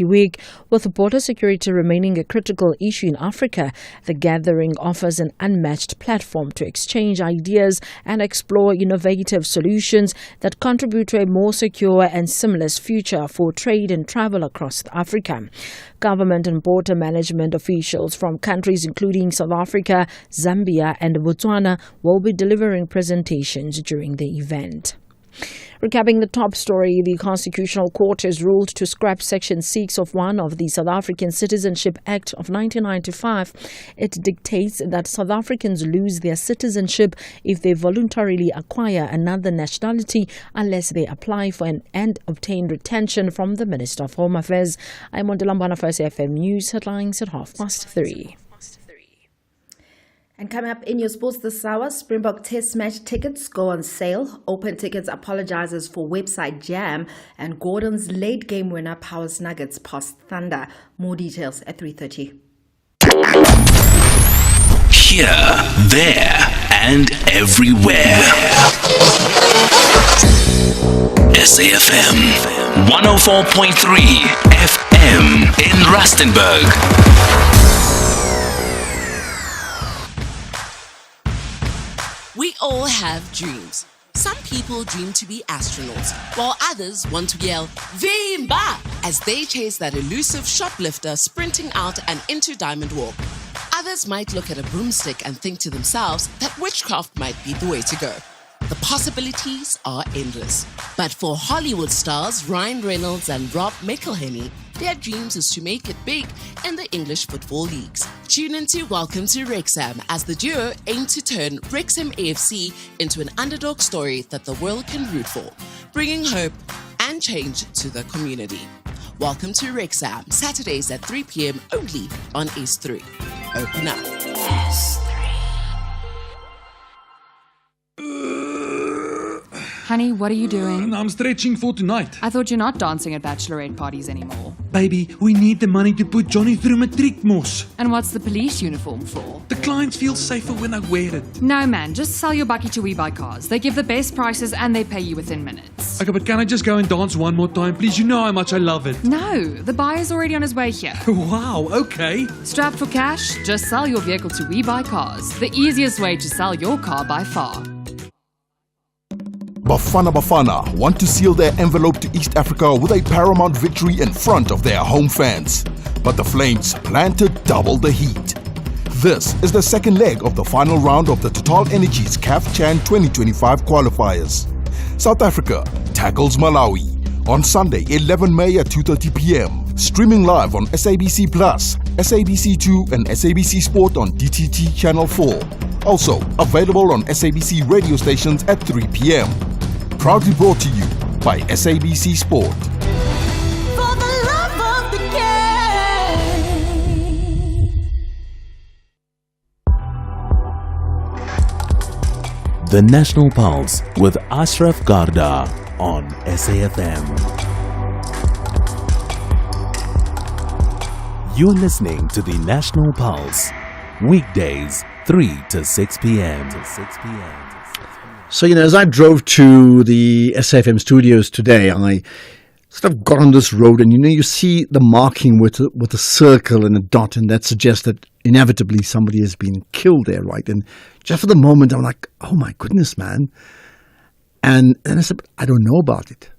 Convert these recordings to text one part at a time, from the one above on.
week. With border security remaining a critical issue in Africa, the gathering offers an unmatched platform to exchange ideas and explore innovative solutions that contribute to a more secure and seamless future for trade and travel across Africa. Government and border management officials from countries including South Africa, Zambia and Botswana will be delivering presentations during the event. Recapping the top story, the Constitutional Court has ruled to scrap Section 6 of the South African Citizenship Act of 1995. It dictates that South Africans lose their citizenship if they voluntarily acquire another nationality unless they apply for and obtain retention from the Minister of Home Affairs. I'm on Delambana for SAFM News headlines at 3:30. And coming up in your sports this hour, Springbok Test match tickets go on sale. Open Tickets apologizes for website jam. And Gordon's late game winner powers Nuggets past Thunder. More details at 3:30. Here, there, and everywhere. SAFM 104.3 FM in Rustenburg. We all have dreams. Some people dream to be astronauts, while others want to yell, Vimba! As they chase that elusive shoplifter sprinting out and into Diamond Walk. Others might look at a broomstick and think to themselves that witchcraft might be the way to go. The possibilities are endless. But for Hollywood stars Ryan Reynolds and Rob McElhenney, their dreams is to make it big in the English football leagues. Tune into Welcome to Wrexham as the duo aim to turn Wrexham AFC into an underdog story that the world can root for, bringing hope and change to the community. Welcome to Wrexham, Saturdays at 3 p.m. only on S3. Open up. S3. Honey, what are you doing? I'm stretching for tonight. I thought you're not dancing at bachelorette parties anymore. Baby, we need the money to put Johnny through matric mos. And what's the police uniform for? The clients feel safer when I wear it. No, man, just sell your bucky to We Buy Cars. They give the best prices and they pay you within minutes. Okay, but can I just go and dance one more time, please? You know how much I love it. No, the buyer's already on his way here. Wow, okay. Strapped for cash? Just sell your vehicle to We Buy Cars. The easiest way to sell your car by far. Bafana want to seal their envelope to East Africa with a paramount victory in front of their home fans. But the Flames plan to double the heat. This is the second leg of the final round of the Total Energies CAF Chan 2025 qualifiers. South Africa tackles Malawi on Sunday, 11 May at 2:30 p.m. Streaming live on SABC Plus, SABC2 and SABC Sport on DTT Channel 4. Also available on SABC radio stations at 3 p.m. Proudly brought to you by SABC Sport. For the love of the game. The National Pulse with Ashraf Garda on SAFM. You're listening to the National Pulse, weekdays 3 to 6 p.m. So, as I drove to the SAFM studios today, I sort of got on this road and, you see the marking with a circle and a dot, and that suggests that inevitably somebody has been killed there, right? And just for the moment, I'm like, oh my goodness, man. And then I said, I don't know about it.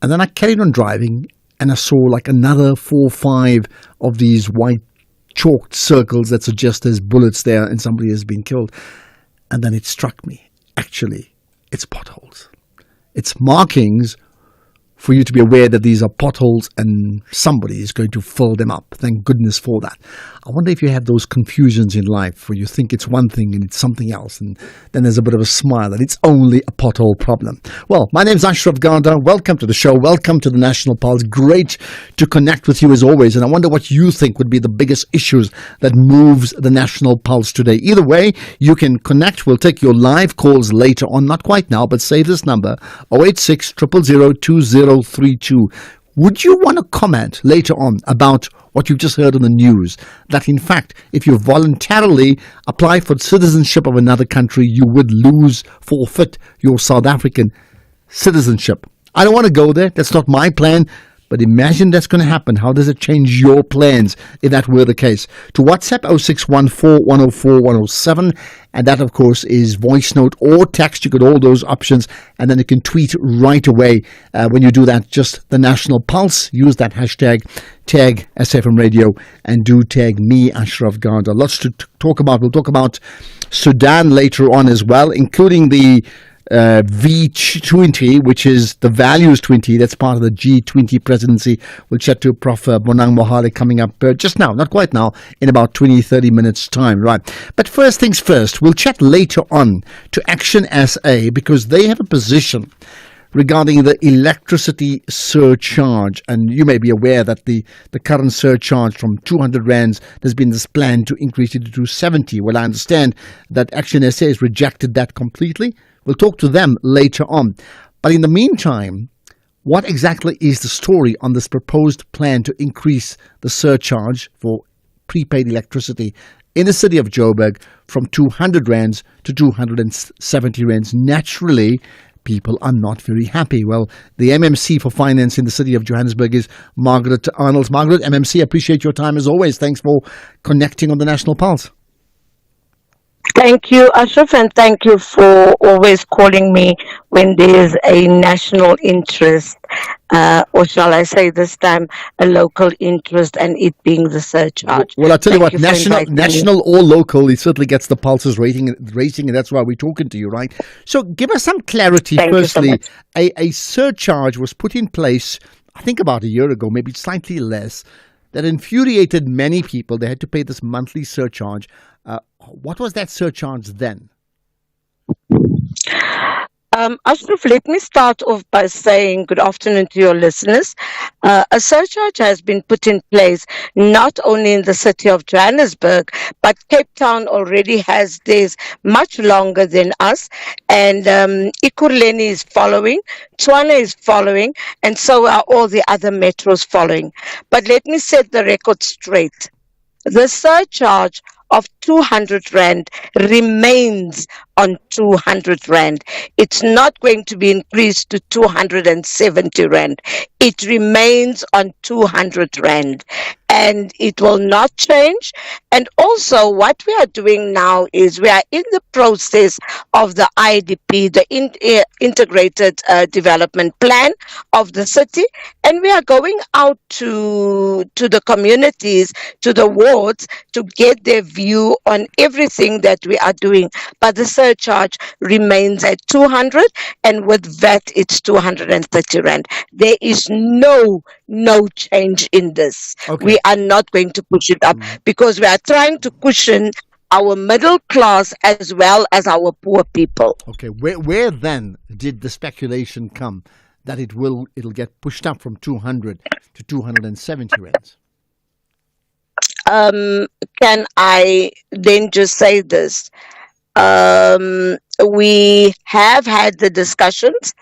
And then I carried on driving and I saw like another 4 or 5 of these white chalked circles that suggest there's bullets there and somebody has been killed. And then it struck me. Actually, it's potholes. It's markings for you to be aware that these are potholes and somebody is going to fill them up. Thank goodness for that. I wonder if you have those confusions in life where you think it's one thing and it's something else, and then there's a bit of a smile that it's only a pothole problem. Well, my name's Ashraf Garda. Welcome to the show. Welcome to the National Pulse. Great to connect with you as always, and I wonder what you think would be the biggest issues that moves the National Pulse today. Either way, you can connect. We'll take your live calls later on. Not quite now, but save this number, 086 000 2032. Would you want to comment later on about what you've just heard on the news, that in fact, if you voluntarily apply for citizenship of another country, you would forfeit your South African citizenship? I don't want to go there. That's not my plan. But imagine that's going to happen. How does it change your plans if that were the case? To WhatsApp 0614 104 107. And that, of course, is voice note or text. You get all those options. And then you can tweet right away. When you do that, just the National Pulse. Use that hashtag, tag SFM Radio, and do tag me, Ashraf Garda. Lots to talk about. We'll talk about Sudan later on as well, including the V20, which is the Values 20. That's part of the G20 presidency. We'll chat to Prof. Bonang Mohale coming up just now, not quite now, in about 20-30 minutes time, right? But first things first, we'll chat later on to Action SA because they have a position regarding the electricity surcharge. And you may be aware that the current surcharge from 200 rands, there's been this plan to increase it to 270. Well, I understand that Action SA has rejected that completely. We'll talk to them later on. But in the meantime, what exactly is the story on this proposed plan to increase the surcharge for prepaid electricity in the city of Joburg from 200 rands to 270 rands? Naturally, people are not very happy. Well, the MMC for Finance in the city of Johannesburg is Margaret Arnold. Margaret, MMC, appreciate your time as always. Thanks for connecting on the National Pulse. Thank you, Ashraf, and thank you for always calling me when there's a national interest, or shall I say this time, a local interest, and it being the surcharge. Well, I'll tell you what, national or local, it certainly gets the pulses racing, and that's why we're talking to you, right? So give us some clarity. Firstly, a surcharge was put in place, I think about a year ago, maybe slightly less, that infuriated many people. They had to pay this monthly surcharge. What was that surcharge then? Ashraf, let me start off by saying good afternoon to your listeners. A surcharge has been put in place not only in the city of Johannesburg, but Cape Town already has this much longer than us. And Ekurhuleni is following, Tshwane is following, and so are all the other metros following. But let me set the record straight. The surcharge of 200 rand remains on 200 rand. It's not going to be increased to 270 rand. It remains on 200 rand. And it will not change. And also what we are doing now is we are in the process of the IDP, the Integrated Development Plan of the city. And we are going out to the communities, to the wards, to get their view on everything that we are doing. But the surcharge remains at 200, and with VAT, it's 230 rand. There is no change in this. Okay. We are not going to push it up because we are trying to cushion our middle class as well as our poor people. Okay, where then did the speculation come that it'll get pushed up from 200 to 270 rands? Can I then just say this? We have had the discussions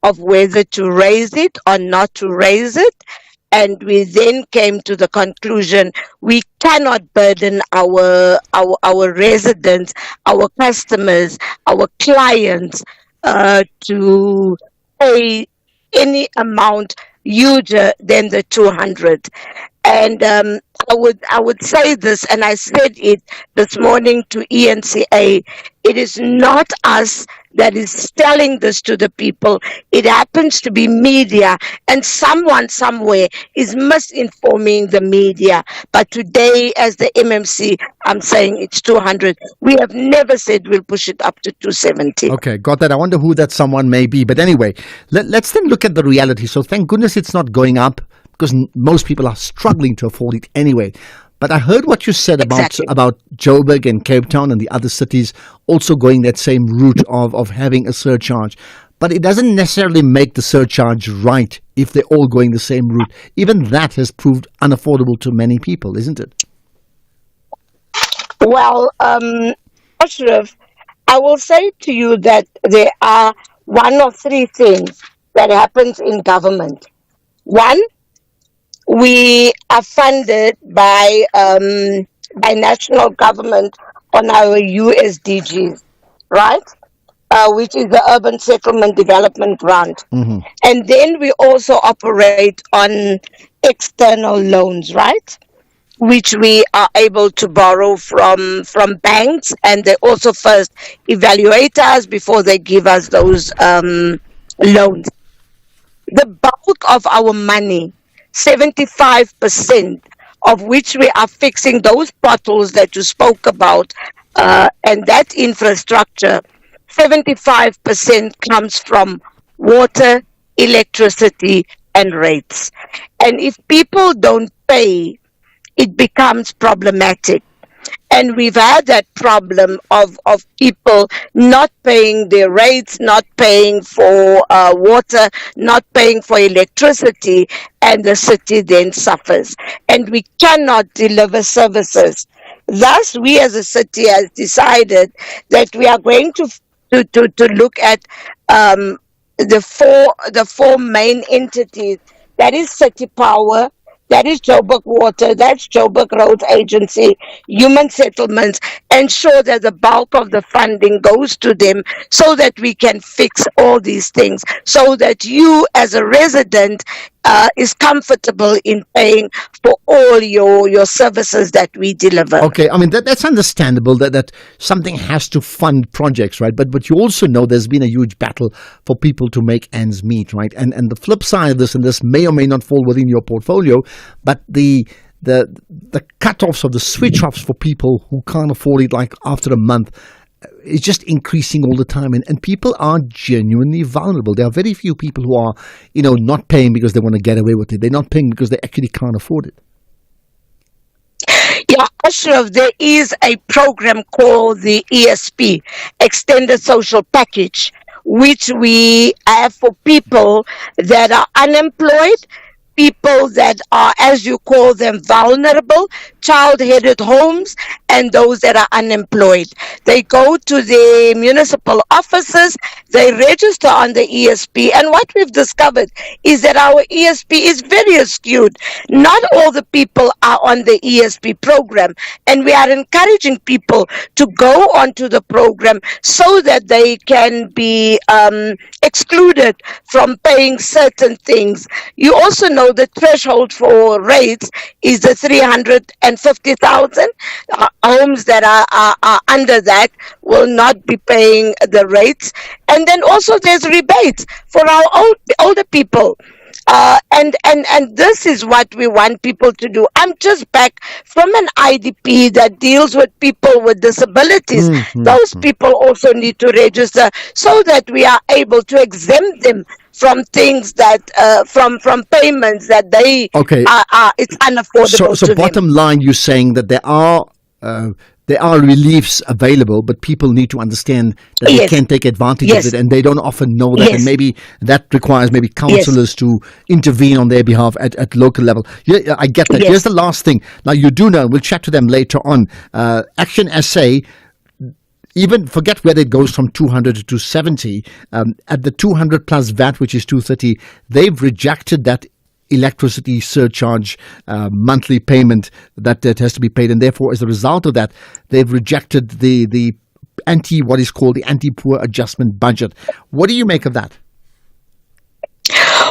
of whether to raise it or not to raise it. And we then came to the conclusion we cannot burden our residents, our customers, our clients to pay any amount huger than the 200. And I would say this, and I said it this morning to ENCA, it is not us that is telling this to the people. It happens to be media, and someone somewhere is misinforming the media. But today, as the MMC, I'm saying it's 200. We have never said we'll push it up to 270. Okay, got that. I wonder who that someone may be. But anyway, let's then look at the reality. So thank goodness it's not going up, because most people are struggling to afford it anyway. But I heard what you said about Joburg and Cape Town and the other cities also going that same route of having a surcharge. But it doesn't necessarily make the surcharge right if they're all going the same route. Even that has proved unaffordable to many people, isn't it? Well, Ashraf, I will say to you that there are one or three things that happens in government. One, we are funded by national government on our USDGs, right? which is the Urban Settlement Development Grant. And then we also operate on external loans, right? Which we are able to borrow from banks, and they also first evaluate us before they give us those loans. The bulk of our money, 75% of which we are fixing those potholes that you spoke about, and that infrastructure, 75% comes from water, electricity, and rates. And if people don't pay, it becomes problematic. And we've had that problem of people not paying their rates, not paying for water, not paying for electricity, and the city then suffers. And we cannot deliver services. Thus, we as a city has decided that we are going to look at the four main entities. That is City Power, that is Joburg Water, that's Joburg Roads Agency, Human Settlements, ensure that the bulk of the funding goes to them so that we can fix all these things, so that you as a resident is comfortable in paying for all your services that we deliver. Okay, I mean, that's understandable that something has to fund projects, right? But you also know there's been a huge battle for people to make ends meet, right? And the flip side of this, and this may or may not fall within your portfolio, but the cut-offs or the switch-offs for people who can't afford it, like after a month, is just increasing all the time, and people are genuinely vulnerable. There are very few people who are, not paying because they want to get away with it. They're not paying because they actually can't afford it. Yeah, Ashraf, there is a program called the ESP, Extended Social Package, which we have for people that are unemployed, people that are, as you call them, vulnerable, child-headed homes, and those that are unemployed. They go to the municipal offices, they register on the ESP, and what we've discovered is that our ESP is very skewed. Not all the people are on the ESP program, and we are encouraging people to go onto the program so that they can be excluded from paying certain things. You also know the threshold for rates is the 350,000. Homes that are under that will not be paying the rates. And then also there's rebates for our older people. And this is what we want people to do. I'm just back from an IDP that deals with people with disabilities. Those people also need to register so that we are able to exempt them from things that from payments that they are it's unaffordable. So bottom line, you're saying that there are reliefs available, but people need to understand that they can take advantage of it, and they don't often know that, and maybe that requires councillors to intervene on their behalf at local level. Yeah, I get that. Here's the last thing. Now, you do know, we'll chat to them later on, Action SA, even forget whether it goes from 200 to 270, at the 200 plus VAT, which is 230, they've rejected that electricity surcharge monthly payment that has to be paid, and therefore as a result of that they've rejected the what is called the anti-poor adjustment budget. What do you make of that?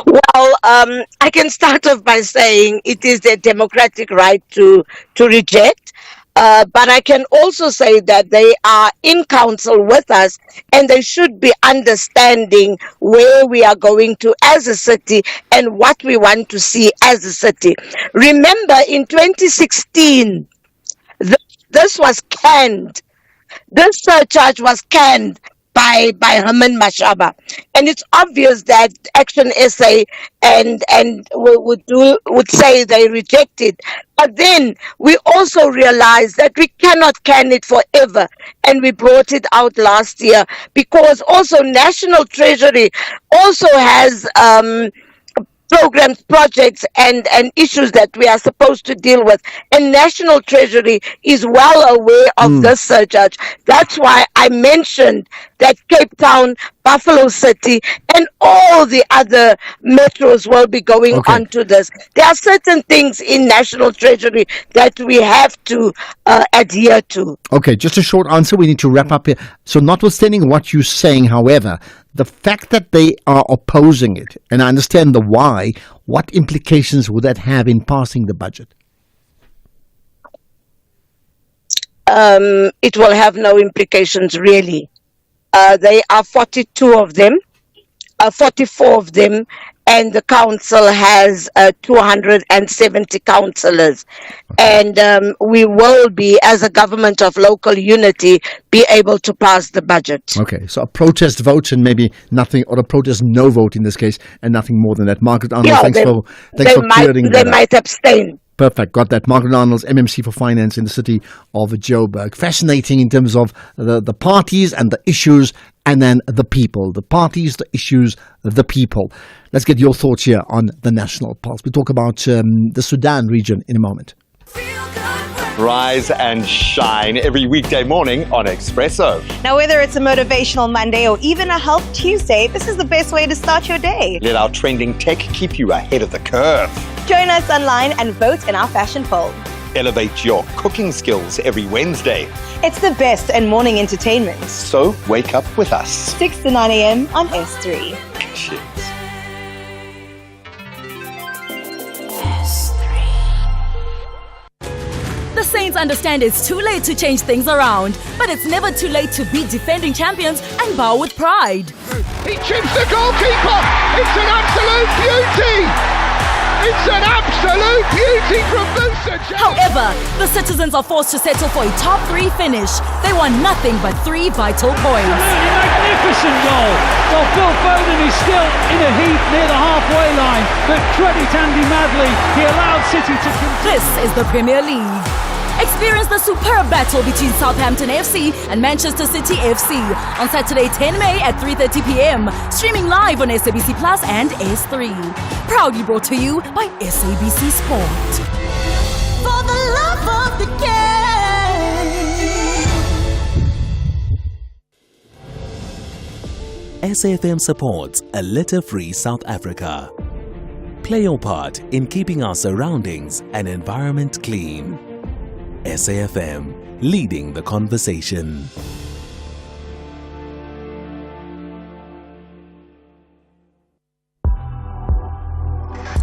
Well, I can start off by saying it is their democratic right to reject. But I can also say that they are in council with us, and they should be understanding where we are going to as a city and what we want to see as a city. Remember, in 2016, this was canned. This surcharge was canned by Herman Mashaba, and it's obvious that Action SA and would say they reject it. But then we also realized that we cannot can it forever, and we brought it out last year because also National Treasury also has programs, projects, and issues that we are supposed to deal with. And National Treasury is well aware of this surcharge. That's why I mentioned that Cape Town, Buffalo City, and all the other metros will be going on to this. There are certain things in National Treasury that we have to adhere to. Okay, just a short answer. We need to wrap up here. So notwithstanding what you're saying, however, the fact that they are opposing it, and I understand the why, what implications would that have in passing the budget? It will have no implications, really. They are 42 of them, 44 of them, and the council has 270 councillors. And we will be, as a government of local unity, be able to pass the budget. Okay, so a protest vote and maybe nothing, or a protest no vote in this case, and nothing more than that. Margaret Arnold, thanks for clearing that They might abstain. Perfect. Got that. Margaret Arnold's MMC for Finance in the city of Joburg. Fascinating in terms of the parties and the issues, and then the people. The parties, the issues, the people. Let's get your thoughts here on the National Pulse. We'll talk about the Sudan region in a moment. Rise and shine every weekday morning on Expresso. Now, whether it's a motivational Monday or even a Health Tuesday, this is the best way to start your day. Let our trending tech keep you ahead of the curve. Join us online and vote in our fashion poll. Elevate your cooking skills every Wednesday. It's the best and morning entertainment. So wake up with us. 6 to 9 a.m. on S3. Cheers. The Saints understand it's too late to change things around, but it's never too late to beat defending champions and bow with pride. He chips the goalkeeper! It's an absolute beauty! It's an absolute beauty from Musa Jack. However, the citizens are forced to settle for a top 3 finish. They want nothing but 3 vital points. Absolutely magnificent goal. Well, Phil Foden is still in a heap near the halfway line, but credit Andy Madley, he allowed City to continue. This is the Premier League. Experience the superb battle between Southampton FC and Manchester City FC on Saturday 10 May at 3:30 p.m. Streaming live on SABC Plus and S3. Proudly brought to you by SABC Sport. For the love of the game. SAFM supports a litter-free South Africa. Play your part in keeping our surroundings and environment clean. SAFM, leading the conversation.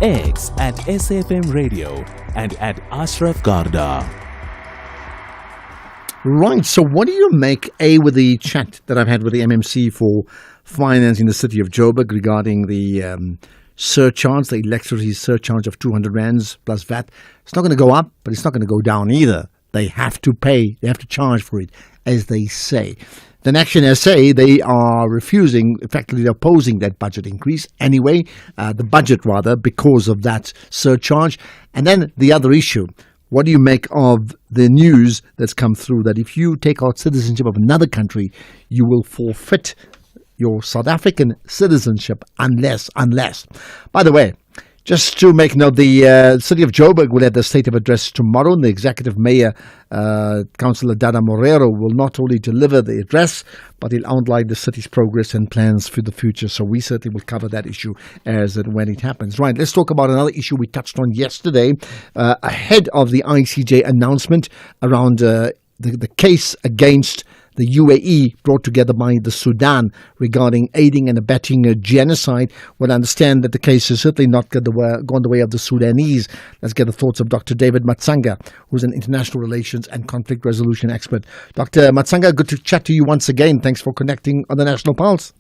X at SAFM Radio and at Ashraf Garda. Right, so what do you make, with the chat that I've had with the MMC for Finance in the city of Joburg regarding the surcharge, the electricity surcharge of 200 rands plus VAT? It's not going to go up, but it's not going to go down either. They have to pay, they have to charge for it, as they say. The Action SA, they are refusing, effectively opposing that budget increase anyway, the budget rather, because of that surcharge. And then the other issue, what do you make of the news that's come through that if you take out citizenship of another country, you will forfeit your South African citizenship unless. By the way, just to make note, the city of Joburg will have the State of Address tomorrow, and the Executive Mayor, Councillor Dada Morero, will not only deliver the address, but he'll outline the city's progress and plans for the future. So we certainly will cover that issue as and when it happens. Right, let's talk about another issue we touched on yesterday, ahead of the ICJ announcement around the case against the UAE brought together by the Sudan regarding aiding and abetting a genocide. Well, I understand that the case has certainly not gone the way of the Sudanese. Let's get the thoughts of Dr. David Matsanga, who's an international relations and conflict resolution expert. Dr. Matsanga, good to chat to you once again. Thanks for connecting on the National Pulse.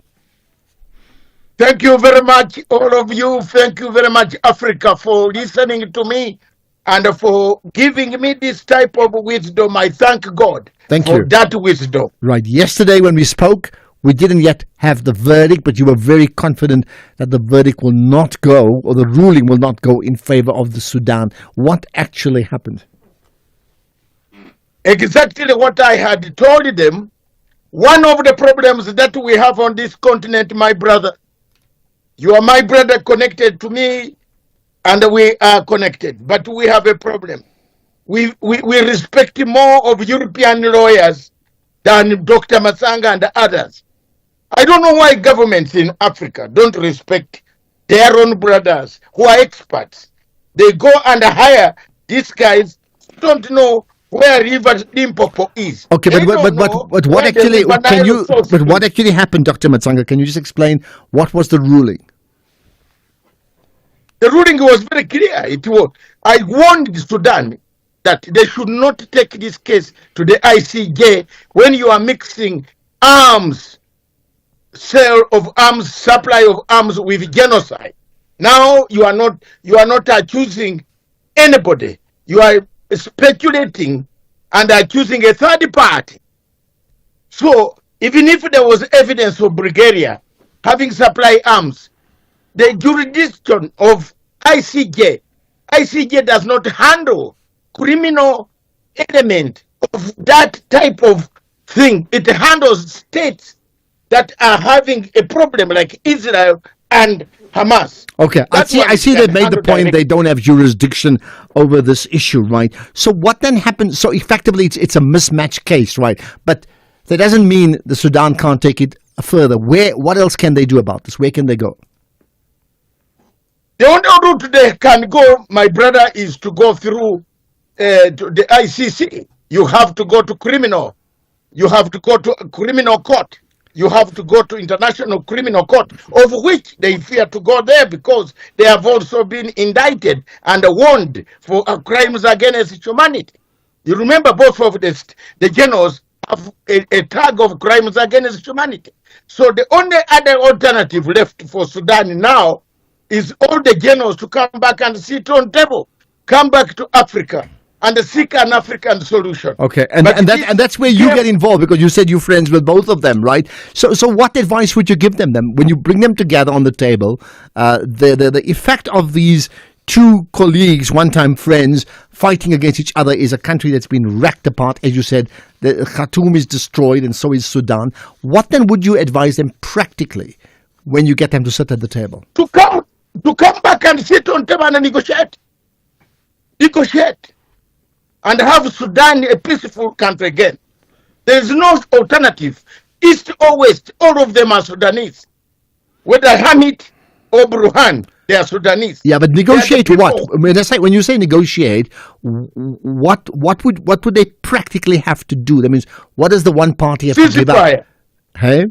Thank you very much, all of you. Thank you very much, Africa, for listening to me and for giving me this type of wisdom. I thank God for that wisdom. Right. Yesterday when we spoke, we didn't yet have the verdict, but you were very confident that the verdict will not go, or the ruling will not go in favor of the Sudan. What actually happened? Exactly what I had told them. One of the problems that we have on this continent, my brother, you are my brother connected to me and we are connected, but we have a problem. We respect more of European lawyers than Dr. Matsanga and others. I don't know why governments in Africa don't respect their own brothers who are experts. They go and hire these guys who don't know where River Limpopo is. Okay, but what actually what actually happened, Dr. Matsanga? Can you just explain what was the ruling? The ruling was very clear. I warned Sudan that they should not take this case to the ICJ when you are mixing arms, sale of arms, supply of arms with genocide. Now you are not accusing anybody. You are speculating and accusing a third party. So even if there was evidence of Bulgaria having supply arms, the jurisdiction of ICJ does not handle criminal element of that type of thing. It handles states that are having a problem like Israel and Hamas. Okay, I see they made the point they don't have jurisdiction over this issue, right? So what then happens? So effectively it's a mismatch case, right? But that doesn't mean the Sudan can't take it further. What else can they do about this? Where can they go? The only route they can go, my brother, is to go through to the ICC. You have to go to criminal. You have to go to a criminal court. You have to go to International Criminal Court, of which they fear to go there because they have also been indicted and warned for crimes against humanity. You remember both of the generals have a tag of crimes against humanity. So the only other alternative left for Sudan now is all the generals to come back and sit on table, come back to Africa and seek an African solution. Okay, and that's where you get involved because you said you're friends with both of them, right? So what advice would you give them then when you bring them together on the table? The effect of these two colleagues, one-time friends, fighting against each other is a country that's been wrecked apart. As you said, the Khartoum is destroyed and so is Sudan. What then would you advise them practically when you get them to sit at the table? To come back and sit on table and negotiate. And have Sudan a peaceful country again. There is no alternative. East or West, all of them are Sudanese. Whether Hamid or Burhan, they are Sudanese. Yeah, but negotiate what? When you say negotiate, what would they practically have to do? That means, what does the one party have to give up? Hey?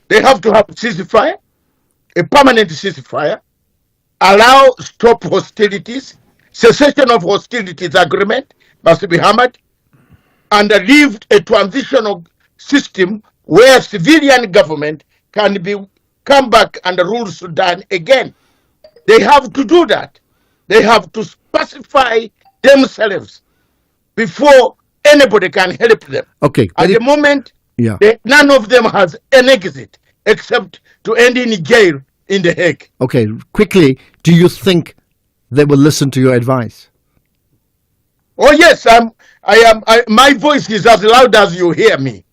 They have to have ceasefire, a permanent ceasefire, allow stop hostilities, cessation of hostilities agreement must be hammered, and leave a transitional system where civilian government can come back and rule Sudan again. They have to do that. They have to pacify themselves before anybody can help them. Okay. At the moment, none of them has an exit except to end in jail in The Hague. Okay, quickly, do you think they will listen to your advice? Oh yes, my voice is as loud as you hear me.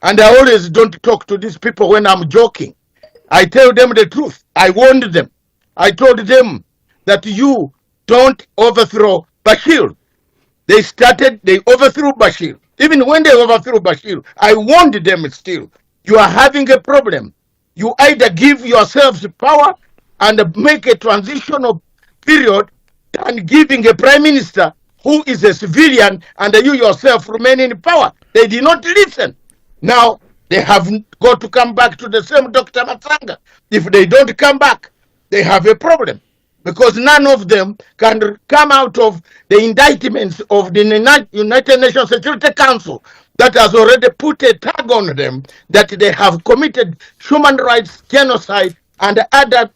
And I always don't talk to these people when I'm joking. I tell them the truth. I warned them. I told them that you don't overthrow Bashir. They overthrew Bashir. Even when they overthrew Bashir, I warned them still. You are having a problem. You either give yourselves power and make a transitional period and giving a prime minister who is a civilian and you yourself remain in power. They did not listen. Now they have got to come back to the same Dr. Matsanga. If they don't come back, they have a problem because none of them can come out of the indictments of the United Nations Security Council that has already put a tag on them that they have committed human rights genocide and other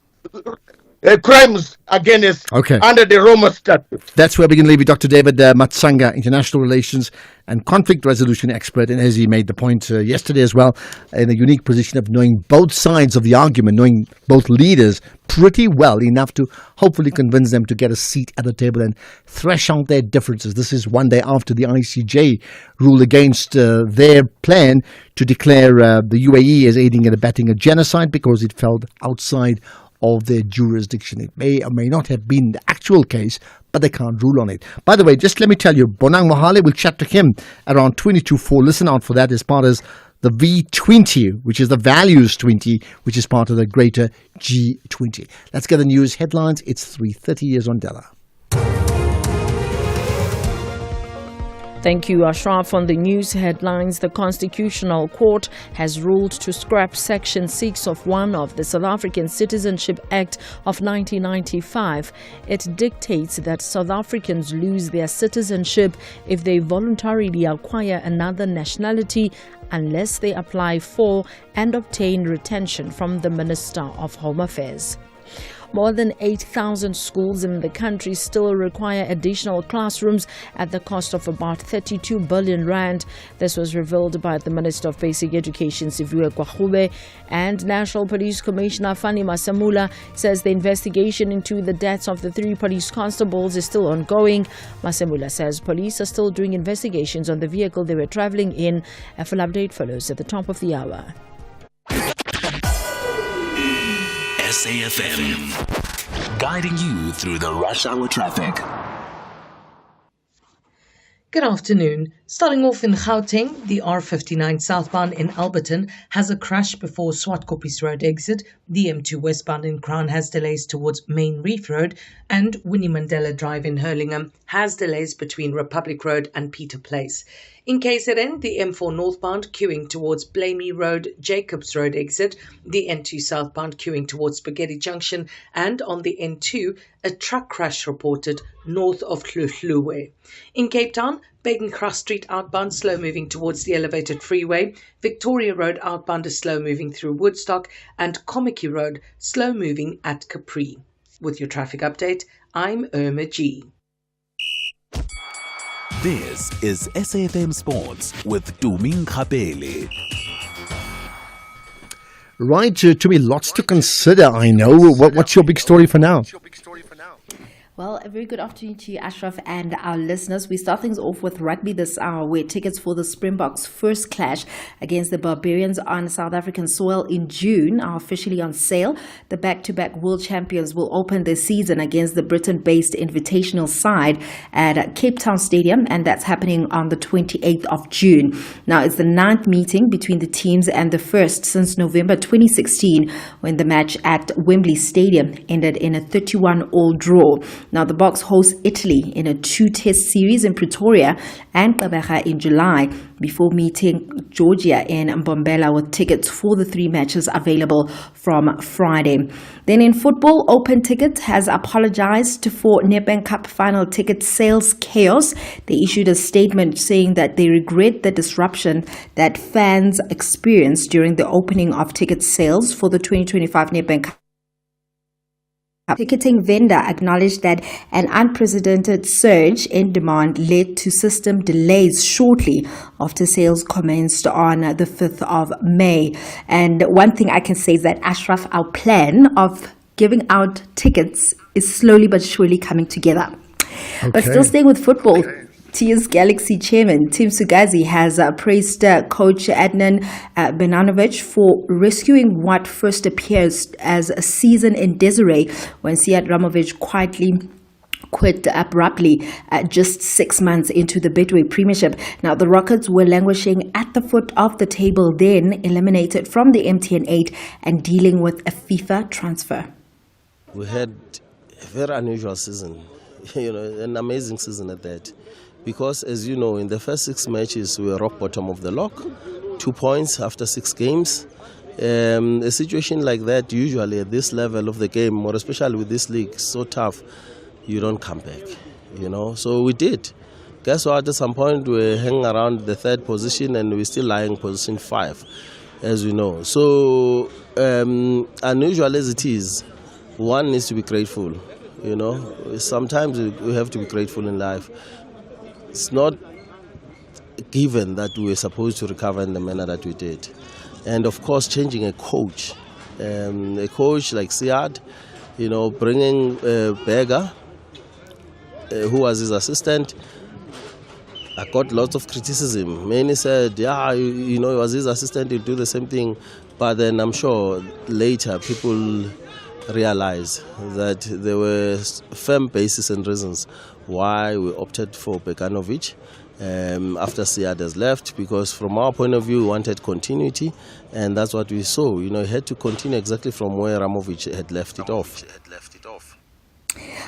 crimes against under the Roma Statute. That's where we can leave you, Dr. David Matsanga, international relations and conflict resolution expert. And as he made the point yesterday as well, in a unique position of knowing both sides of the argument, knowing both leaders pretty well, enough to hopefully convince them to get a seat at the table and thresh out their differences. This is one day after the ICJ ruled against their plan to declare the UAE as aiding and abetting a genocide because it fell outside of their jurisdiction. It may or may not have been the actual case, but they can't rule on it. By the way, just let me tell you, Bonang Mohale, we'll chat to him around 22:04. Listen out for that as part of the V20, which is the Values 20, which is part of the greater G20. Let's get the news headlines. It's 3:30 years on Della. Thank you, Ashraf. On the news headlines, the Constitutional Court has ruled to scrap Section 6 of 1 of the South African Citizenship Act of 1995. It dictates that South Africans lose their citizenship if they voluntarily acquire another nationality unless they apply for and obtain retention from the Minister of Home Affairs. More than 8,000 schools in the country still require additional classrooms at the cost of about 32 billion rand. This was revealed by the Minister of Basic Education, Siviwe Kwagube, and National Police Commissioner Fani Masamula says the investigation into the deaths of the 3 police constables is still ongoing. Masamula says police are still doing investigations on the vehicle they were travelling in. A full update follows at the top of the hour. SAFM, guiding you through the rush hour traffic. Good afternoon. Starting off in Gauteng, the R59 southbound in Alberton has a crash before Swartkoppies Road exit. The M2 westbound in Crown has delays towards Main Reef Road, and Winnie Mandela Drive in Hurlingham has delays between Republic Road and Peter Place. In KZN, the M4 northbound queuing towards Blamey Road, Jacobs Road exit, the N2 southbound queuing towards Spaghetti Junction, and on the N2, a truck crash reported north of Hluhluwe. In Cape Town, Bakencross Street outbound slow moving towards the elevated freeway, Victoria Road outbound is slow moving through Woodstock, and Kommetjie Road slow moving at Capri. With your traffic update, I'm Irma G. This is SAFM Sports with Tuming Kapele. Right, to me, lots to consider, I know. What's your big story for now? Well, a very good afternoon to you, Ashraf, and our listeners. We start things off with rugby this hour, where tickets for the Springboks' first clash against the Barbarians on South African soil in June are officially on sale. The back-to-back world champions will open their season against the Britain-based invitational side at Cape Town Stadium, and that's happening on the 28th of June. Now, it's the 9th meeting between the teams and the first since November 2016, when the match at Wembley Stadium ended in a 31-all draw. Now, the Boks host Italy in a 2-test series in Pretoria and Gqeberha in July, before meeting Georgia in Mbombela, with tickets for the 3 matches available from Friday. Then in football, Open Ticket has apologized for Nedbank Cup final ticket sales chaos. They issued a statement saying that they regret the disruption that fans experienced during the opening of ticket sales for the 2025 Nedbank Cup. Ticketing vendor acknowledged that an unprecedented surge in demand led to system delays shortly after sales commenced on the 5th of May. And one thing I can say is that, Ashraf, our plan of giving out tickets is slowly but surely coming together. Okay. But still staying with football, TS Galaxy chairman Tim Sugazi has praised coach Adnan Benanovic for rescuing what first appears as a season in disarray when Siad Ramovic quietly quit abruptly just 6 months into the Betway Premiership. Now, the Rockets were languishing at the foot of the table, then eliminated from the MTN 8 and dealing with a FIFA transfer. We had a very unusual season, an amazing season at that. Because, as you know, in the first 6 matches, we were rock bottom of the lock, 2 points after 6 games. A situation like that, usually at this level of the game, more especially with this league, so tough, you don't come back, So we did. Guess what? At some point, we were hanging around the 3rd position, and we're still lying position 5, as we know. So, unusual as it is, one needs to be grateful, Sometimes we have to be grateful in life. It's not given that we were supposed to recover in the manner that we did. And of course, changing a coach like Siad, bringing Berger, who was his assistant. I got lots of criticism. Many said, he was his assistant, he'd do the same thing. But then I'm sure later people realize that there were firm basis and reasons why we opted for Bekanovic after Siad has left, because from our point of view we wanted continuity, and that's what we saw. He had to continue exactly from where Ramovic had left it off.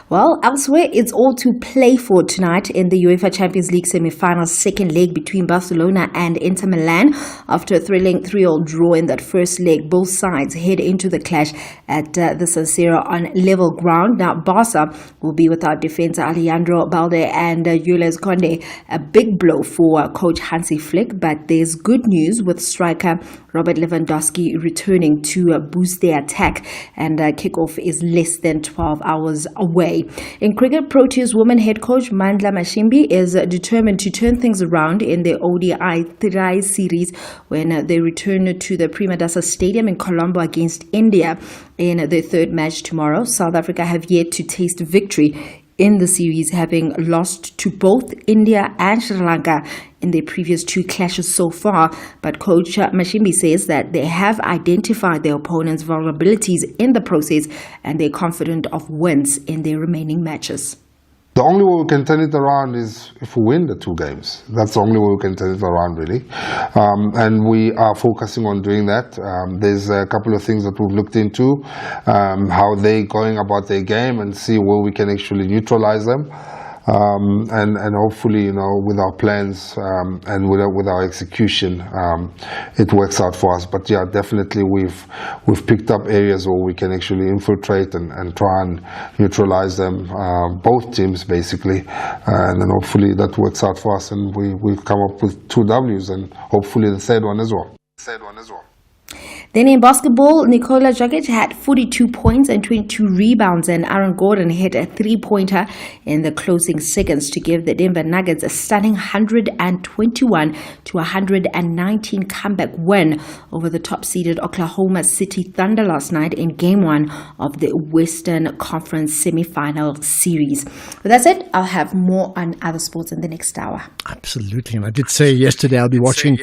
Well, elsewhere, it's all to play for tonight in the UEFA Champions League semi-final second leg between Barcelona and Inter Milan. After a thrilling 3-3 draw in that first leg, both sides head into the clash at the San Siro on level ground. Now, Barca will be without defender Alejandro Balde and Jules Koundé, a big blow for coach Hansi Flick, but there's good news with striker Robert Lewandowski returning to boost their attack, and kickoff is less than 12 hours away. In cricket, Proteas women head coach Mandla Mashimbi is determined to turn things around in the ODI Tri series when they return to the Premadasa Stadium in Colombo against India in their third match tomorrow. South Africa have yet to taste victory in the series, having lost to both India and Sri Lanka in their previous two clashes so far. But coach Mashimbi says that they have identified their opponents' vulnerabilities in the process and they're confident of wins in their remaining matches. The only way we can turn it around is if we win the two games. That's the only way we can turn it around, really. And we are focusing on doing that. There's a couple of things that we've looked into, how they're going about their game, and see where we can actually neutralize them. And hopefully, with our plans and with our execution, it works out for us. But yeah, definitely we've picked up areas where we can actually infiltrate and try and neutralize them, both teams basically, and then hopefully that works out for us, and we've come up with 2 W's and hopefully the third one as well. Then in basketball, Nikola Jokic had 42 points and 22 rebounds, and Aaron Gordon hit a 3-pointer in the closing seconds to give the Denver Nuggets a stunning 121-119 comeback win over the top-seeded Oklahoma City Thunder last night in Game 1 of the Western Conference semi-final series. But that's it. I'll have more on other sports in the next hour. Absolutely. And I did say yesterday I'll be watching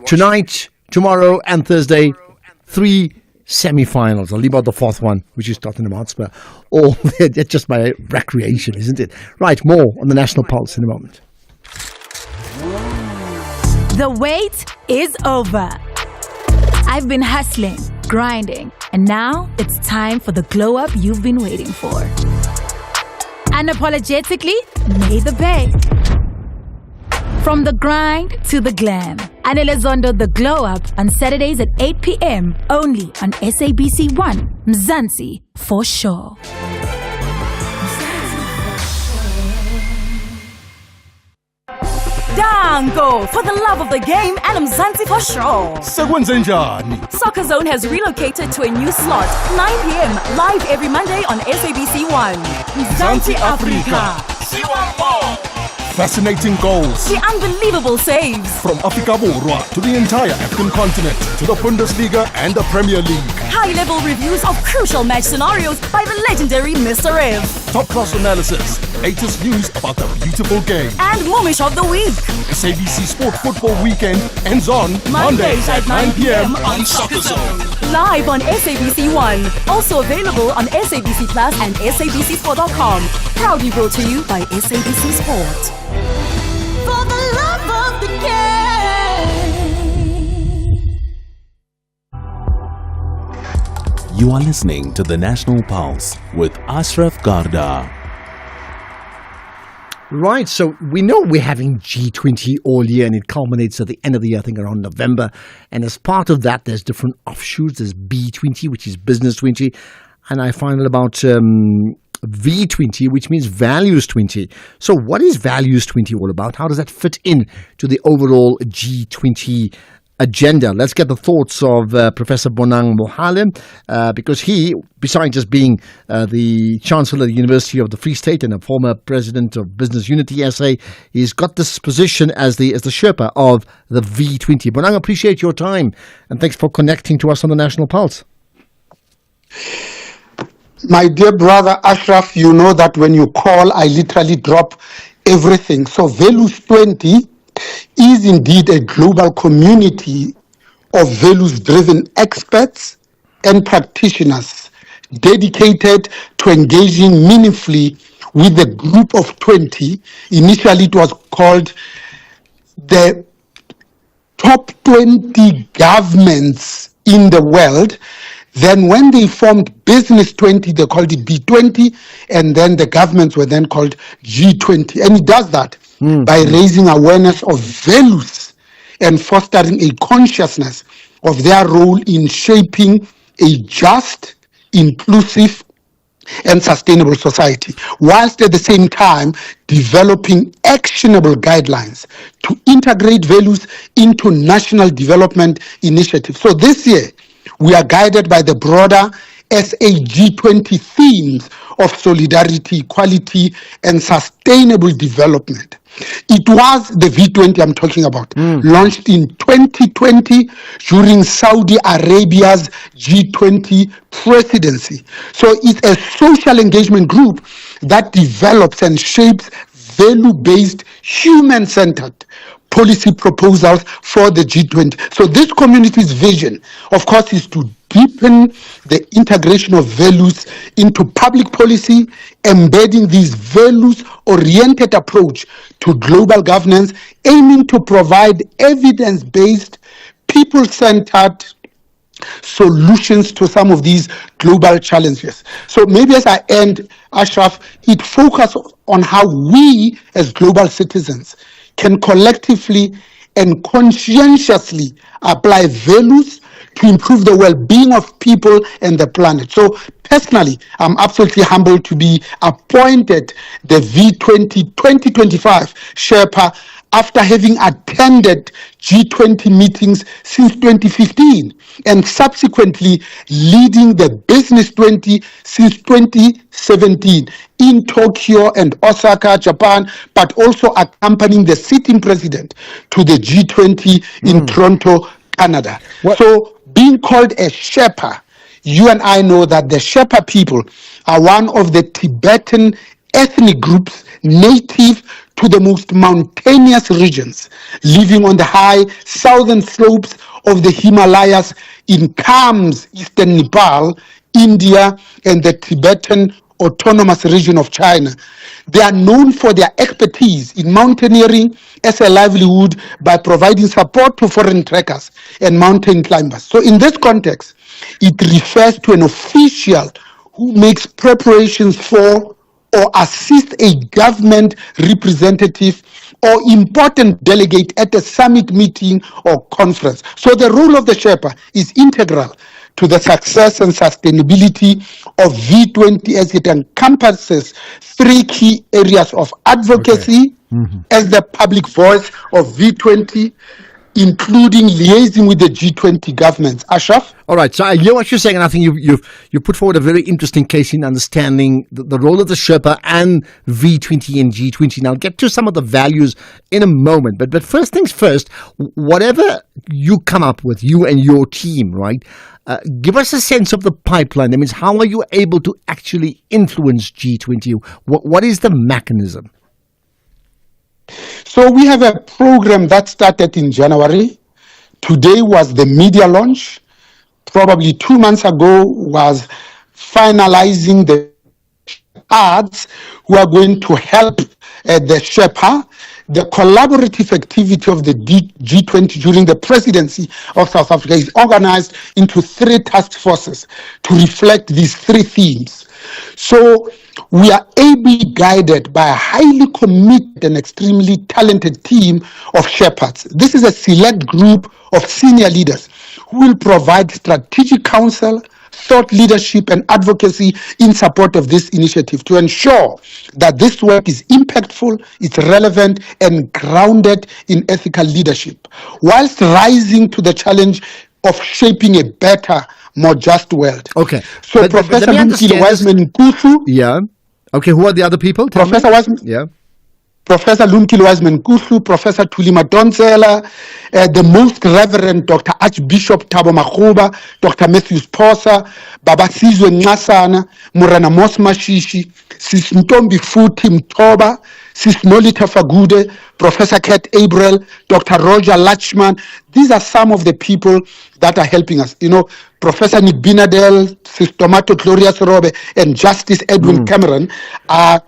tonight, tomorrow and Thursday, 3 semi-finals. I'll leave out the fourth one, which is Tottenham Hotspur. All just by recreation, isn't it? Right, more on the National Pulse in a moment. The wait is over. I've been hustling, grinding, and now it's time for the glow up you've been waiting for. Unapologetically, made the pay. From the grind to the glam. Anele Zondo The Glow Up on Saturdays at 8 p.m. only on SABC 1, Mzansi for sure. Dango for the love of the game and Mzansi for sure. Soccer Zone has relocated to a new slot, 9 p.m. live every Monday on SABC 1. Mzansi Africa. Fascinating goals. The unbelievable saves. From Africa Borwa to the entire African continent, to the Bundesliga and the Premier League. High-level reviews of crucial match scenarios by the legendary Mr. Rev. Top-class analysis, latest news about the beautiful game. And Momish of the Week. SABC Sport Football Weekend ends on Mondays at 9 p.m. on Soccer Zone. Live on SABC 1. Also available on SABC Plus and SABCSport.com. Proudly brought to you by SABC Sport. For the love of the game. You are listening to the National Pulse with Ashraf Garda. Right, so we know we're having G20 all year, and it culminates at the end of the year, I think around November. And as part of that, there's different offshoots. There's B20, which is Business 20. And I find out about V20, which means Values 20. So what is Values 20 all about? How does that fit in to the overall G20 agenda? Let's get the thoughts of Professor Bonang Mohale, because he, besides just being the Chancellor of the University of the Free State and a former president of Business Unity SA, he's got this position as the Sherpa of the V20. Bonang, appreciate your time and thanks for connecting to us on the National Pulse. My dear brother Ashraf, you know that when you call, I literally drop everything. So Values 20 is indeed a global community of values-driven experts and practitioners dedicated to engaging meaningfully with the group of 20. Initially, it was called the top 20 governments in the world. Then when they formed Business 20, they called it B20, and then the governments were then called G20. And it does that by raising awareness of values and fostering a consciousness of their role in shaping a just, inclusive, and sustainable society, whilst at the same time developing actionable guidelines to integrate values into national development initiatives. So this year, we are guided by the broader SAG20 themes of solidarity, equality, and sustainable development. It was the V20 I'm talking about, launched in 2020 during Saudi Arabia's G20 presidency. So it's a social engagement group that develops and shapes value-based, human-centered policy proposals for the G20. So this community's vision, of course, is to deepen the integration of values into public policy, embedding this values-oriented approach to global governance, aiming to provide evidence-based, people-centered solutions to some of these global challenges. So maybe as I end, Ashraf, it focuses on how we as global citizens can collectively and conscientiously apply values to improve the well-being of people and the planet. So personally, I'm absolutely humbled to be appointed the V20 2025 Sherpa after having attended G20 meetings since 2015 and subsequently leading the Business 20 since 2017 in Tokyo and Osaka, Japan, but also accompanying the sitting president to the G20 in Toronto, Canada. So being called a Sherpa, you and I know that the Sherpa people are one of the Tibetan ethnic groups native to the most mountainous regions, living on the high southern slopes of the Himalayas in Khams, eastern Nepal, India, and the Tibetan Autonomous Region of China. They are known for their expertise in mountaineering as a livelihood by providing support to foreign trekkers and mountain climbers. So in this context, it refers to an official who makes preparations for or assist a government representative or important delegate at a summit meeting or conference. So the role of the Sherpa is integral to the success and sustainability of V20 as it encompasses three key areas of advocacy as the public voice of V20, including liaising with the G20 governments. Ashraf? All right, so I hear what you're saying, and I think you put forward a very interesting case in understanding the role of the Sherpa and V20 and G20. Now, I'll get to some of the values in a moment, but first things first, whatever you come up with, you and your team, right, give us a sense of the pipeline. That means, how are you able to actually influence G20? What is the mechanism? So we have a program that started in January. Today was the media launch. Probably 2 months ago was finalizing the ads who are going to help the Sherpa. The collaborative activity of the G20 during the presidency of South Africa is organized into 3 task forces to reflect these 3 themes. So we are ably guided by a highly committed and extremely talented team of Sherpas. This is a select group of senior leaders who will provide strategic counsel, thought leadership, and advocacy in support of this initiative to ensure that this work is impactful, it's relevant, and grounded in ethical leadership, whilst rising to the challenge of shaping a better, more just world. Okay. So Professor Wiseman Nkusu. Yeah. Okay, who are the other people? Professor Wiseman. Yeah. Professor Lumkile Wiseman Kuhlu, Professor Thuli Madonsela, the Most Reverend Dr. Archbishop Thabo Makgoba, Dr. Matthews Posa, Baba Sizwe Nxasana, Morena Mos Mashishi, Sis Ntombi Futhi Mtoba, Sis Nolita Fagude, Professor Kat Abrel, Dr. Roger Lachman. These are some of the people that are helping us. You know, Professor Nick Binadel, Sis Tomato Glorious Robe, and Justice Edwin Cameron are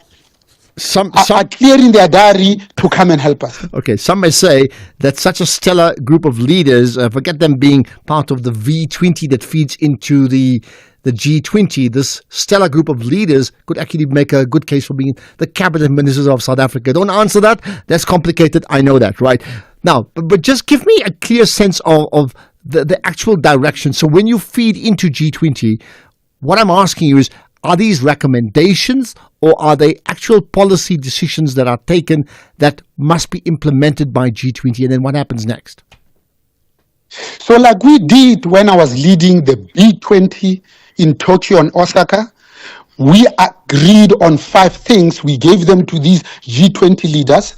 clearing their diary to come and help us. Okay, some may say that such a stellar group of leaders, forget them being part of the V20 that feeds into the G20, this stellar group of leaders could actually make a good case for being the cabinet ministers of South Africa. Don't answer that. That's complicated. I know that, right? Now, but just give me a clear sense of the actual direction. So when you feed into G20, what I'm asking you is, are these recommendations or are they actual policy decisions that are taken that must be implemented by G20? And then what happens next? So like we did when I was leading the B20 in Tokyo and Osaka, we agreed on 5 things. We gave them to these G20 leaders.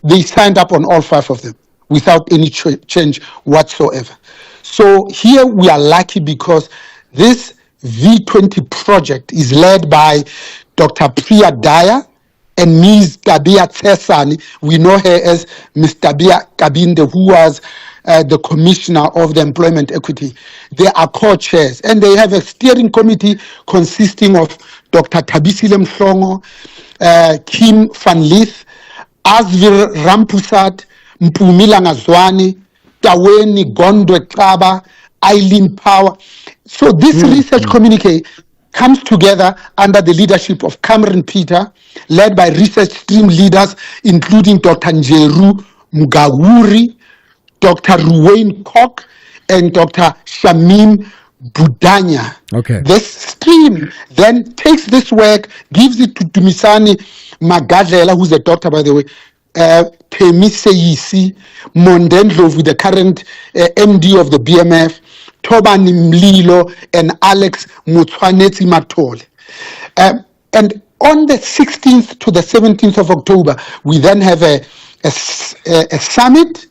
They signed up on all 5 of them without any change whatsoever. So here we are lucky because this V20 project is led by Dr. Priya Daya and Ms. Tabia Tsesani. We know her as Ms. Tabia Kabinde, who was the Commissioner of the Employment Equity. They are co-chairs, and they have a steering committee consisting of Dr. Thabisile Mhlongo, Kim van Lith, Asvir Rampusat, Mpumila Ngazwani, Taweni Gondwe Xaba, Eileen Power. So this research communique comes together under the leadership of Cameron Peter, led by research stream leaders, including Dr. Njeru Mugawuri, Dr. Ruwayne Kok, and Dr. Shamim Budanya. Okay. This stream then takes this work, gives it to Dumisani Magadlela, who's a doctor, by the way, Temiseyisi, Mondendlo, with the current MD of the BMF, Tobani Mlilo, and Alex Mutshwanetsi Matole. And on the 16th to the 17th of October, we then have a summit,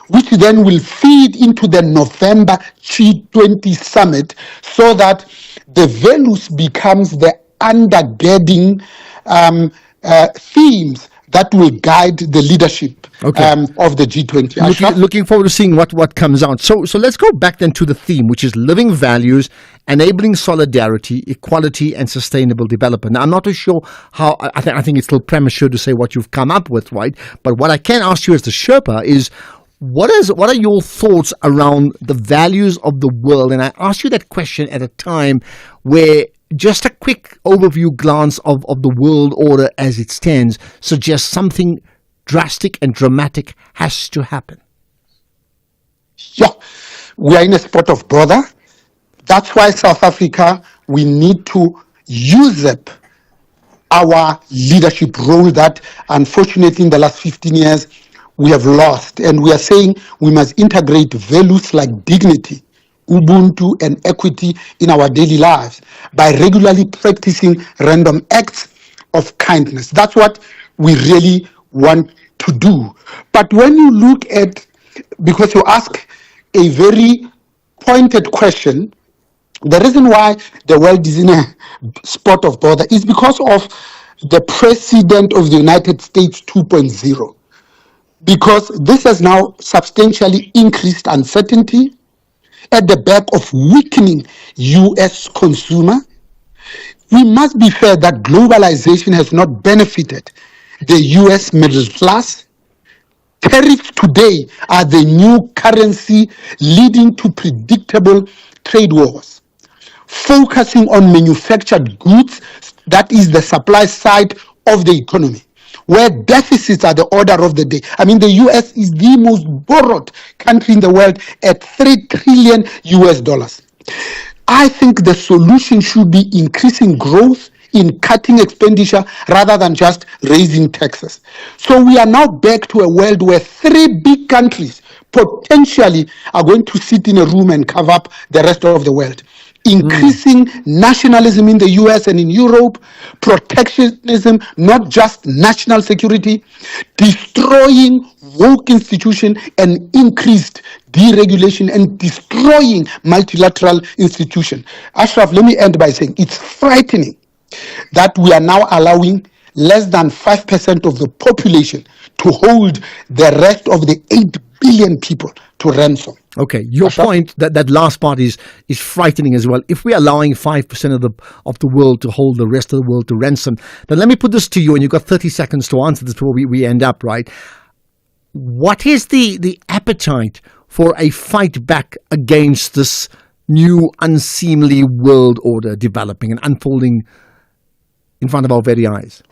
which then will feed into the November G20 summit, so that the values becomes the undergirding themes that will guide the leadership of the G20. Looking forward to seeing what comes out. So let's go back then to the theme, which is living values, enabling solidarity, equality, and sustainable development. Now, I'm not too sure how. I think it's still premature to say what you've come up with, right? But what I can ask you as the Sherpa is, what are your thoughts around the values of the world? And I ask you that question at a time where just a quick overview glance of the world order as it stands suggests something drastic and dramatic has to happen. Yeah, we are in a spot of bother. That's why South Africa, we need to usurp our leadership role that unfortunately in the last 15 years we have lost. And we are saying we must integrate values like dignity, Ubuntu, and equity in our daily lives by regularly practicing random acts of kindness. That's what we really want to do. But when you look at, because you ask a very pointed question, the reason why the world is in a spot of bother is because of the President of the United States 2.0. Because this has now substantially increased uncertainty at the back of weakening U.S. consumer. We must be fair that globalization has not benefited the U.S. middle class. Tariffs today are the new currency leading to predictable trade wars. Focusing on manufactured goods, that is the supply side of the economy, where deficits are the order of the day. I mean, the U.S. is the most borrowed country in the world at $3 trillion. I think the solution should be increasing growth in cutting expenditure rather than just raising taxes. So we are now back to a world where 3 big countries potentially are going to sit in a room and cover up the rest of the world. increasing nationalism in the US and in Europe, protectionism, not just national security, destroying woke institution and increased deregulation and destroying multilateral institution. Ashraf, let me end by saying it's frightening that we are now allowing less than 5% of the population to hold the rest of the 8 billion people to ransom. Okay, your point, that last part is frightening as well. If we're allowing 5% of the world to hold the rest of the world to ransom, then let me put this to you, and you've got 30 seconds to answer this before we end up, right? What is the appetite for a fight back against this new unseemly world order developing and unfolding in front of our very eyes?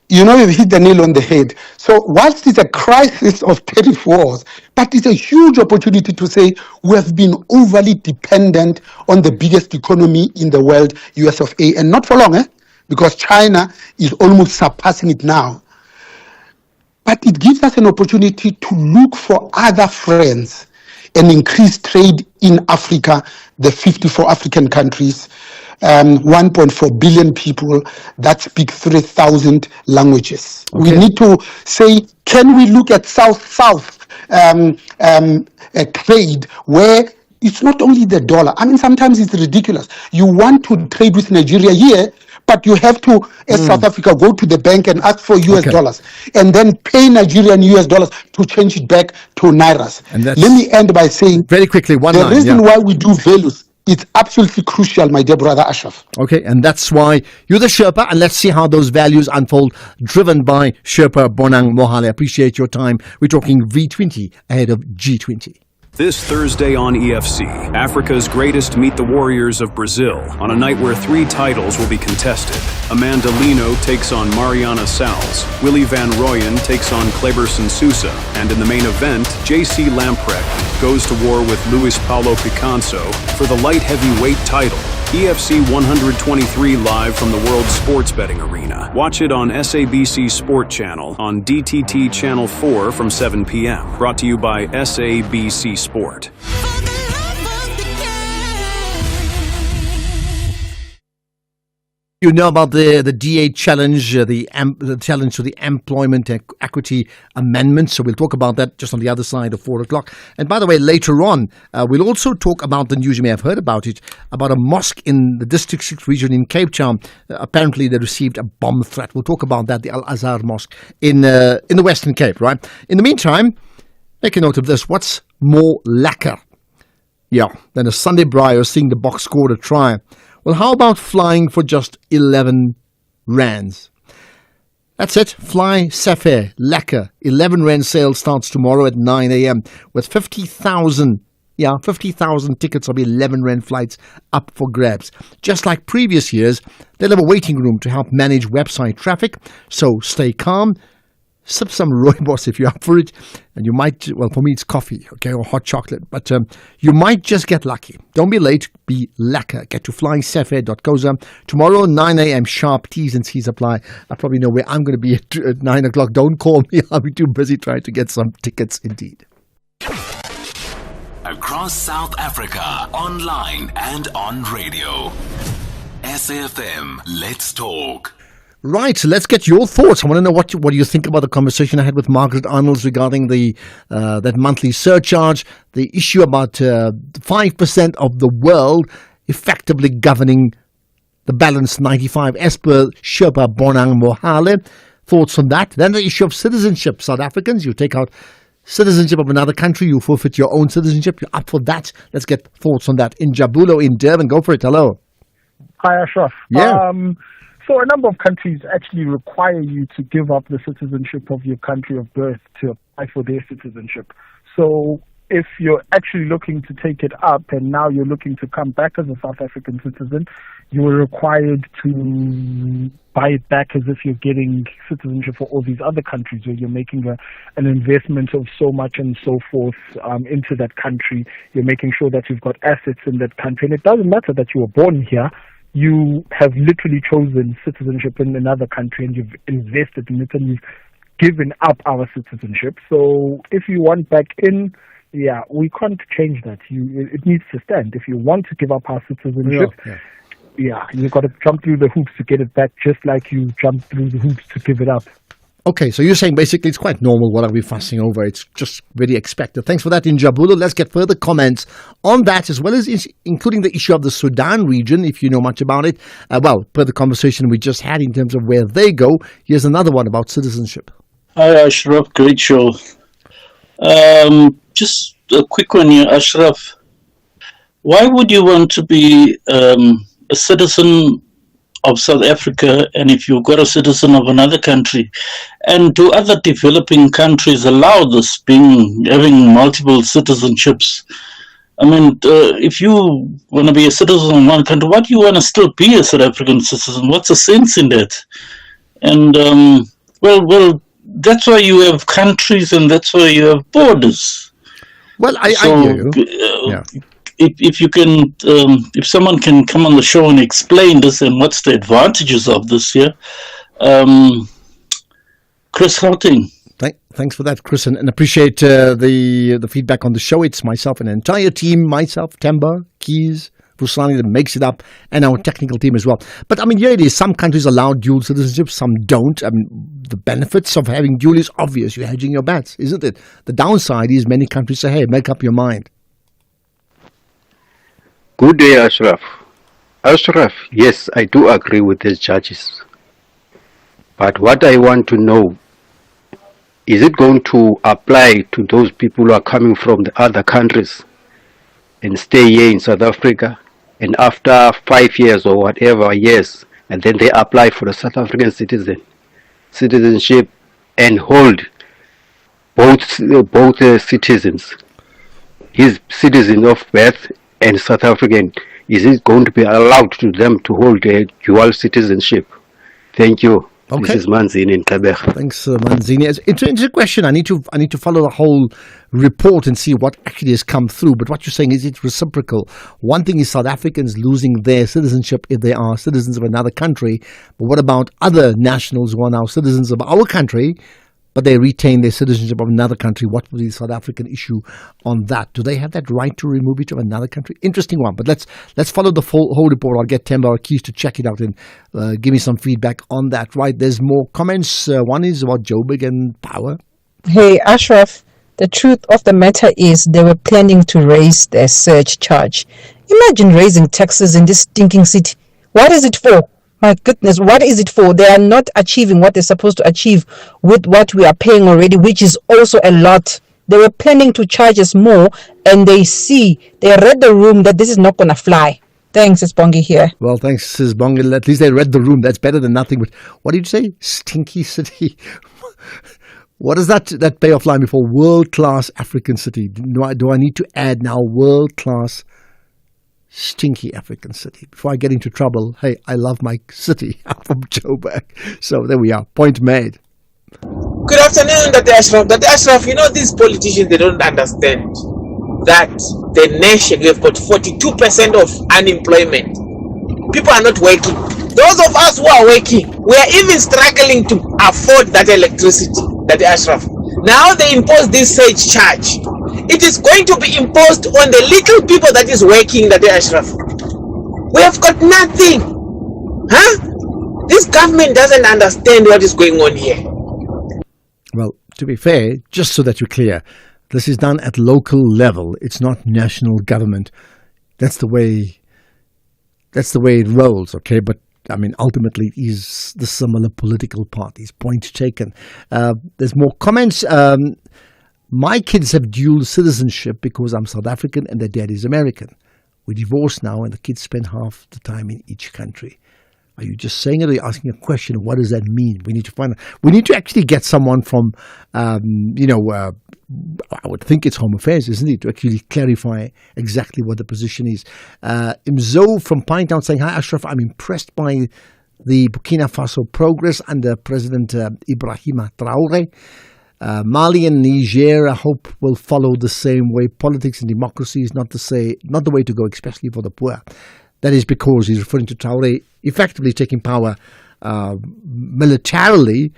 You know, you've hit the nail on the head. So whilst it's a crisis of tariff wars, but it's a huge opportunity to say we have been overly dependent on the biggest economy in the world, US of A, and not for long, because China is almost surpassing it now. But it gives us an opportunity to look for other friends and increase trade in Africa, the 54 African countries, 1.4 billion people that speak 3,000 languages. Okay. We need to say, can we look at South-South trade where it's not only the dollar. I mean, sometimes it's ridiculous. You want to trade with Nigeria here, but you have to, as South Africa, go to the bank and ask for US dollars and then pay Nigerian US dollars to change it back to Nairas. Let me end by saying, very quickly, the reason why we do values, it's absolutely crucial, my dear brother Ashraf. Okay, and that's why you're the Sherpa, and let's see how those values unfold, driven by Sherpa Bonang Mohale. Appreciate your time. We're talking V20 ahead of G20. This Thursday on EFC, Africa's greatest meet the warriors of Brazil on a night where 3 titles will be contested. Amanda Lino takes on Mariana Salles, Willie Van Rooyen takes on Kleberson Sousa, and in the main event, JC Lamprecht goes to war with Luis Paulo Picanso for the light heavyweight title. EFC 123 live from the World Sports Betting Arena. Watch it on SABC Sport Channel on DTT Channel 4 from 7 p.m. Brought to you by SABC Sport. You know about the DA challenge, the challenge to the Employment Equity Amendment. So we'll talk about that just on the other side of 4 o'clock. And by the way, later on, we'll also talk about the news, you may have heard about it, about a mosque in the District 6 region in Cape Town. Apparently, they received a bomb threat. We'll talk about that, the Al-Azhar Mosque in the Western Cape, right? In the meantime, make a note of this. What's more lacquer, than a Sunday braai or seeing the box score a try? Well, how about flying for just 11 rands? That's it. Fly Safair, Lekker. 11 rand sale starts tomorrow at 9 a.m. with 50,000 tickets of 11 rand flights up for grabs. Just like previous years, they'll have a waiting room to help manage website traffic. So stay calm. Sip some rooibos if you're up for it, and you might, well, for me it's coffee, or hot chocolate, but you might just get lucky. Don't be late, be lekker. Get to flysafair.coza. Tomorrow, 9 a.m. sharp, T's and C's apply. I probably know where I'm going to be at 9 o'clock. Don't call me, I'll be too busy trying to get some tickets indeed. Across South Africa, online and on radio. SAFM, let's talk. Right, so let's get your thoughts. I want to know what do you think about the conversation I had with Margaret Arnolds regarding the that monthly surcharge, the issue about 5% of the world effectively governing the balanced 95 as per Sherpa Bonang Mohale. Thoughts on that? Then the issue of citizenship. South Africans, you take out citizenship of another country, you forfeit your own citizenship. You're up for that. Let's get thoughts on that. In Jabulo, in Durban, go for it. Hello. Hi, Ashraf. Yeah. So a number of countries actually require you to give up the citizenship of your country of birth to apply for their citizenship. So if you're actually looking to take it up and now you're looking to come back as a South African citizen, you are required to buy it back as if you're getting citizenship for all these other countries where you're making an investment of so much and so forth into that country. You're making sure that you've got assets in that country. And it doesn't matter that you were born here. You have literally chosen citizenship in another country and you've invested in it and you've given up our citizenship. So if you want back in, Yeah, we can't change that. It needs to stand. If you want to give up our citizenship, you've got to jump through the hoops to get it back, just like you jumped through the hoops to give it up. Okay, so you're saying basically it's quite normal. What are we fussing over? It's just really expected. Thanks for that, Injabulo. Let's get further comments on that, as well as including the issue of the Sudan region, if you know much about it. Per the conversation we just had in terms of where they go, here's another one about citizenship. Hi, Ashraf. Great show. Just a quick one here, Ashraf. Why would you want to be a citizen of South Africa, and if you've got a citizen of another country, and do other developing countries allow this, having multiple citizenships? I mean, if you want to be a citizen of one country, why do you want to still be a South African citizen? What's the sense in that? And well, that's why you have countries, and that's why you have borders. Well, I hear you. If you can, if someone can come on the show and explain this and what's the advantages of this here, Chris Houghton. Thanks for that, Chris, and appreciate the feedback on the show. It's myself and an entire team, myself, Temba, Keys, Rusani, that makes it up, and our technical team as well. But I mean, here it is. Some countries allow dual citizenship, some don't. I mean, the benefits of having dual is obvious. You're hedging your bets, isn't it? The downside is many countries say, hey, make up your mind. Good day, Ashraf. Ashraf, yes, I do agree with these judges. But what I want to know, is it going to apply to those people who are coming from the other countries and stay here in South Africa, and after 5 years or whatever years, and then they apply for the South African citizenship and hold both citizens, his citizen of birth and South African, is it going to be allowed to them to hold a dual citizenship? Thank you. Okay. This is Manzini in Kabeja. Thanks, Manzini. It's a question. I need to follow the whole report and see what actually has come through. But what you're saying is it's reciprocal. One thing is South Africans losing their citizenship if they are citizens of another country. But what about other nationals who are now citizens of our country, but they retain their citizenship of another country? What will be the South African issue on that? Do they have that right to remove it to another country? Interesting one. But let's follow the whole report. I'll get Temba or Keys to check it out and give me some feedback on that. Right? There's more comments. One is about Joburg and power. Hey, Ashraf, the truth of the matter is they were planning to raise their surge charge. Imagine raising taxes in this stinking city. What is it for? My goodness, what is it for? They are not achieving what they're supposed to achieve with what we are paying already, which is also a lot. They were planning to charge us more, and they read the room that this is not going to fly. Thanks, it's Bongi here. Well, thanks, Sis Bongi. At least they read the room. That's better than nothing. But what did you say? Stinky city. What is that payoff line before world-class African city? Do I need to add now world-class stinky African city before I get into trouble? Hey, I love my city. I'm from Joburg. So there we are. Point made. Good afternoon, Dr. Ashraf. Dr. Ashraf, you know, these politicians, they don't understand that the nation, we have got 42% of unemployment. People are not working. Those of us who are working, we are even struggling to afford that electricity, Dr. Ashraf. Now they impose this surge charge. It is going to be imposed on the little people that is working, Dr. Ashraf. We have got nothing. Huh? This government doesn't understand what is going on here. Well, to be fair, just so that you're clear, this is done at local level. It's not national government. That's the way it rolls, okay? But I mean, ultimately, it is the similar political parties. Point taken. There's more comments. My kids have dual citizenship because I'm South African and their dad is American. We're divorced now and the kids spend half the time in each country. Are you just saying it or are you asking a question? What does that mean? We need to find out. We need to actually get someone from, I would think it's Home Affairs, isn't it, to actually clarify exactly what the position is. Imzo from Pinetown saying, hi, Ashraf, I'm impressed by the Burkina Faso progress under President Ibrahima Traore. Mali and Niger, I hope, will follow the same way. Politics and democracy is not the way to go, especially for the poor. That is because he's referring to Traore effectively taking power militarily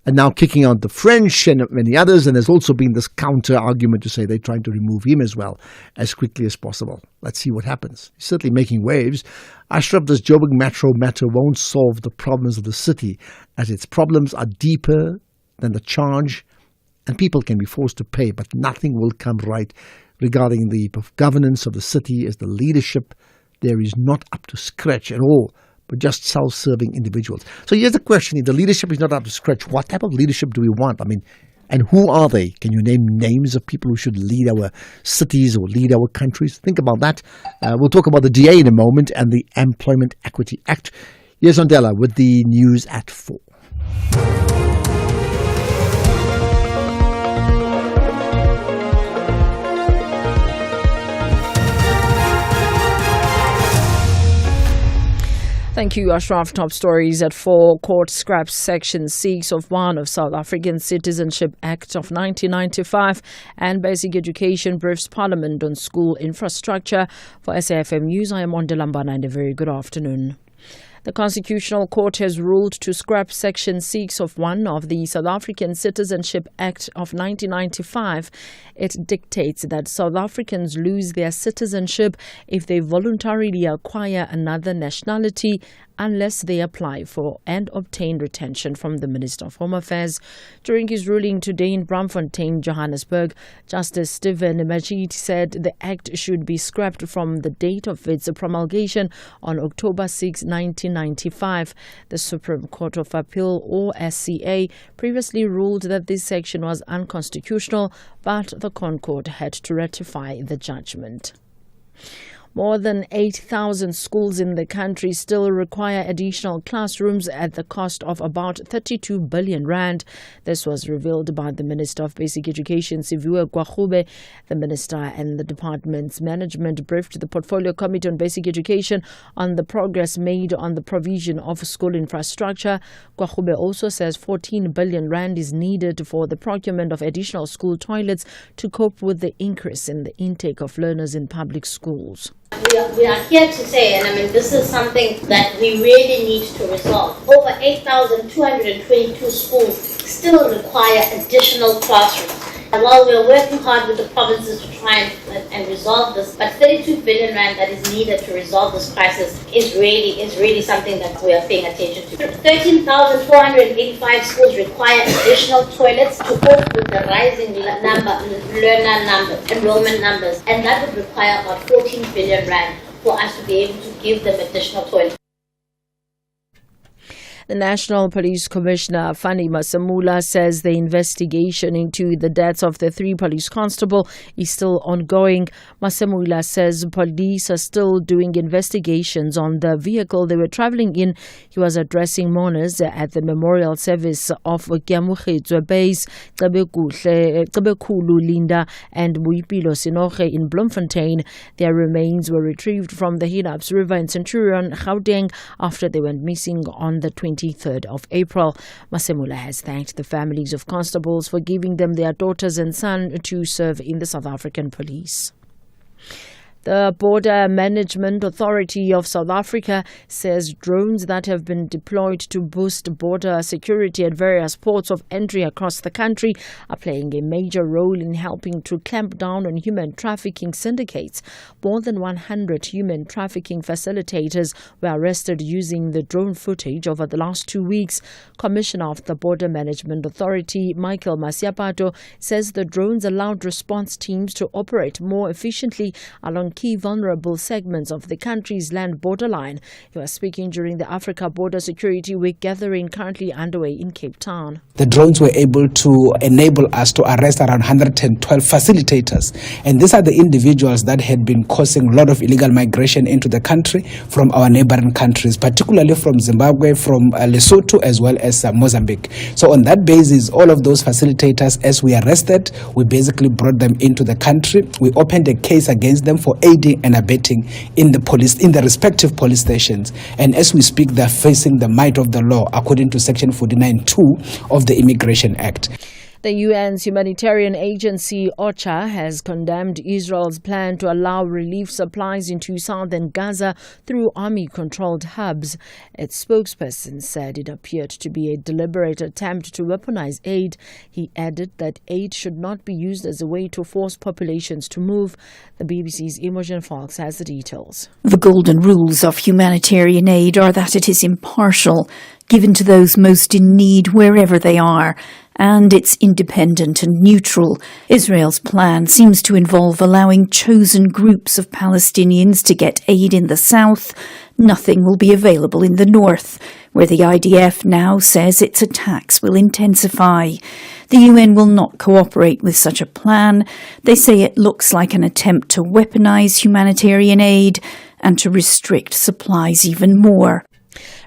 and now kicking out the French and many others. And there's also been this counter argument to say they're trying to remove him as well as quickly as possible. Let's see what happens. He's certainly making waves. Ashraf, this Joburg Metro matter won't solve the problems of the city, as its problems are deeper than the charge, and people can be forced to pay, but nothing will come right regarding the governance of the city, as the leadership there is not up to scratch at all, but just self-serving individuals. So here's the question: if the leadership is not up to scratch, what type of leadership do we want? I mean, and who are they? Can you name names of people who should lead our cities or lead our countries? Think about that. We'll talk about the DA in a moment and the Employment Equity Act. Here's Ondela with the news at 4. Thank you, Ashraf. Top stories at 4. Court scraps Section 6 of 1 of South African Citizenship Act of 1995, and Basic Education briefs Parliament on school infrastructure. For SAFM News, I am Ondela and a very good afternoon. The Constitutional Court has ruled to scrap Section 6 of 1 of the South African Citizenship Act of 1995. It dictates that South Africans lose their citizenship if they voluntarily acquire another nationality unless they apply for and obtain retention from the Minister of Home Affairs. During his ruling today in Braamfontein, Johannesburg, Justice Stephen Majid said the act should be scrapped from the date of its promulgation on October 6, 1995. The Supreme Court of Appeal, or SCA, previously ruled that this section was unconstitutional, but the ConCourt had to ratify the judgment. More than 8,000 schools in the country still require additional classrooms at the cost of about 32 billion rand. This was revealed by the Minister of Basic Education, Siviwe Gwagube. The Minister and the department's management briefed the Portfolio Committee on Basic Education on the progress made on the provision of school infrastructure. Gwagube also says 14 billion rand is needed for the procurement of additional school toilets to cope with the increase in the intake of learners in public schools. We are here to say, and I mean, this is something that we really need to resolve. Over 8,222 schools still require additional classrooms. And while we are working hard with the provinces to try and resolve this, but 32 billion rand that is needed to resolve this crisis is really something that we are paying attention to. 13,485 schools require additional toilets to cope with the rising enrollment numbers, and that would require about 14 billion rand for us to be able to give them additional toilets. The National Police Commissioner, Fanny Masamula, says the investigation into the deaths of the 3 police constables is still ongoing. Masamula says police are still doing investigations on the vehicle they were traveling in. He was addressing mourners at the memorial service of Kiamukhetso Base, Qebekulu Linda and Muipilo Sinoche in Bloemfontein. Their remains were retrieved from the Hinabs River in Centurion, Gauteng, after they went missing on the 23rd of April. Masemula has thanked the families of constables for giving them their daughters and son to serve in the South African police. The Border Management Authority of South Africa says drones that have been deployed to boost border security at various ports of entry across the country are playing a major role in helping to clamp down on human trafficking syndicates. More than 100 human trafficking facilitators were arrested using the drone footage over the last 2 weeks. Commissioner of the Border Management Authority, Michael Masiapato, says the drones allowed response teams to operate more efficiently along key vulnerable segments of the country's land borderline. He was speaking during the Africa Border Security Week gathering currently underway in Cape Town. The drones were able to enable us to arrest around 112 facilitators, and these are the individuals that had been causing a lot of illegal migration into the country from our neighboring countries, particularly from Zimbabwe, from Lesotho, as well as Mozambique. So on that basis, all of those facilitators, as we arrested, we basically brought them into the country. We opened a case against them for aiding and abetting in the respective police stations, and as we speak, they're facing the might of the law according to Section 49(2) of the Immigration Act. The UN's humanitarian agency OCHA has condemned Israel's plan to allow relief supplies into southern Gaza through army-controlled hubs. Its spokesperson said it appeared to be a deliberate attempt to weaponize aid. He added that aid should not be used as a way to force populations to move. The BBC's Imogen Fox has the details. The golden rules of humanitarian aid are that it is impartial, given to those most in need wherever they are, and it's independent and neutral. Israel's plan seems to involve allowing chosen groups of Palestinians to get aid in the south. Nothing will be available in the north, where the IDF now says its attacks will intensify. The UN will not cooperate with such a plan. They say it looks like an attempt to weaponize humanitarian aid and to restrict supplies even more.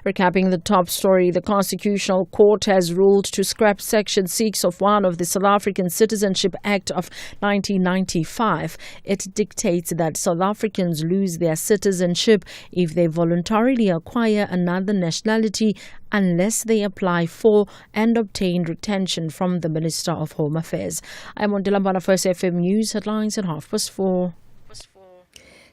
Recapping the top story, the Constitutional Court has ruled to scrap Section 6 of 1 of the South African Citizenship Act of 1995. It dictates that South Africans lose their citizenship if they voluntarily acquire another nationality unless they apply for and obtain retention from the Minister of Home Affairs. I'm Mondela for SFM News headlines at 4:30.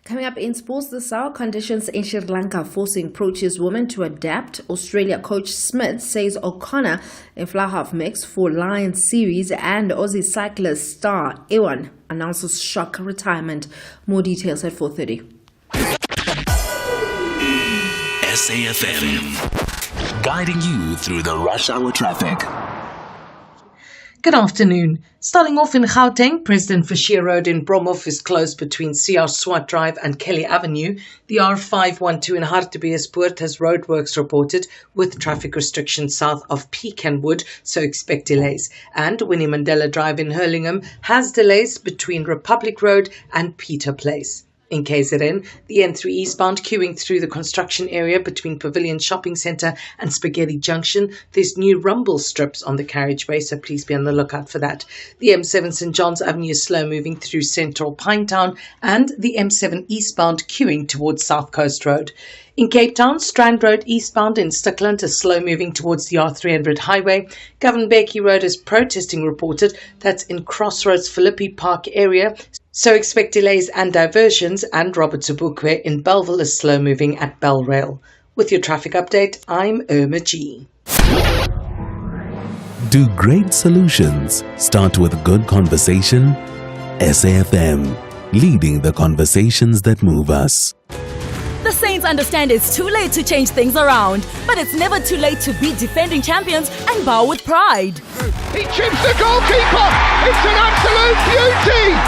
Coming up in sports this hour, conditions in Sri Lanka forcing Proteas women to adapt. Australia coach Smith says O'Connor in fly half mix for Lions series, and Aussie cyclist star Ewan announces shock retirement. More details at 4:30. SAFM, guiding you through the rush hour traffic. Good afternoon. Starting off in Gauteng, President Fashir Road in Bromhof is closed between CR Swart Drive and Kelly Avenue. The R512 in Hartbeespoort has roadworks reported with traffic restrictions south of Pecanwood, so expect delays. And Winnie Mandela Drive in Hurlingham has delays between Republic Road and Peter Place. In KZN, the N3 eastbound queuing through the construction area between Pavilion Shopping Centre and Spaghetti Junction. There's new rumble strips on the carriageway, so please be on the lookout for that. The M7 St John's Avenue is slow moving through central Pinetown, and the M7 eastbound queuing towards South Coast Road. In Cape Town, Strand Road eastbound in Stickland is slow moving towards the R300 highway. Govan Becky Road is protesting reported. That's in Crossroads Philippi Park area. So expect delays and diversions, and Robert Sobukwe in Bellville is slow moving at Bellrail. With your traffic update, I'm Irma G. Do great solutions start with good conversation? SAFM, leading the conversations that move us. The Saints understand it's too late to change things around, but it's never too late to beat defending champions and bow with pride. He chips the goalkeeper. It's an absolute beauty.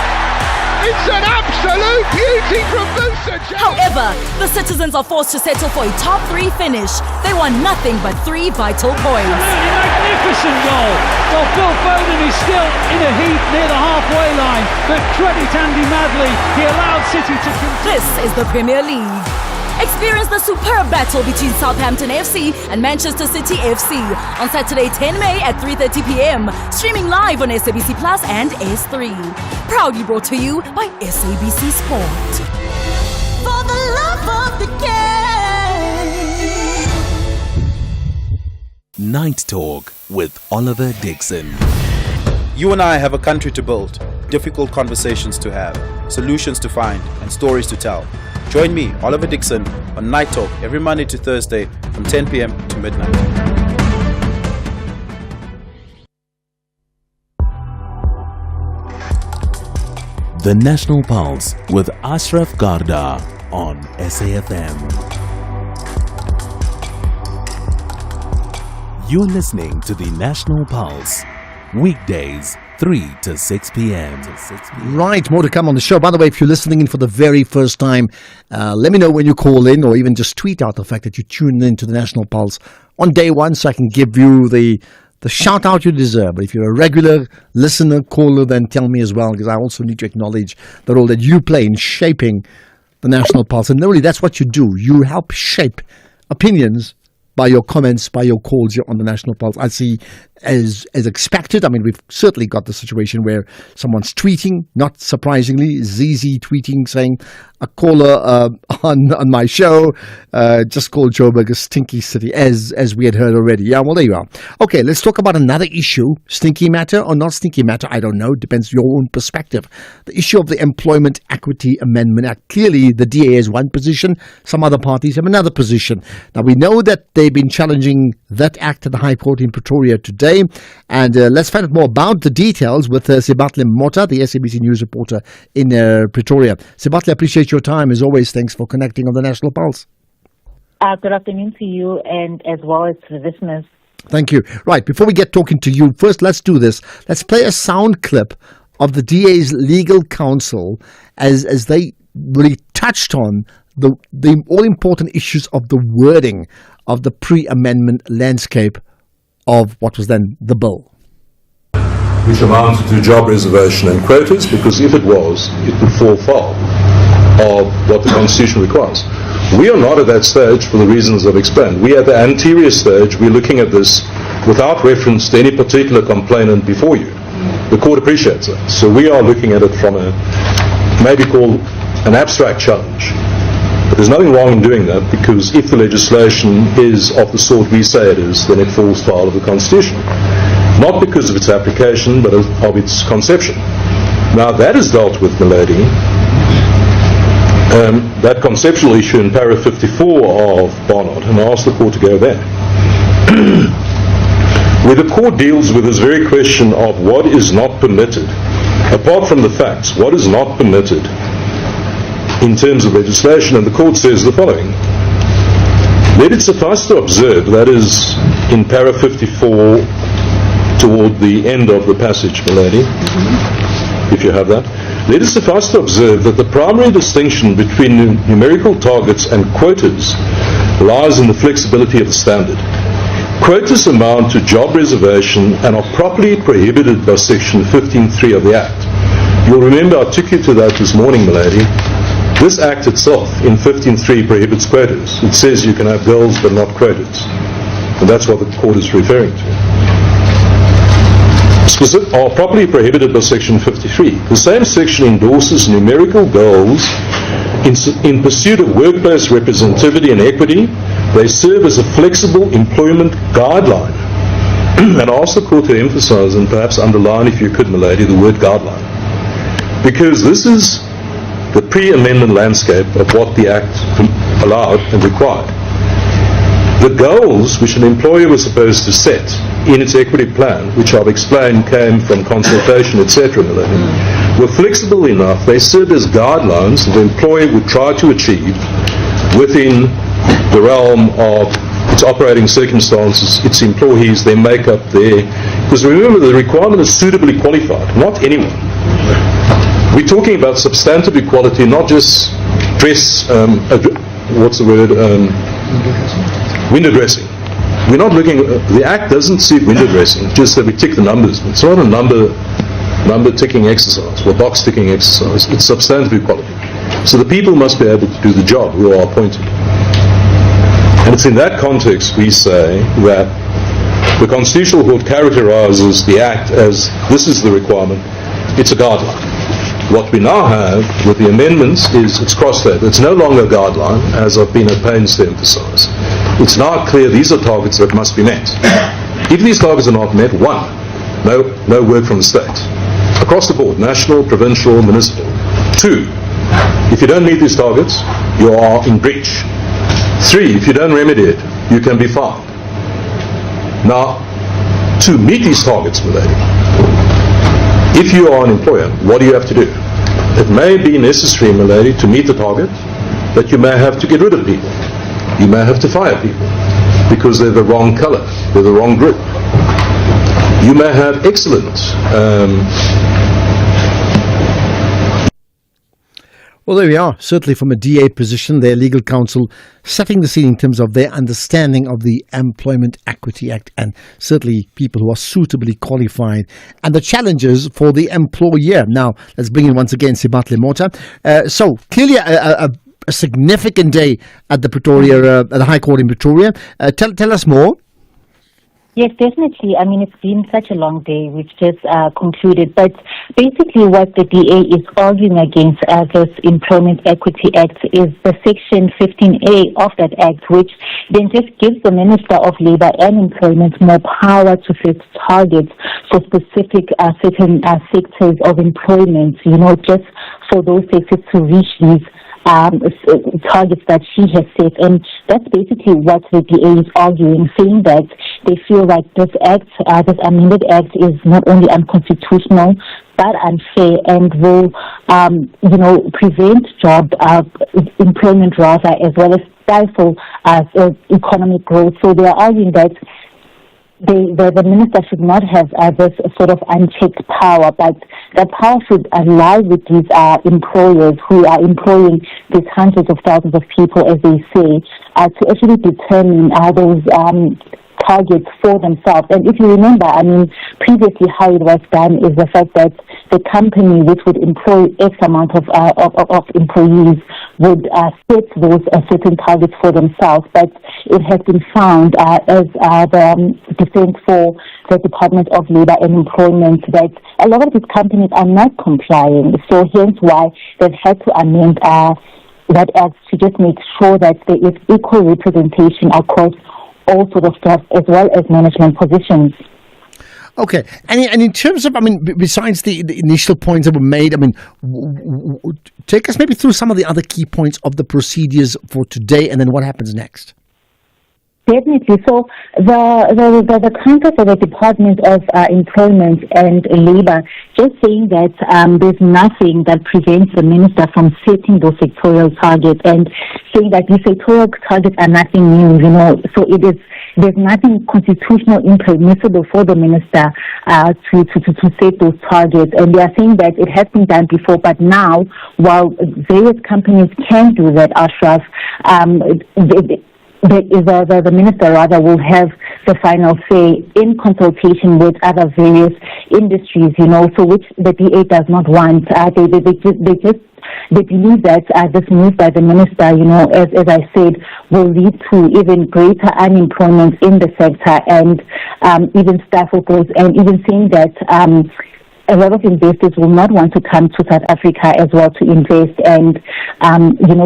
It's an absolute beauty from Musa Jack. However, the citizens are forced to settle for a top 3 finish. They want nothing but 3 vital points. Absolutely magnificent goal. Well, Phil Foden is still in a heap near the halfway line, but credit Andy Madley. He allowed City to continue. This is the Premier League. Experience the superb battle between Southampton FC and Manchester City FC on Saturday 10 May at 3:30 p.m. Streaming live on SABC Plus and S3. Proudly brought to you by SABC Sport. For the love of the game. Night Talk with Oliver Dixon. You and I have a country to build, difficult conversations to have, solutions to find, and stories to tell. Join me, Oliver Dixon, on Night Talk every Monday to Thursday from 10 p.m. to midnight. The National Pulse with Ashraf Garda on SAFM. You're listening to the National Pulse, weekdays 3 to 6 p.m. Right, more to come on the show. By the way, if you're listening in for the very first time, let me know when you call in, or even just tweet out the fact that you tuned in to the National Pulse on day one, so I can give you the shout out you deserve. But if you're a regular listener, caller, then tell me as well, because I also need to acknowledge the role that you play in shaping the National Pulse. And really, that's what you do. You help shape opinions by your comments, by your calls here on the National Pulse. I see, as expected, I mean, we've certainly got the situation where someone's tweeting, not surprisingly, ZZ tweeting, saying, a caller on my show just called Joburg a stinky city, as we had heard already. Yeah, well, there you are. Okay, let's talk about another issue. Stinky matter or not stinky matter, I don't know. Depends your own perspective. The issue of the Employment Equity Amendment Act. Clearly, the DA has one position. Some other parties have another position. Now, we know that they've been challenging that act at the High Court in Pretoria today. And let's find out more about the details with Sibatle Mota, the SABC News reporter in Pretoria. Sibatle, I appreciate your time. As always, thanks for connecting on the National Pulse. Good afternoon to you and as well as to the listeners. Thank you. Right, before we get talking to you, first let's do this. Let's play a sound clip of the DA's legal counsel as they really touched on the all-important issues of the wording of the pre-amendment landscape of what was then the bill. Which amounted to job reservation and quotas, because if it was, it would fall foul of what the Constitution requires. We are not at that stage for the reasons I've explained. We are at the anterior stage. We're looking at this without reference to any particular complainant before you. The court appreciates that. So we are looking at it from a, maybe called an abstract challenge. But there's nothing wrong in doing that, because if the legislation is of the sort we say it is, then it falls foul of the Constitution. Not because of its application, but of its conception. Now that is dealt with, milady. That conceptual issue in para 54 of Barnard, and I asked the court to go there. Where the court deals with this very question of what is not permitted, apart from the facts, what is not permitted in terms of legislation, and the court says the following: let it suffice to observe, that is in para 54 toward the end of the passage, milady, if you have that. Let it suffice to observe that the primary distinction between numerical targets and quotas lies in the flexibility of the standard. Quotas amount to job reservation and are properly prohibited by section 15.3 of the Act. You'll remember I took you to that this morning, milady. This Act itself in 15.3 prohibits quotas. It says you can have girls but not quotas. And that's what the court is referring to. Are properly prohibited by section 53. The same section endorses numerical goals in pursuit of workplace representativity and equity. They serve as a flexible employment guideline. And I ask the court to emphasize and perhaps underline, if you could, milady, the word guideline. Because this is the pre-amendment landscape of what the Act allowed and required. The goals which an employer was supposed to set in its equity plan, which I've explained came from consultation, etc., were flexible enough. They served as guidelines that the employer would try to achieve within the realm of its operating circumstances, its employees, their makeup, because remember, the requirement is suitably qualified, not anyone. We're talking about substantive equality, not just dress, window dressing. We're not looking, the Act doesn't see window dressing, just that we tick the numbers. It's not a number ticking exercise or box ticking exercise. It's substantive equality. So the people must be able to do the job who are appointed. And it's in that context we say that the Constitutional Court characterizes the Act as this is the requirement, it's a guideline. What we now have with the amendments is it's crossed over. It's no longer a guideline, as I've been at pains to emphasize. It's now clear these are targets that must be met. If these targets are not met, one, no work from the state. Across the board, national, provincial, municipal. Two, if you don't meet these targets, you are in breach. Three, if you don't remedy it, you can be fined. Now, to meet these targets, milady, if you are an employer, what do you have to do? It may be necessary, milady, to meet the target, but you may have to get rid of people. You may have to fire people because they're the wrong color, they're the wrong group. You may have excellent Well, there we are. Certainly from a DA position, their legal counsel setting the scene in terms of their understanding of the Employment Equity Act and certainly people who are suitably qualified and the challenges for the employer. Now, let's bring in once again Sibatle Mota. So clearly a a significant day at the Pretoria, at the High Court in Pretoria. Tell us more. Yes, definitely. I mean, it's been such a long day. We've just concluded. But basically what the DA is arguing against this Employment Equity Act is the Section 15A of that Act, which then just gives the Minister of Labour and Employment more power to set targets for specific certain sectors of employment, just for those sectors to reach these targets that she has set. And that's basically what the DA is arguing, saying that they feel like this act, this amended act, is not only unconstitutional but unfair and will, prevent job employment rather, as well as stifle economic growth. So they are arguing that the minister should not have this sort of unchecked power, but that power should lie with these employers who are employing these hundreds of thousands of people, as they say, to actually determine those targets for themselves. And if you remember, previously how it was done is the fact that the company which would employ X amount of employees would set those certain targets for themselves. But it has been found, as the defense for the Department of Labour and Employment, that a lot of these companies are not complying. So hence why they've had to amend that act to just make sure that there is equal representation across all sort of staff as well as management positions. Okay, and in terms of, besides the initial points that were made, take us maybe through some of the other key points of the procedures for today, and then what happens next. Definitely. So the counsel for the Department of Employment and Labour just saying that there's nothing that prevents the minister from setting those sectorial targets, and saying that these sectorial targets are nothing new, so there's nothing constitutional impermissible for the minister to set those targets. And they are saying that it has been done before, but now, while various companies can do that, Ashraf, the minister rather will have the final say in consultation with other various industries, so which the DA does not want. They believe that this move by the minister, as I said, will lead to even greater unemployment in the sector and even stifle growth, and even saying that a lot of investors will not want to come to South Africa as well to invest and,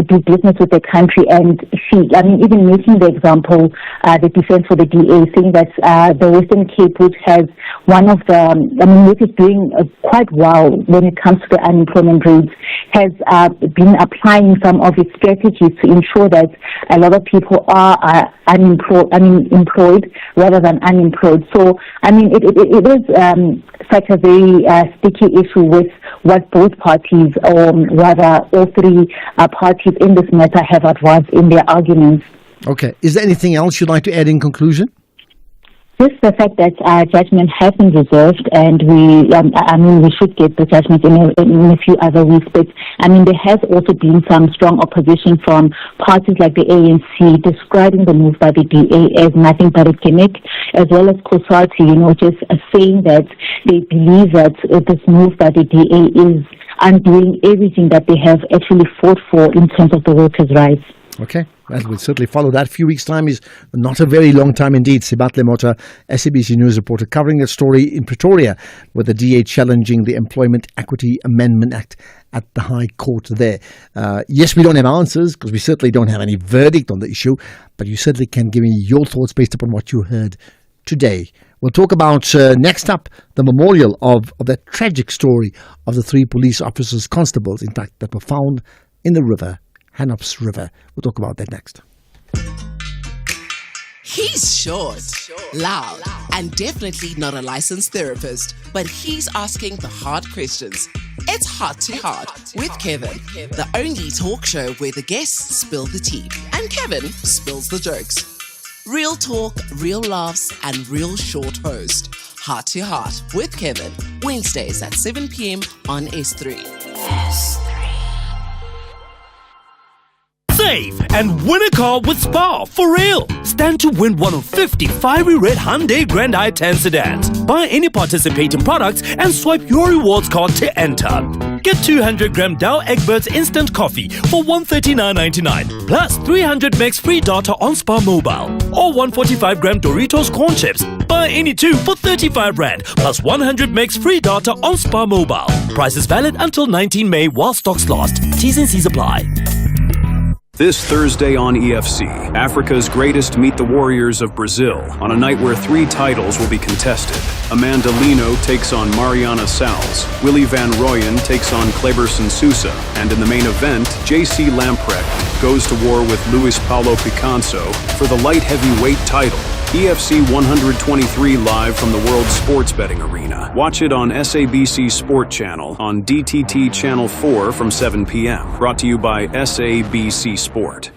do business with the country. And even making the example, the defense for the DA, saying that the Western Cape, which has one of the, which is doing quite well when it comes to the unemployment rates, has been applying some of its strategies to ensure that a lot of people are employed rather than unemployed. So, it is such a very sticky issue with what both parties, or rather all three parties in this matter, have advanced in their arguments. Okay. Is there anything else you'd like to add in conclusion? Just the fact that judgment has been reserved, and we should get the judgment in a few other weeks. But there has also been some strong opposition from parties like the ANC, describing the move by the DA as nothing but a gimmick, as well as COSATU, just saying that they believe that this move by the DA is undoing everything that they have actually fought for in terms of the workers' rights. Okay, well, we'll certainly follow that. A few weeks' time is not a very long time indeed. Sibatle Mota, SABC News reporter, covering a story in Pretoria with the DA challenging the Employment Equity Amendment Act at the High Court there. Yes, we don't have answers because we certainly don't have any verdict on the issue, but you certainly can give me your thoughts based upon what you heard today. We'll talk about, next up, the memorial of that tragic story of the 3 police officers, constables, in fact, that were found in the river, Hanops River. We'll talk about that next. He's short, loud, and definitely not a licensed therapist, but he's asking the hard questions. It's Heart to Heart with Kevin, the only talk show where the guests spill the tea and Kevin spills the jokes. Real talk, real laughs, and real short host. Heart to Heart with Kevin, Wednesdays at 7 p.m. on S3. Save and win a car with Spar for real. Stand to win one of 50 fiery red Hyundai Grand i10 sedans. Buy any participating products and swipe your rewards card to enter. Get 200 gram Dow Egberts instant coffee for $139.99 plus 300 megs free data on Spar Mobile, or 145 gram Doritos corn chips. Buy any two for 35 Rand plus 100 megs free data on Spar Mobile. Price is valid until 19 May while stocks last. T's and C's apply. This Thursday on EFC, Africa's greatest meet the Warriors of Brazil on a night where 3 titles will be contested. Amanda Lino takes on Mariana Salles, Willie Van Rooyen takes on Kleberson Sousa, and in the main event, JC Lamprecht goes to war with Luis Paulo Picanso for the light heavyweight title. EFC 123 live from the World Sports Betting Arena. Watch it on SABC Sport Channel on DTT Channel 4 from 7 p.m. Brought to you by SABC Sport.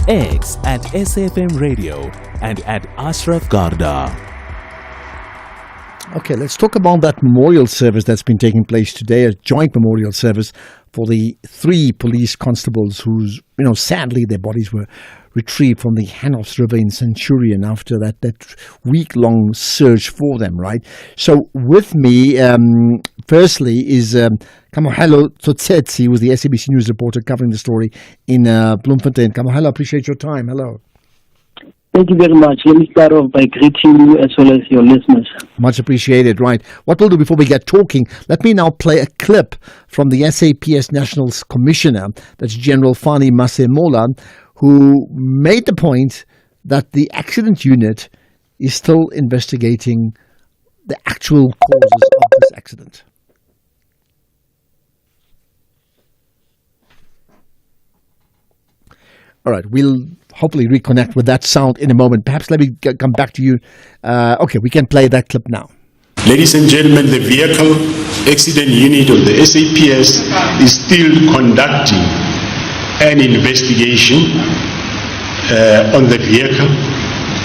X at SAFM Radio and at Ashraf Garda. Okay, let's talk about that memorial service that's been taking place today, a joint memorial service for the 3 police constables whose, sadly their bodies were retrieved from the Hanos River in Centurion after that week-long search for them, right? So with me, firstly, is Kamohelo Tsotsetsi, who is the SABC News reporter covering the story in Bloemfontein. Kamohelo, appreciate your time. Hello. Thank you very much. Let me start off by greeting you as well as your listeners. Much appreciated. Right. What we'll do before we get talking, let me now play a clip from the SAPS National Commissioner, that's General Fani Masemola, who made the point that the accident unit is still investigating the actual causes of this accident. All right, we'll hopefully reconnect with that sound in a moment. Perhaps let me come back to you. Okay, we can play that clip now. Ladies and gentlemen, the vehicle accident unit of the SAPS is still conducting an investigation on the vehicle,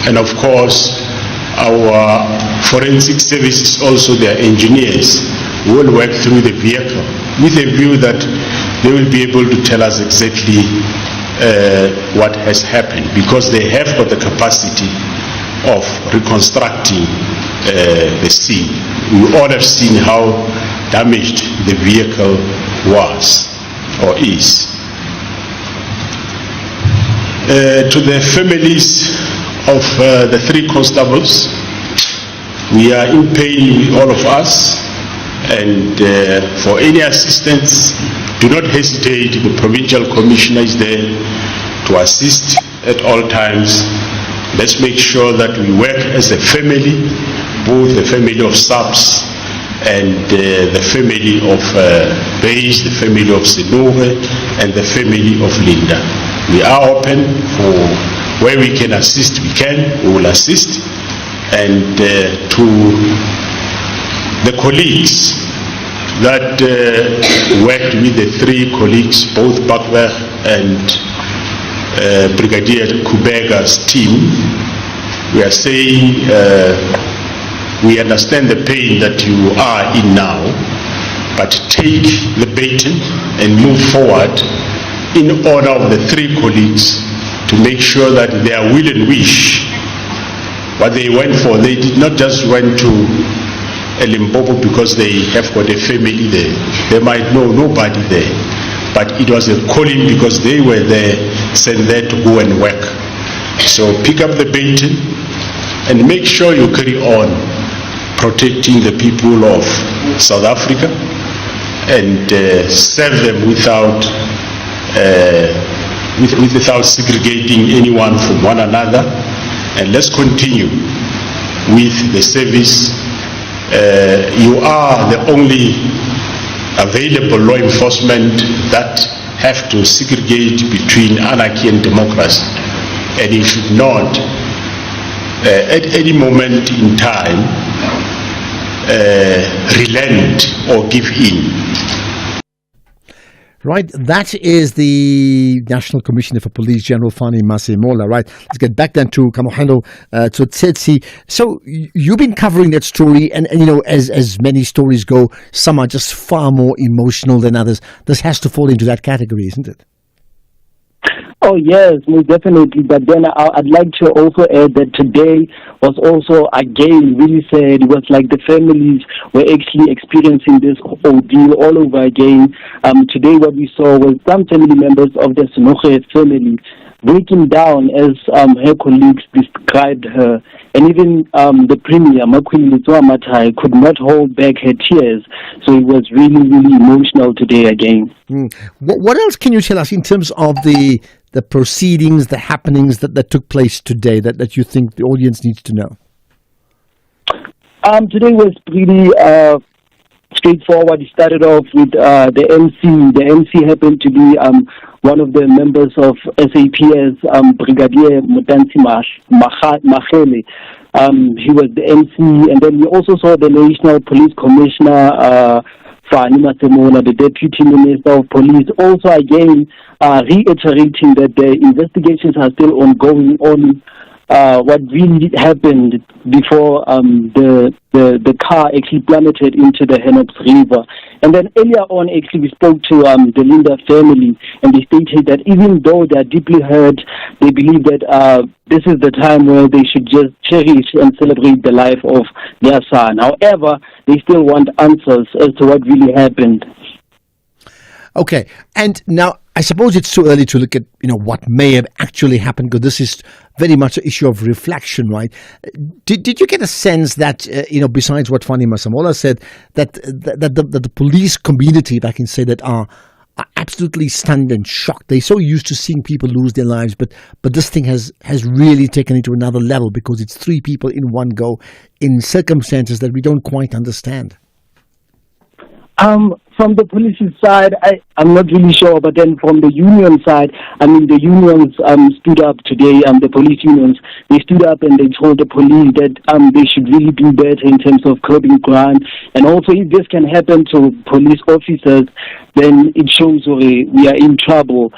and of course our forensic services, also their engineers, will work through the vehicle with a view that they will be able to tell us exactly what has happened, because they have got the capacity of reconstructing the scene. We all have seen how damaged the vehicle was or is. To the families of the 3 constables, we are in pain, all of us, and for any assistance, do not hesitate. The provincial commissioner is there to assist at all times. Let's make sure that we work as a family, both the family of SAPS and the family of Beige, the family of Senore, and the family of Linda. We are open for where we can assist, we will assist. And to the colleagues that worked with the 3 colleagues, both Bakwer and Brigadier Kubega's team, we are saying we understand the pain that you are in now, but take the baton and move forward in honor of the 3 colleagues to make sure that their will and wish, what they went for, they did not just went to Limpopo because they have got a family there. They might know nobody there, but it was a calling because they were there, sent there to go and work. So pick up the baton and make sure you carry on protecting the people of South Africa and serve them without segregating anyone from one another. And let's continue with the service. You are the only available law enforcement that have to segregate between anarchy and democracy, and you should not at any moment in time relent or give in. Right, that is the National Commissioner for Police, General Fani Masemola. Right, let's get back then to Kamohelo Tsotsetsi. So you've been covering that story, and as many stories go, some are just far more emotional than others. This has to fall into that category, isn't it? Oh yes, most definitely. But then I'd like to also add that today was also again really sad. It was like the families were actually experiencing this ordeal all over again. Today what we saw was some family members of the Senokhe family breaking down as her colleagues described her. And even the Premier, Makwili Matai, could not hold back her tears. So it was really, really emotional today again. What else can you tell us in terms of the proceedings, the happenings that took place today that you think the audience needs to know? Today was pretty straightforward. It started off with the MC. The MC happened to be one of the members of SAPS, Brigadier Mutansi Machele. He was the MC, and then we also saw the National Police Commissioner, Fani Masemola, the Deputy Minister of Police, also again reiterating that the investigations are still ongoing on what really happened before the car actually plummeted into the Henops River. And then earlier on, actually, we spoke to the Linda family, and they stated that even though they are deeply hurt, they believe that this is the time where they should just cherish and celebrate the life of their son. However, they still want answers as to what really happened. Okay, and now I suppose it's too early to look at what may have actually happened, because this is very much an issue of reflection, right? Did you get a sense that besides what Fani Masemola said, that the police community, if I can say that, are absolutely stunned and shocked? They're so used to seeing people lose their lives, but this thing has really taken it to another level, because it's 3 people in one go in circumstances that we don't quite understand. From the police side, I'm not really sure, but then from the union side, the unions stood up today, the police unions, they stood up and they told the police that they should really do better in terms of curbing crime. And also, if this can happen to police officers, then it shows we are in trouble.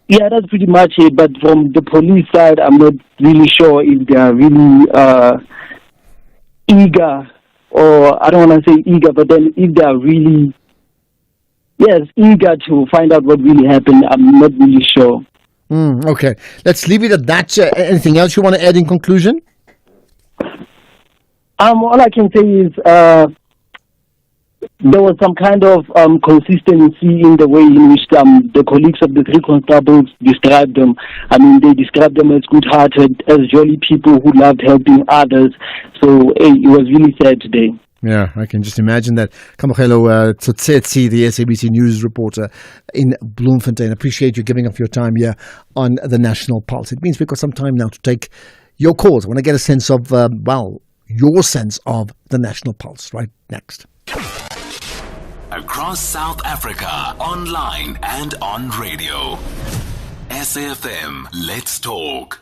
Yeah, that's pretty much it. But from the police side, I'm not really sure if they are really eager, or I don't want to say eager, but then if they are really, eager to find out what really happened, I'm not really sure. Okay, let's leave it at that. Anything else you want to add in conclusion? All I can say is there was some kind of consistency in the way in which the colleagues of the 3 constables described them. They described them as good-hearted, as jolly people who loved helping others. So it was really sad today. Yeah, I can just imagine that. Kamogelo Tsotsetsi, the SABC News reporter in Bloemfontein. Appreciate you giving up your time here on the National Pulse. It means we've got some time now to take your calls. I want to get a sense of, your sense of the National Pulse right next. Across South Africa, online and on radio. SAFM, let's talk.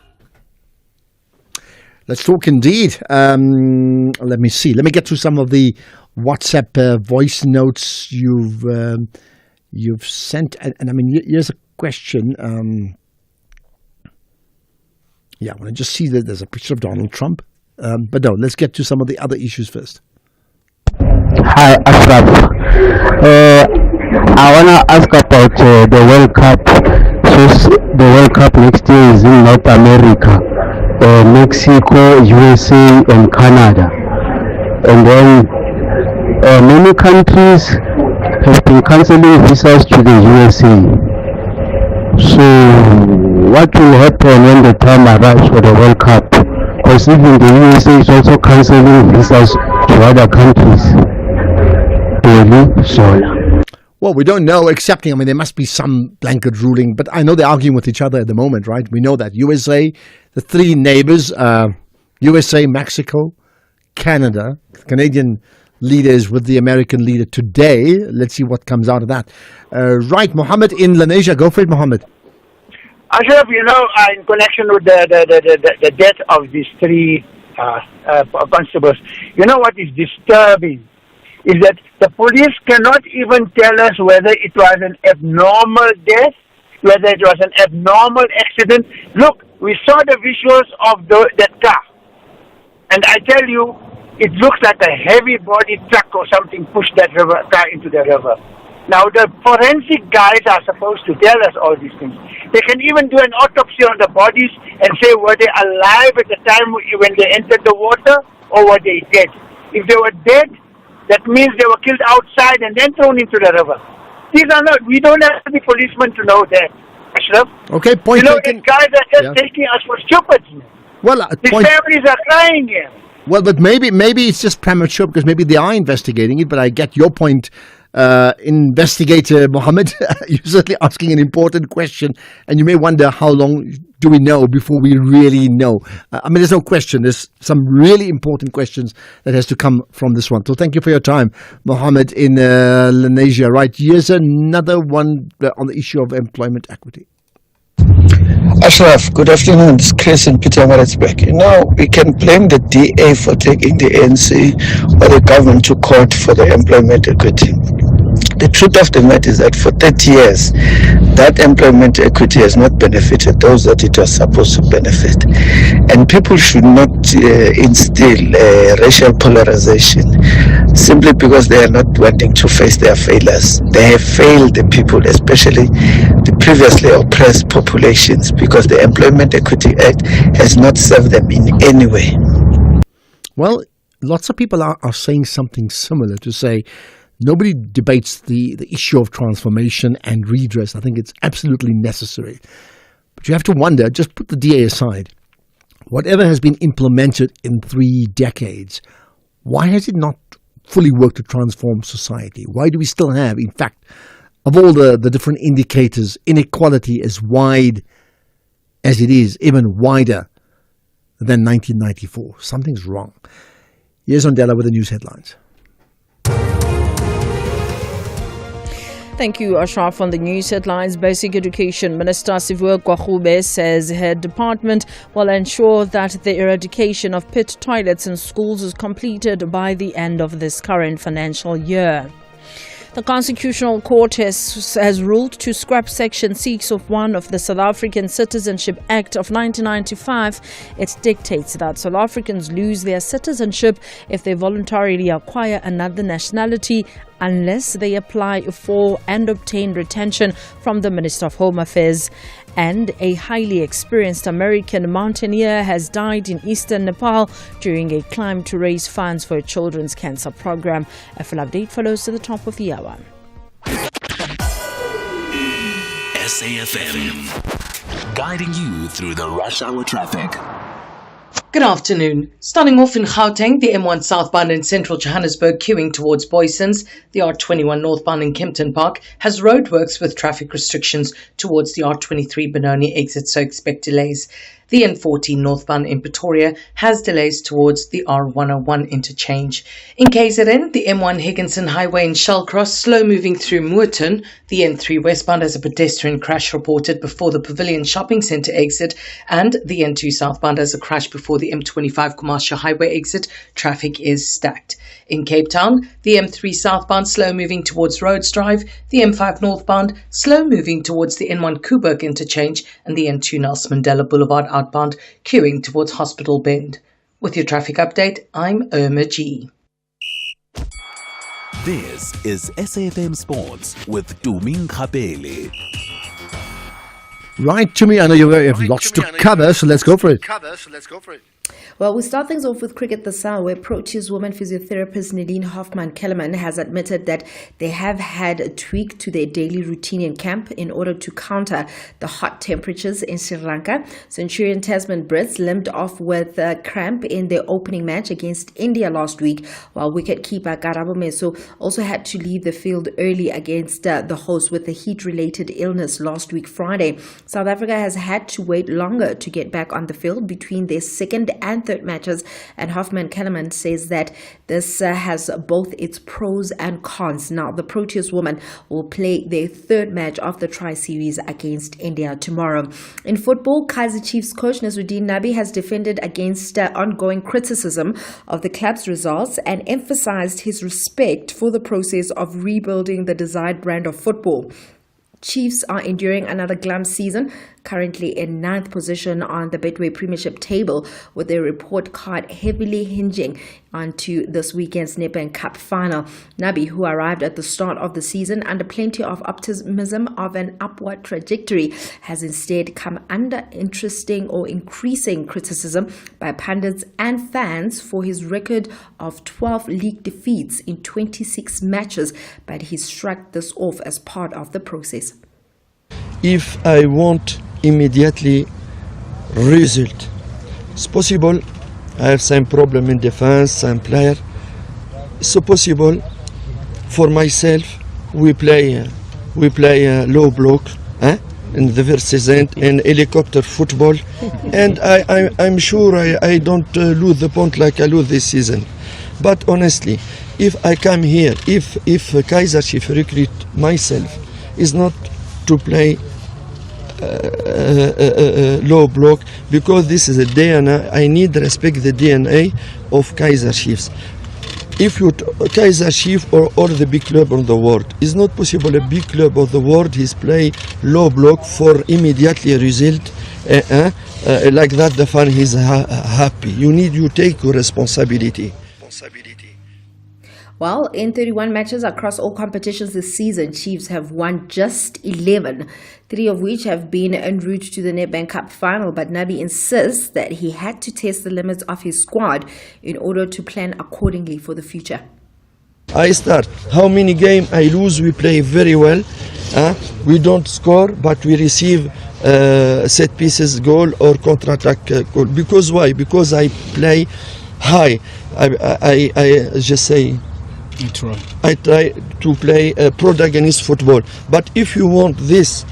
Let's talk indeed. Let me see. Let me get to some of the WhatsApp voice notes you've sent. And here's a question. I want to just see that there's a picture of Donald Trump. But no, let's get to some of the other issues first. Hi, Ashraf. I want to ask about the World Cup. So the World Cup next year is in North America, Mexico, USA, and Canada. And then many countries have been cancelling visas to the USA. So what will happen when the time arrives for the World Cup? Because even the USA is also cancelling visas to other countries. Well, we don't know, except, there must be some blanket ruling, but I know they're arguing with each other at the moment, right? We know that USA, the 3 neighbors, USA, Mexico, Canada, Canadian leaders with the American leader today. Let's see what comes out of that. Right, Mohammed in Lenasia. Go for it, Mohammed. Ashraf, in connection with the death of these 3 constables, what is disturbing is that the police cannot even tell us whether it was an abnormal death, whether it was an abnormal accident. Look, we saw the visuals of that car, and I tell you, it looks like a heavy body truck or something pushed that car into the river. Now, the forensic guys are supposed to tell us all these things. They can even do an autopsy on the bodies and say were they alive at the time when they entered the water or were they dead. If they were dead, that means they were killed outside and then thrown into the river. These are not, we don't have to be policemen to know that, Ashraf. Okay, point taken. The guys are just taking us for stupids. Well, These families are crying here. Well, but maybe it's just premature because maybe they are investigating it. But I get your point, investigator Mohammed. You're certainly asking an important question, and you may wonder how long do we know before we really know. I mean, there's no question. There's some really important questions that has to come from this one. So thank you for your time, Mohammed in Lenasia. Right, here's another one on the issue of employment equity. Ashraf, good afternoon. It's Chris in Pietermaritzburg. You know, we can blame the DA for taking the ANC or the government to court for the employment equity. The truth of the matter is that for 30 years, that employment equity has not benefited those that it was supposed to benefit. And people should not instill racial polarization simply because they are not wanting to face their failures. They have failed the people, especially the previously oppressed populations, because the Employment Equity Act has not served them in any way. Well, lots of people are saying something similar, to say nobody debates the issue of transformation and redress. I think it's absolutely necessary. But you have to wonder, just put the DA aside, whatever has been implemented in 3 decades, why has it not fully worked to transform society? Why do we still have, in fact, of all the different indicators, inequality as wide as it is, even wider than 1994? Something's wrong. Here's Ondela with the news headlines. Thank you, Ashraf. On the news headlines, Basic Education Minister Sivwe Kwagube says her department will ensure that the eradication of pit toilets in schools is completed by the end of this current financial year. The Constitutional Court has ruled to scrap Section 6 of the South African Citizenship Act of 1995. It dictates that South Africans lose their citizenship if they voluntarily acquire another nationality unless they apply for and obtain retention from the Minister of Home Affairs. And a highly experienced American mountaineer has died in eastern Nepal during a climb to raise funds for a children's cancer program. A full update follows to the top of the hour. SAFM, guiding you through the rush hour traffic. Good afternoon. Starting off in Gauteng, the M1 southbound in central Johannesburg queuing towards Boysons. The R21 northbound in Kempton Park has roadworks with traffic restrictions towards the R23 Benoni exit, so expect delays. The N14 northbound in Pretoria has delays towards the R101 interchange. In KZN, the M1 Higginson Highway in Shellcross slow moving through Moorton. The N3 westbound has a pedestrian crash reported before the Pavilion Shopping Centre exit, and the N2 southbound has a crash before the M25 Commercial Highway exit. Traffic is stacked. In Cape Town, the M3 southbound slow moving towards Rhodes Drive, the M5 northbound slow moving towards the N1 Koeberg interchange, and the N2 Nelson Mandela Boulevard outbound queuing towards Hospital Bend. With your traffic update, I'm Irma G. This is SAFM Sports with Tumi Nkapele. Right, Tumi, I know you have lots to cover, so let's go for it. Well, we start things off with Cricket this hour, where Proteas woman physiotherapist Nadine Hoffman-Kellerman has admitted that they have had a tweak to their daily routine in camp in order to counter the hot temperatures in Sri Lanka. Centurion Tasman Brits limped off with a cramp in their opening match against India last week, while wicketkeeper Karabo Meso also had to leave the field early against the host with a heat-related illness last week Friday. South Africa has had to wait longer to get back on the field between their second and third matches, and Hoffman-Kellerman says that this has both its pros and cons. Now, the Proteas women will play their third match of the Tri-Series against India tomorrow. In football, Kaizer Chiefs coach Nasruddin Nabi has defended against ongoing criticism of the club's results and emphasized his respect for the process of rebuilding the desired brand of football. Chiefs are enduring another glum season. currently in 9th position on the Betway Premiership table, with their report card heavily hinging onto this weekend's Nedbank Cup final. Nabi, who arrived at the start of the season under plenty of optimism of an upward trajectory, has instead come under increasing criticism by pundits and fans for his record of 12 league defeats in 26 matches, but he shrugged this off as part of the process. If I want immediately result, it's possible. I have some problem in defense, some player. It's possible for myself. We play low block in the first season in helicopter football, and I'm sure I don't lose the point like I lose this season. But honestly, if I come here, if Kaizer Chiefs recruit myself, is not to play low block, because this is a DNA. I need to respect the DNA of Kaizer Chiefs. If you Kaizer Chiefs or the big club on the world, it's not possible a big club of the world is play low block for immediately result like that. The fan is happy. You take your responsibility. Well, in 31 matches across all competitions this season, Chiefs have won just 11, 3 of which have been en route to the Nedbank Cup final. But Nabi insists that he had to test the limits of his squad in order to plan accordingly for the future. I start. How many games I lose, we play very well. We don't score, but we receive set pieces goal or counter-attack goal. Because why? Because I play high. I just say, I try to play protagonist football. But if you want this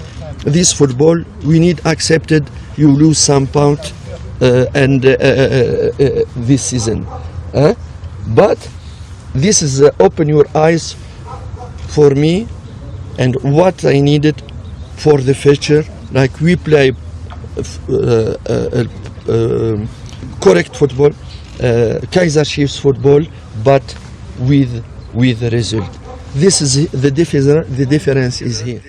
football, we need accepted you lose some pound and this season. But this is open your eyes for me and what I needed for the future. Like we play correct football, Kaizer Chiefs football, but with the result. This is the difference is here.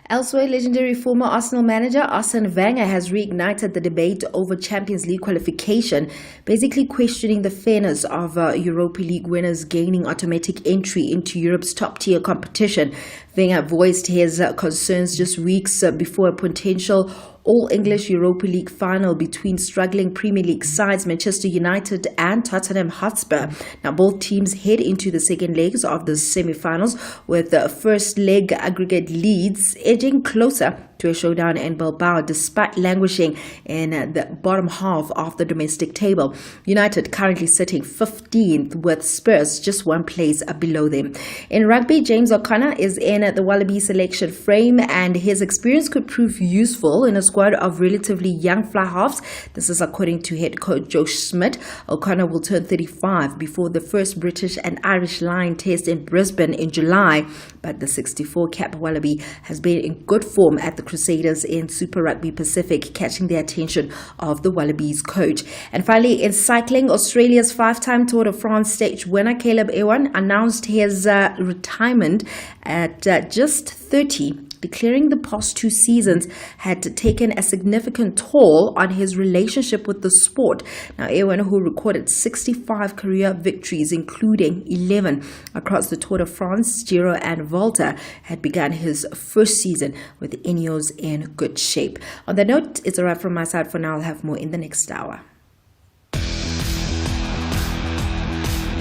Elsewhere, legendary former Arsenal manager Arsene Wenger has reignited the debate over Champions League qualification, basically questioning the fairness of Europa League winners gaining automatic entry into Europe's top-tier competition. Wenger voiced his concerns just weeks before a potential All-English Europa League final between struggling Premier League sides Manchester United and Tottenham Hotspur. Now, both teams head into the second legs of the semi-finals, with the first leg aggregate leads edging closer to a showdown in Bilbao, despite languishing in the bottom half of the domestic table. United currently sitting 15th, with Spurs just one place below them. In rugby, James O'Connor is in the Wallaby selection frame, and his experience could prove useful in a squad of relatively young fly halves. This is according to head coach Josh Smith. O'Connor will turn 35 before the first British and Irish Lion test in Brisbane in July, but the 64-cap Wallaby has been in good form at the Crusaders in Super Rugby Pacific, catching the attention of the Wallabies coach. And finally, in cycling, Australia's 5-time Tour de France stage winner Caleb Ewan announced his retirement at just 30, declaring the past 2 seasons had taken a significant toll on his relationship with the sport. Now, Ewan, who recorded 65 career victories, including 11 across the Tour de France, Giro and Volta, had begun his first season with Ineos in good shape. On that note, it's a wrap from my side for now. I'll have more in the next hour.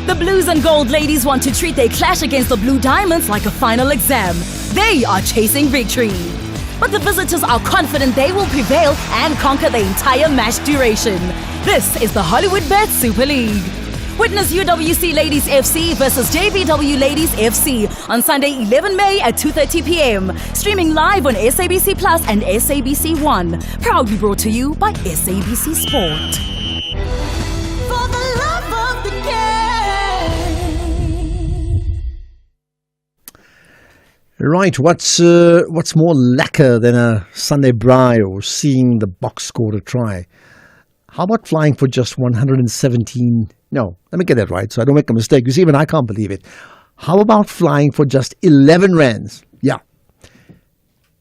The Blues and Gold ladies want to treat their clash against the Blue Diamonds like a final exam. They are chasing victory. But the visitors are confident they will prevail and conquer the entire match duration. This is the Hollywoodbet Super League. Witness UWC Ladies FC versus JVW Ladies FC on Sunday 11 May at 2:30 p.m. Streaming live on SABC Plus and SABC One. Proudly brought to you by SABC Sport. For the love of the game. Right, what's more lacquer than a Sunday braai or seeing the box score a try? How about flying for just 117? No, let me get that right so I don't make a mistake, because even I can't believe it. How about flying for just 11 rands? Yeah.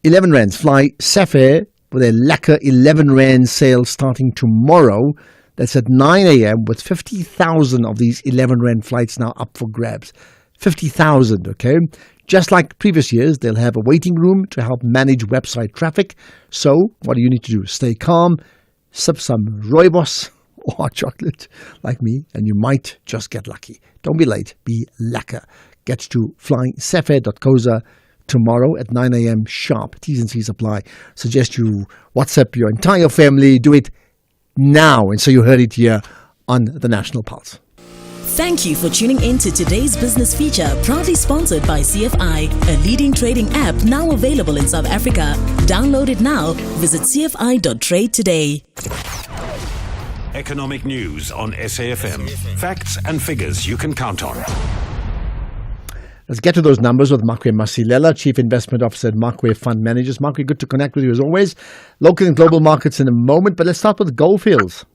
11 rands. Fly Safair with a Lekker 11 rand sale starting tomorrow. That's at 9 a.m. with 50,000 of these 11 rand flights now up for grabs. 50,000, okay? Just like previous years, they'll have a waiting room to help manage website traffic. So what do you need to do? Stay calm, sip some rooibos or hot chocolate like me, and you might just get lucky. Don't be late. Be lekker. Get to flysafair.coza tomorrow at 9 a.m. sharp. T's and C's apply. Suggest you WhatsApp your entire family. Do it now. And so you heard it here on the National Pulse. Thank you for tuning in to today's business feature, proudly sponsored by CFI, a leading trading app now available in South Africa. Download it now. Visit cfi.trade today. Economic news on SAFM. Facts and figures you can count on. Let's get to those numbers with Makwe Masilela, Chief Investment Officer at Makwe Fund Managers. Makwe, good to connect with you as always. Local and global markets in a moment, but let's start with Goldfields.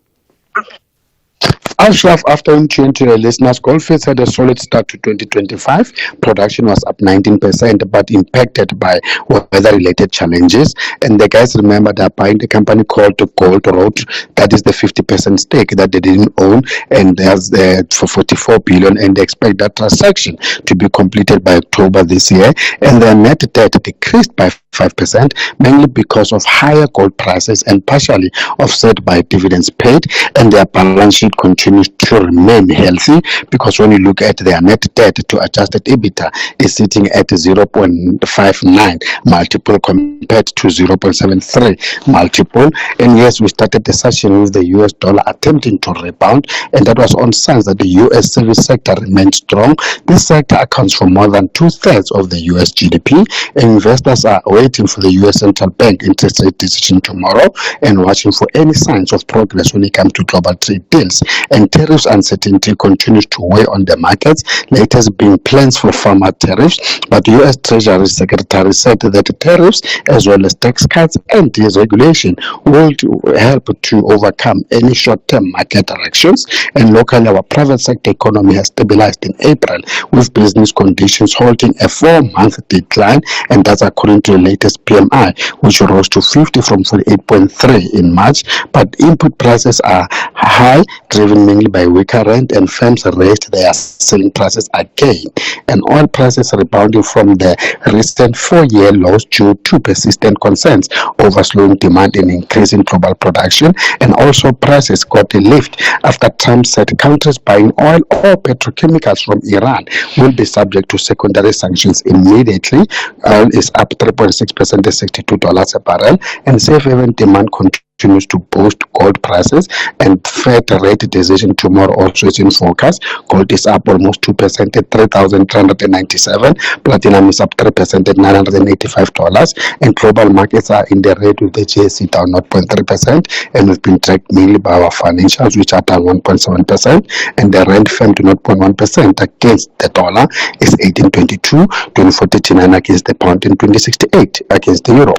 Ashraf, afternoon to your listeners. Goldfields had a solid start to 2025. Production was up 19%, but impacted by weather-related challenges. And the guys, remember, they're buying the company called Gold Road. That is the 50% stake that they didn't own, and there's for 44 billion. And they expect that transaction to be completed by October this year. And their net debt decreased by 5%, mainly because of higher gold prices and partially offset by dividends paid. And their balance sheet continues to remain healthy, because when you look at their net debt to adjusted EBITDA is sitting at 0.59 multiple compared to 0.73 multiple. And yes, we started the session with the US dollar attempting to rebound, and that was on signs that the US service sector remains strong. This sector accounts for more than 2/3 of the US GDP, and investors are waiting for the US Central Bank interest rate decision tomorrow and watching for any signs of progress when it comes to global trade deals. And tariffs uncertainty continues to weigh on the markets, latest being plans for farmer tariffs. But US Treasury Secretary said that the tariffs, as well as tax cuts and deregulation, will help to overcome any short-term market corrections. And locally, our private sector economy has stabilized in April, with business conditions holding a 4-month decline, and that's according to the latest PMI, which rose to 50 from 48.3 in March. But input prices are high, driven mainly by weaker rand, and firms raised their selling prices again. And oil prices rebounding from the recent 4-year lows due to persistent concerns over slowing demand and increasing global production. And also prices got a lift after Trump said countries buying oil or petrochemicals from Iran will be subject to secondary sanctions immediately. Oil is up 3.6% to $62 a barrel, and safe haven demand continues to boost gold prices, and Fed rate decision tomorrow also is in focus. Gold is up almost 2% at $3,397. Platinum is up 3% at $985, and global markets are in the red with the JSE down 0.3%, and we've been tracked mainly by our financials, which are down 1.7%, and the rand fell to 0.1% against the dollar is 18.22, 24.39 against the pound, and 20.68 against the euro.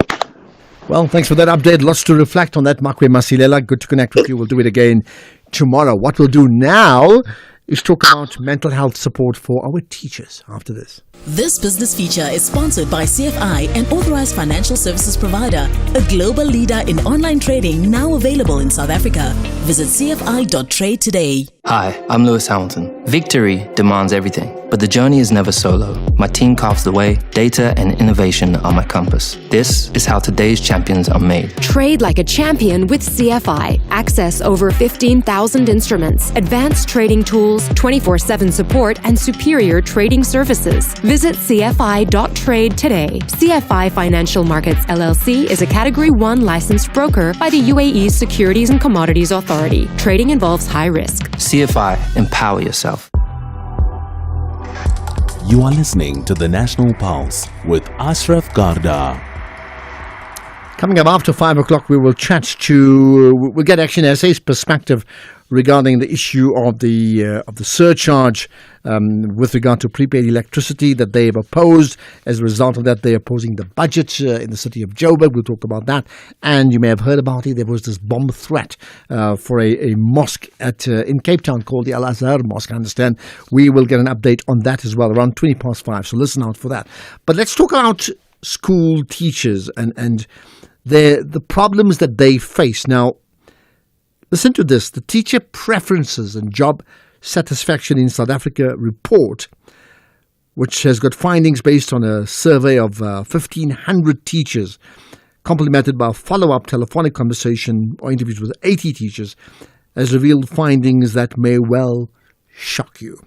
Well, thanks for that update. Lots to reflect on that, Makwe Masilela. Good to connect with you. We'll do it again tomorrow. What we'll do now is talk about mental health support for our teachers after this. This business feature is sponsored by CFI, an authorized financial services provider, a global leader in online trading now available in South Africa. Visit cfi.trade today. Hi, I'm Lewis Hamilton. Victory demands everything, but the journey is never solo. My team carves the way, data and innovation are my compass. This is how today's champions are made. Trade like a champion with CFI. Access over 15,000 instruments, advanced trading tools, 24/7 support, and superior trading services. Visit cfi.trade today. CFI Financial Markets LLC is a Category 1 licensed broker by the UAE Securities and Commodities Authority. Trading involves high risk. CFI, empower yourself. You are listening to the National Pulse with Ashraf Garda. Coming up after 5 o'clock, we'll get Action SA's perspective regarding the issue of the surcharge with regard to prepaid electricity that they have opposed. As a result of that, they are opposing the budget in the city of Joburg. We'll talk about that. And you may have heard about it. There was this bomb threat for a mosque in Cape Town called the Al Azhar Mosque, I understand. We will get an update on that as well around 5:20. So listen out for that. But let's talk about school teachers and the problems that they face. Now, listen to this. The Teacher Preferences and Job Satisfaction in South Africa report, which has got findings based on a survey of 1,500 teachers, complemented by a follow-up telephonic conversation or interviews with 80 teachers, has revealed findings that may well shock you.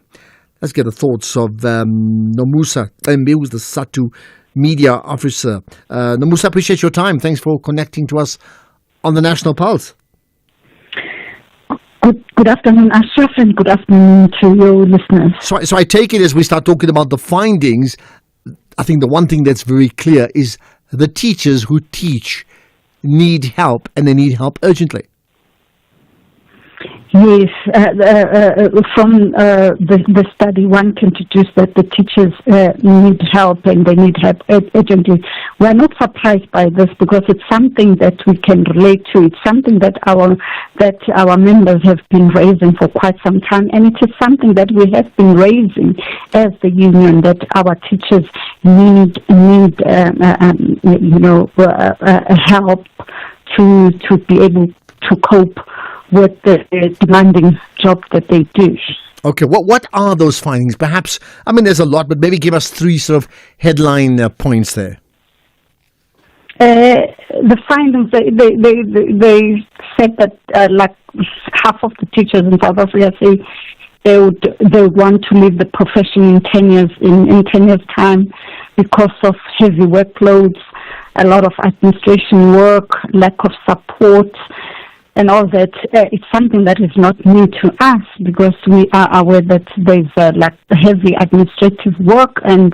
Let's get the thoughts of Nomusa Tembi, who's the SATU media officer. Nomusa, appreciate your time. Thanks for connecting to us on the National Pulse. Good afternoon, Ashraf, and good afternoon to your listeners. So I take it as we start talking about the findings, I think the one thing that's very clear is the teachers who teach need help, and they need help urgently. Yes, from the study, one can deduce that the teachers need help, and they need help urgently. We're not surprised by this because it's something that we can relate to. It's something that our members have been raising for quite some time, and it is something that we have been raising as the union, that our teachers need help to be able to cope with the demanding job that they do. Okay, what are those findings? Perhaps, I mean, there's a lot, but maybe give us three sort of headline points there. The findings, they said that like half of the teachers in South Africa say they would want to leave the profession in 10 years time because of heavy workloads, a lot of administration work, lack of support, and all that. It's something that is not new to us because we are aware that there's like heavy administrative work, and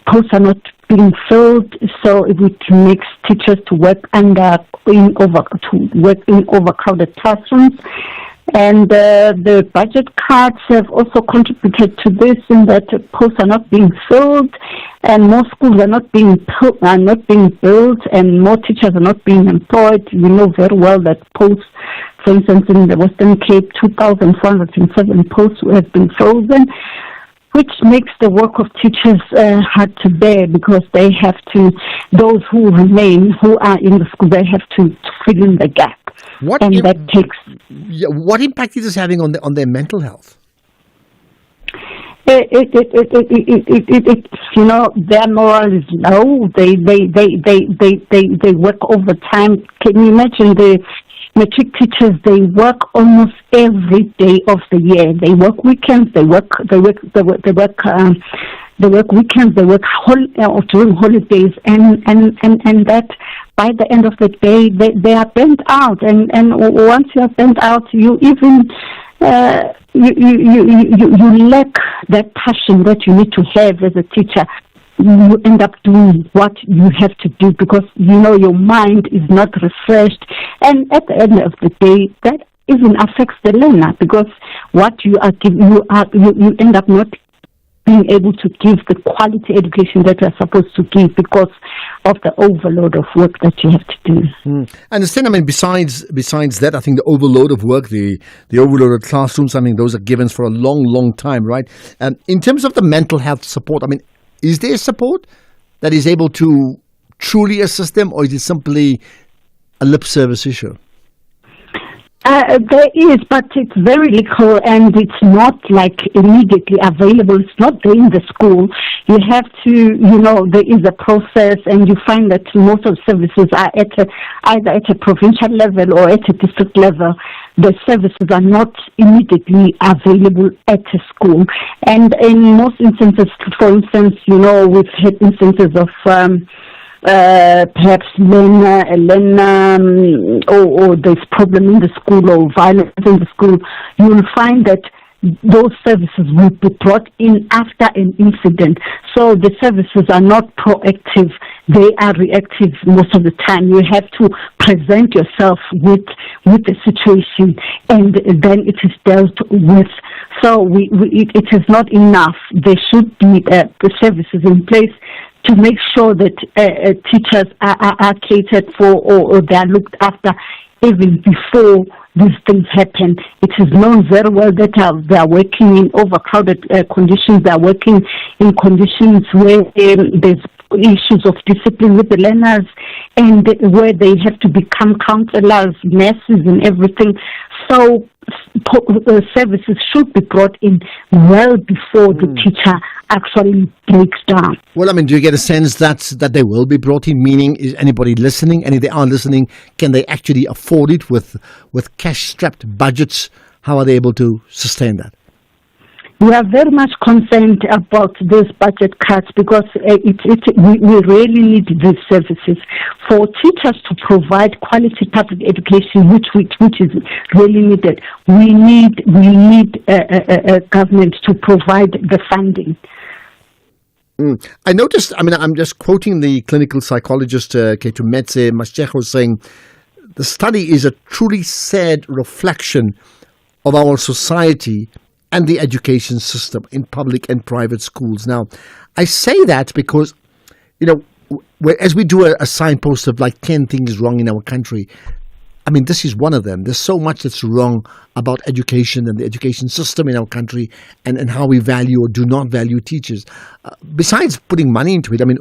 posts are not being filled, so it makes teachers to work in overcrowded classrooms. And the budget cuts have also contributed to this, in that posts are not being filled, and more schools are not being built, and more teachers are not being employed. We know very well that posts, for instance, in the Western Cape, 2,407 posts have been frozen, which makes the work of teachers hard to bear, because they have to, those who remain, who are in the school, they have to fill in the gap. What impact is this having on their mental health? Their morale is low. They work overtime. Can you imagine the matric teachers? They work almost every day of the year. They work weekends. They work weekends. They work during holidays, and that by the end of the day they are burnt out. And once you are burnt out, you even you lack that passion that you need to have as a teacher. You end up doing what you have to do because your mind is not refreshed, and at the end of the day, that even affects the learner, because what you are giving, you end up not being able to give the quality education that you are supposed to give because of the overload of work that you have to do. I understand. I mean, besides that, I think the overload of work, the overloaded classrooms, I mean, those are givens for a long, long time, right? And in terms of the mental health support, I mean, is there support that is able to truly assist them, or is it simply a lip service issue? There is, but it's very little, and it's not like immediately available. It's not there in the school. You have to, there is a process, and you find that most of the services are either at a provincial level or at a district level. The services are not immediately available at a school. And in most instances, for instance, we've had instances of perhaps or there's problem in the school or violence in the school. You will find that those services will be brought in after an incident. So the services are not proactive, they are reactive most of the time. You have to present yourself with the situation, and then it is dealt with. So it is not enough. There should be the services in place to make sure that teachers are catered for, or they are looked after even before these things happen. It is known very well that they are working in overcrowded conditions. They are working in conditions where there's issues of discipline with the learners, and where they have to become counselors, nurses, and everything. So services should be brought in well before the teacher actually breaks down. Well, I mean, do you get a sense that they will be brought in? Meaning, is anybody listening? And if they are listening, can they actually afford it with cash-strapped budgets? How are they able to sustain that? We are very much concerned about these budget cuts because we really need these services for teachers to provide quality public education, which is really needed. We need a government to provide the funding. I noticed, I mean, I'm just quoting the clinical psychologist Ketumetse Mashego saying, the study is a truly sad reflection of our society and the education system in public and private schools. Now, I say that because, as we do a signpost of like 10 things wrong in our country, I mean, this is one of them. There's so much that's wrong about education and the education system in our country and how we value or do not value teachers. Besides putting money into it, I mean,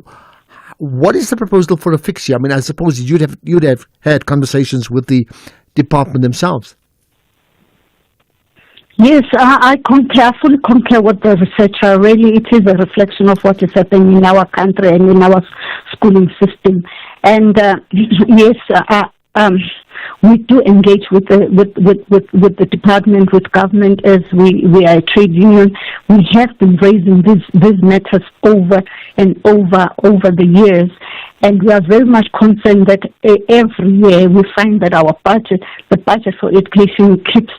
what is the proposal for a fix here? I mean, I suppose you'd have had conversations with the department themselves. Yes, I fully concur with the researcher. Really, it is a reflection of what is happening in our country and in our schooling system. And yes, we do engage with the department, with government, as we are a trade union. We have been raising these matters over and over the years, and we are very much concerned that every year we find that the budget for education keeps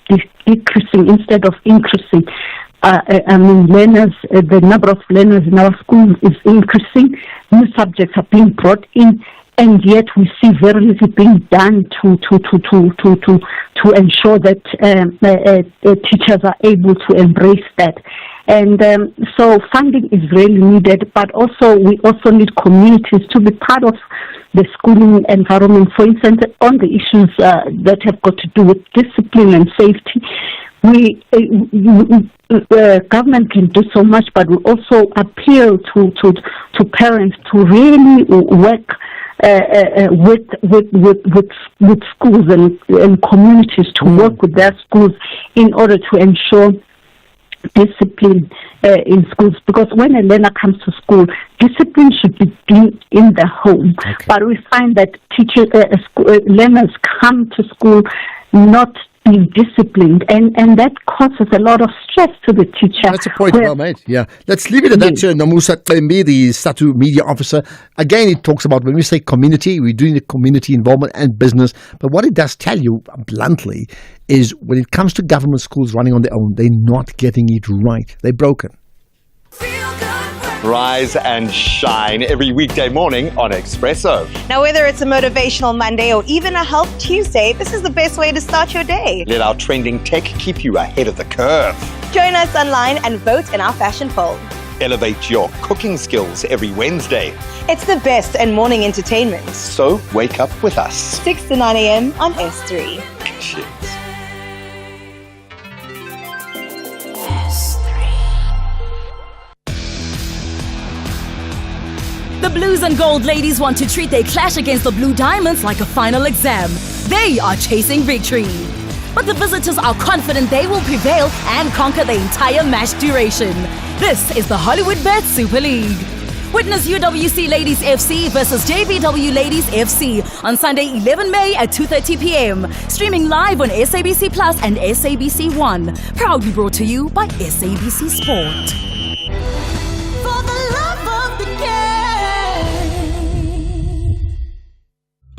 decreasing instead of increasing. I mean, learners, the number of learners in our schools is increasing. New subjects are being brought in, and yet we see very little being done to ensure that teachers are able to embrace that. And so funding is really needed, but also we also need communities to be part of the schooling environment. For instance, on the issues that have got to do with discipline and safety, government can do so much, but we also appeal to parents to really work with schools and communities to work with their schools in order to ensure discipline in schools, because when a learner comes to school, discipline should begin in the home. Okay. But we find that learners come to school not being disciplined, and that causes a lot of stress to the teacher. That's a point well made. Yeah, let's leave it at that. Nomusa Qembi, the SADTU media officer. Again, it talks about when we say community, we're doing the community involvement and business. But what it does tell you bluntly is when it comes to government schools running on their own, they're not getting it right. They're broken. Rise and shine every weekday morning on Expresso. Now, whether it's a motivational Monday or even a Health Tuesday, this is the best way to start your day. Let our trending tech keep you ahead of the curve. Join us online and vote in our fashion poll. Elevate your cooking skills every Wednesday. It's the best and morning entertainment. So wake up with us. 6 to 9 a.m. on S3. Cheers. The Blues and Gold ladies want to treat their clash against the Blue Diamonds like a final exam. They are chasing victory. But the visitors are confident they will prevail and conquer the entire match duration. This is the Hollywood Bet Super League. Witness UWC Ladies FC versus JBW Ladies FC on Sunday 11 May at 2:30 p.m. Streaming live on SABC Plus and SABC One. Proudly brought to you by SABC Sport.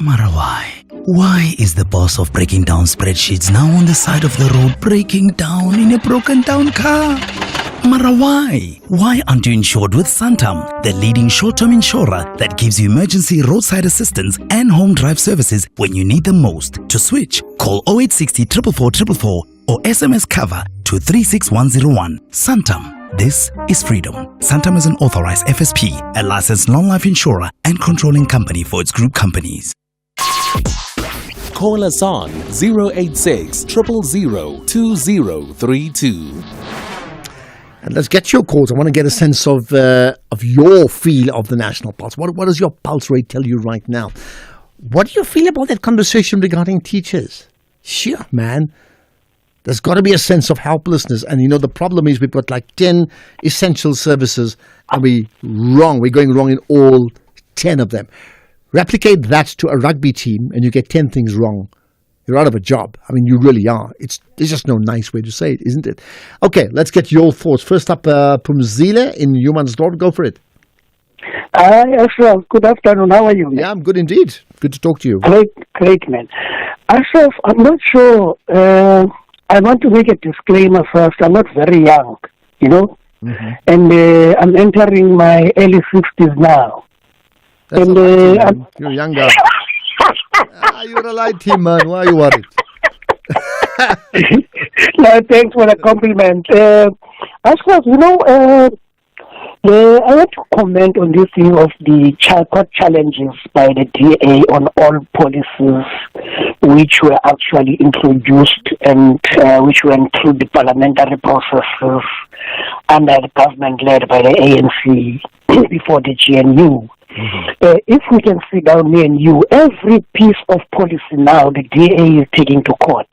Marawai. Why is the boss of breaking down spreadsheets now on the side of the road breaking down in a broken down car? Marawai. Why aren't you insured with Santam, the leading short-term insurer that gives you emergency roadside assistance and home drive services when you need them most? To switch, call 0860 444 444 or SMS cover to 36101. Santam. This is freedom. Santam is an authorized FSP, a licensed non-life insurer and controlling company for its group companies. Call us on 086 000 2032. And let's get your calls. I want to get a sense of your feel of the national pulse. What does your pulse rate tell you right now? What do you feel about that conversation regarding teachers? Sure, man. There's got to be a sense of helplessness. And, the problem is we've got like 10 essential services and we're going wrong in all 10 of them. Replicate that to a rugby team and you get 10 things wrong. You're out of a job. I mean, you really are. There's just no nice way to say it, isn't it? Okay, let's get your thoughts. First up, Pumzile in Humansdorp. Go for it. Ashraf, good afternoon. How are you? Yeah, I'm good indeed. Good to talk to you. Great, man. Ashraf, I'm not sure. I want to make a disclaimer first. I'm not very young, Mm-hmm. and I'm entering my early 60s now. That's and you're younger. You're a light team, man. Why are you worried? No, thanks for the compliment. Ashraf, I want to comment on this thing of the court challenges by the DA on all policies which were actually introduced and which went through the parliamentary processes under the government led by the ANC before the GNU. Mm-hmm. If we can sit down, me and you, every piece of policy now the DA is taking to court.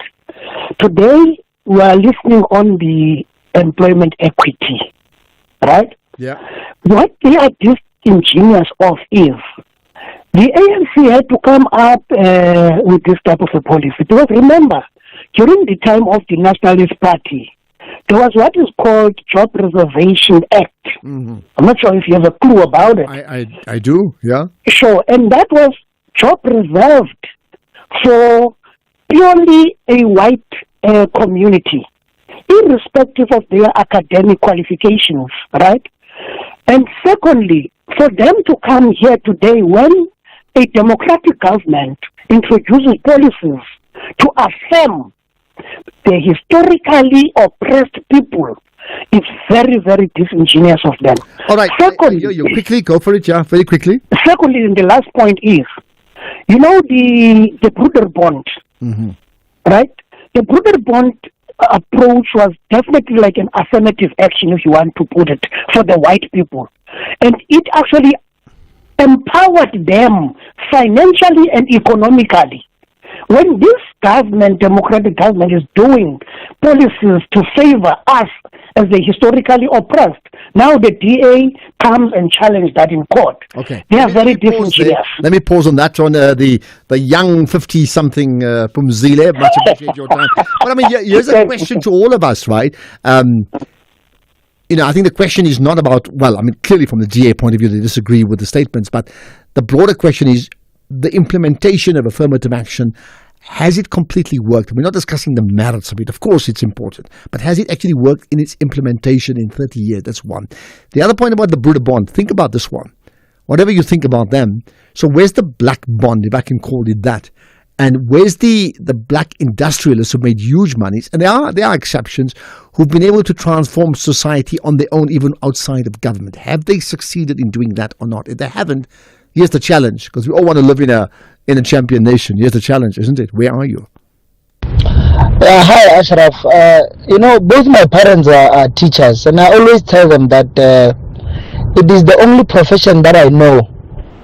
Today, we are listening on the employment equity, right? Yeah. What they are disingenuous of is the ANC had to come up with this type of a policy. Because remember, during the time of the Nationalist Party, there was what is called Job Reservation Act. Mm-hmm. I'm not sure if you have a clue about it. I do, yeah. Sure, and that was job reserved for purely a white community, irrespective of their academic qualifications, right? And secondly, for them to come here today when a democratic government introduces policies to affirm the historically oppressed people, it's very, very disingenuous of them. All right, secondly, you quickly go for it, yeah, very quickly. Secondly, and the last point is, the Broederbond, mm-hmm. right? The Broederbond approach was definitely like an affirmative action, if you want to put it, for the white people. And it actually empowered them financially and economically. When this government, democratic government, is doing policies to favor us as the historically oppressed, now the DA comes and challenges that in court. Okay. They are very disingenuous. Let me pause on that one. The young 50-something Pumzile, much appreciate your time. But I mean, here's a question to all of us, right? I think the question is not about, clearly from the DA point of view, they disagree with the statements, but the broader question is the implementation of affirmative action. Has it completely worked? We're not discussing the merits of it. Of course, it's important. But has it actually worked in its implementation in 30 years? That's one. The other point about the Broederbond, think about this one. Whatever you think about them. So where's the black bond, if I can call it that? And where's the black industrialists who made huge monies? And there are exceptions who've been able to transform society on their own, even outside of government. Have they succeeded in doing that or not? If they haven't, here's the challenge, because we all want to live in a champion nation. Here's the challenge, isn't it? Where are you? Hi, Ashraf. Both my parents are teachers, and I always tell them that it is the only profession that I know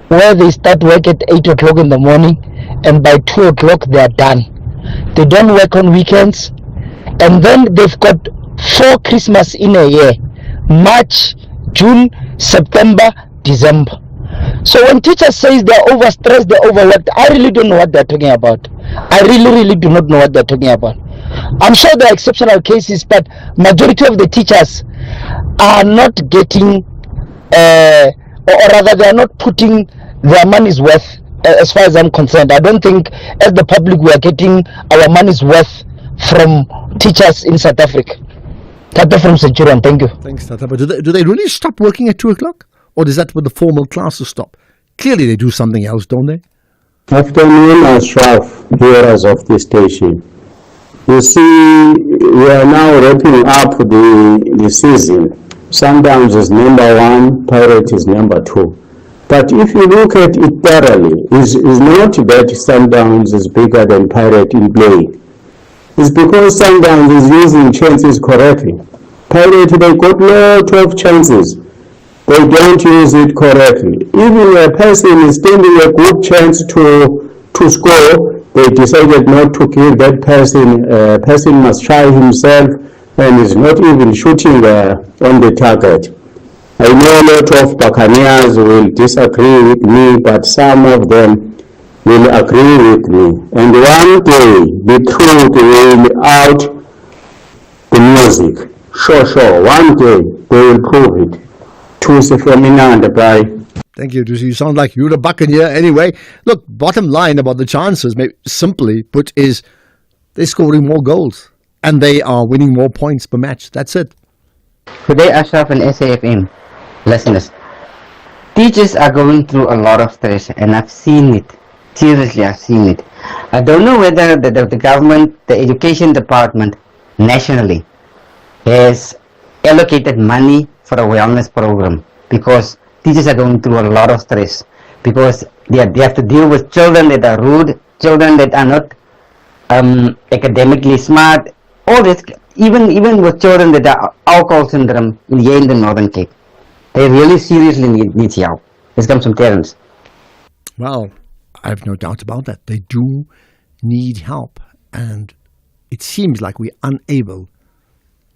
where they start work at 8 o'clock in the morning, and by 2 o'clock they are done. They don't work on weekends, and then they've got 4 Christmas in a year: March, June, September, December. So when teachers say they're overstressed, they're overworked, I really don't know what they're talking about. I really, really do not know what they're talking about. I'm sure there are exceptional cases, but majority of the teachers are not getting, or rather they are not putting their money's worth, as far as I'm concerned. I don't think as the public we are getting our money's worth from teachers in South Africa. Tata from Centurion, thank you. Thanks, Tata. But do they really stop working at 2 o'clock? Or is that when the formal classes stop? Clearly they do something else, don't they? Afternoon, Ashraf, viewers of this station. You see, we are now wrapping up the season. Sundowns is number 1, Pirate is number 2. But if you look at it thoroughly, is not that Sundowns is bigger than Pirate in play. It's because Sundowns is using chances correctly. Pirate, they got lot of chances. They don't use it correctly. Even a person is standing a good chance to score, they decided not to kill that person. Person must try himself and is not even shooting on the target. I know a lot of Buccaneers will disagree with me, but some of them will agree with me. And one day, the truth will out the music. Sure. One day, they will prove it. Tusi from Inanda, bye. Thank you, Tusi. You sound like you're a Buccaneer anyway. Look, bottom line about the chances, maybe simply put, is they're scoring more goals and they are winning more points per match. That's it. Good day, Ashraf and SAFM listeners. Teachers are going through a lot of stress, and I've seen it. Seriously, I've seen it. I don't know whether the government, the education department, nationally, has allocated money for a wellness program, because teachers are going through a lot of stress, because they have to deal with children that are rude, children that are not academically smart, all this, even with children that are alcohol syndrome here in the Northern Cape. They really seriously need help. This comes from Terence. Well, I have no doubt about that. They do need help, and it seems like we're unable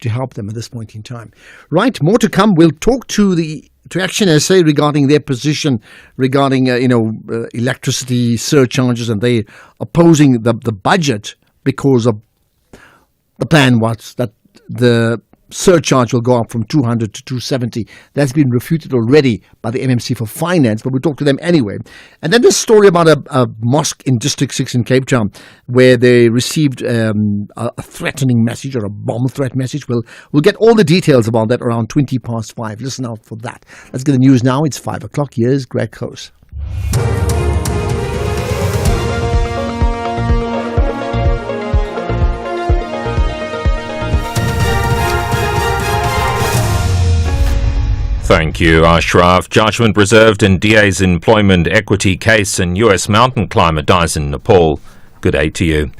to help them at this point in time. Right, more to come. We'll talk to Action SA regarding their position regarding electricity surcharges, and they opposing the budget because of the plan was that the surcharge will go up from 200 to 270. That's been refuted already by the MMC for Finance, but we'll talk to them anyway. And then this story about a mosque in District 6 in Cape Town, where they received a threatening message or a bomb threat message. We'll get all the details about that around 5:20. Listen out for that. Let's get the news now. It's 5 o'clock. Here's Greg Coase. Thank you, Ashraf. Judgment reserved in DA's employment equity case in U.S. mountain climber dies in Nepal. Good day to you.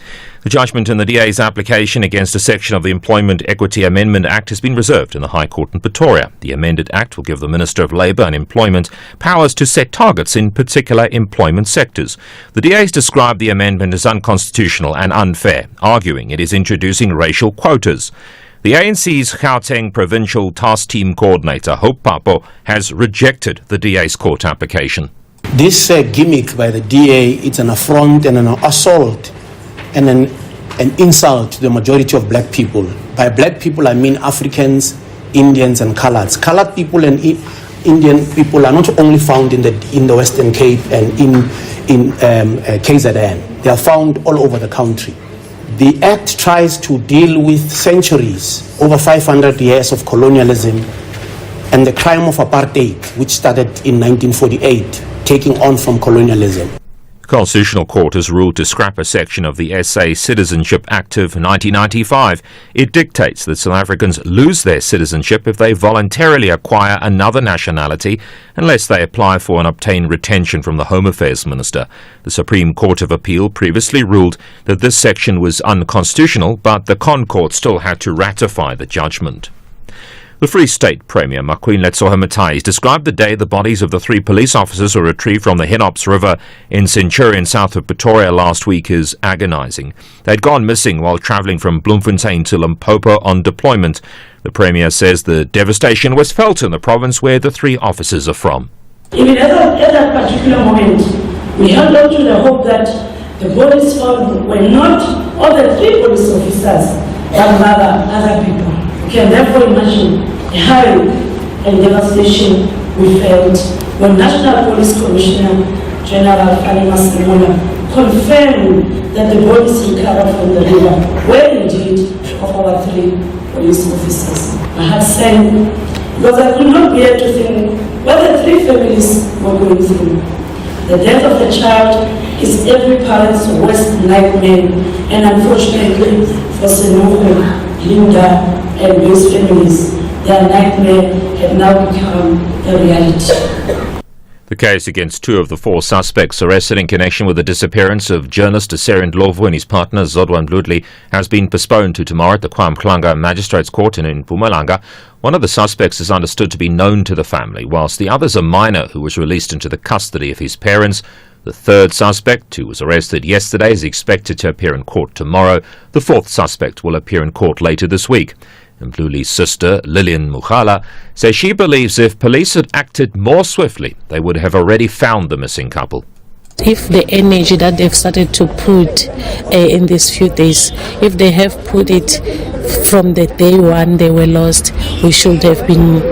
The judgment in the DA's application against a section of the Employment Equity Amendment Act has been reserved in the High Court in Pretoria. The amended act will give the Minister of Labour and Employment powers to set targets in particular employment sectors. The DA has described the amendment as unconstitutional and unfair, arguing it is introducing racial quotas. The ANC's Gauteng Provincial Task Team Coordinator, Hope Papo, has rejected the DA's court application. This gimmick by the DA, it's an affront and an assault and an insult to the majority of black people. By black people, I mean Africans, Indians, and Coloureds. Coloured people and Indian people are not only found in the Western Cape and in KZN. They are found all over the country. The Act tries to deal with centuries, over 500 years of colonialism and the crime of apartheid, which started in 1948, taking on from colonialism. The Constitutional Court has ruled to scrap a section of the SA Citizenship Act of 1995. It dictates that South Africans lose their citizenship if they voluntarily acquire another nationality unless they apply for and obtain retention from the Home Affairs Minister. The Supreme Court of Appeal previously ruled that this section was unconstitutional, but the ConCourt still had to ratify the judgment. The Free State Premier, Makwin Letsoho described the day the bodies of the 3 police officers were retrieved from the Hinops River in Centurion, south of Pretoria last week as agonizing. They'd gone missing while traveling from Bloemfontein to Limpopo on deployment. The Premier says the devastation was felt in the province where the 3 officers are from. Even at that particular moment, we held on to the hope that the bodies found were not all the 3 police officers, but rather other people. You can therefore imagine the hurry and devastation we felt when National Police Commissioner General Fani Masemola confirmed that the bodies recovered from the river were indeed of our 3 police officers. My heart sank because I could not bear to think what the 3 families were going through. The death of a child is every parent's worst nightmare, and unfortunately for Senoko, Linda, and those families, their nightmare had now become a reality. The case against 2 of the 4 suspects arrested in connection with the disappearance of journalist Serien Ndlovu and his partner Zodwa Mdludli has been postponed to tomorrow at the KwaMhlanga Magistrates Court in Mpumalanga. One of the suspects is understood to be known to the family, whilst the other is a minor who was released into the custody of his parents. The 3rd suspect, who was arrested yesterday, is expected to appear in court tomorrow. The 4th suspect will appear in court later this week. Mdluli's sister, Lillian Mukhala, says she believes if police had acted more swiftly, they would have already found the missing couple. If the energy that they've started to put in these few days, if they have put it from the day one they were lost, we should have been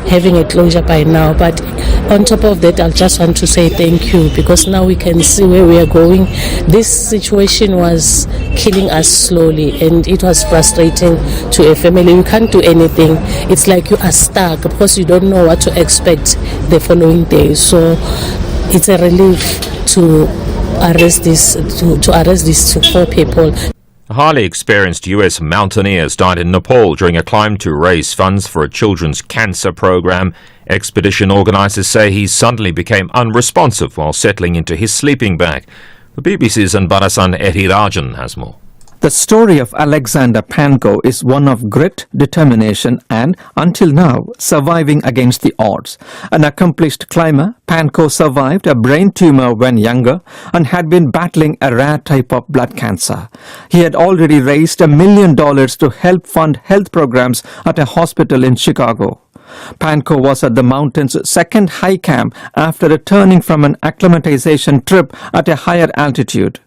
having a closure by now. But on top of that, I just want to say thank you, because now we can see where we are going. This situation was killing us slowly, and it was frustrating to a family. You can't do anything. It's like you are stuck because you don't know what to expect the following day. So it's a relief to arrest these 4 people. Highly experienced U.S. mountaineers died in Nepal during a climb to raise funds for a children's cancer program. Expedition organisers say he suddenly became unresponsive while settling into his sleeping bag. The BBC's Anbarasan Ehirajan has more. The story of Alexander Panko is one of grit, determination and, until now, surviving against the odds. An accomplished climber, Panko survived a brain tumour when younger and had been battling a rare type of blood cancer. He had already raised $1 million to help fund health programs at a hospital in Chicago. Panko was at the mountain's 2nd high camp after returning from an acclimatization trip at a higher altitude.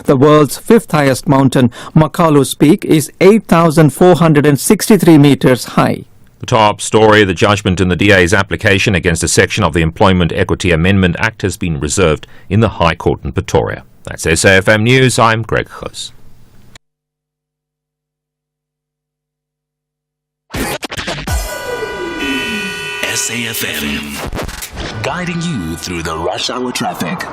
The world's 5th highest mountain, Makalu's Peak, is 8,463 meters high. The top story, the judgment in the DA's application against a section of the Employment Equity Amendment Act has been reserved in the High Court in Pretoria. That's SAFM News. I'm Greg Gous. SAFM, guiding you through the rush hour traffic.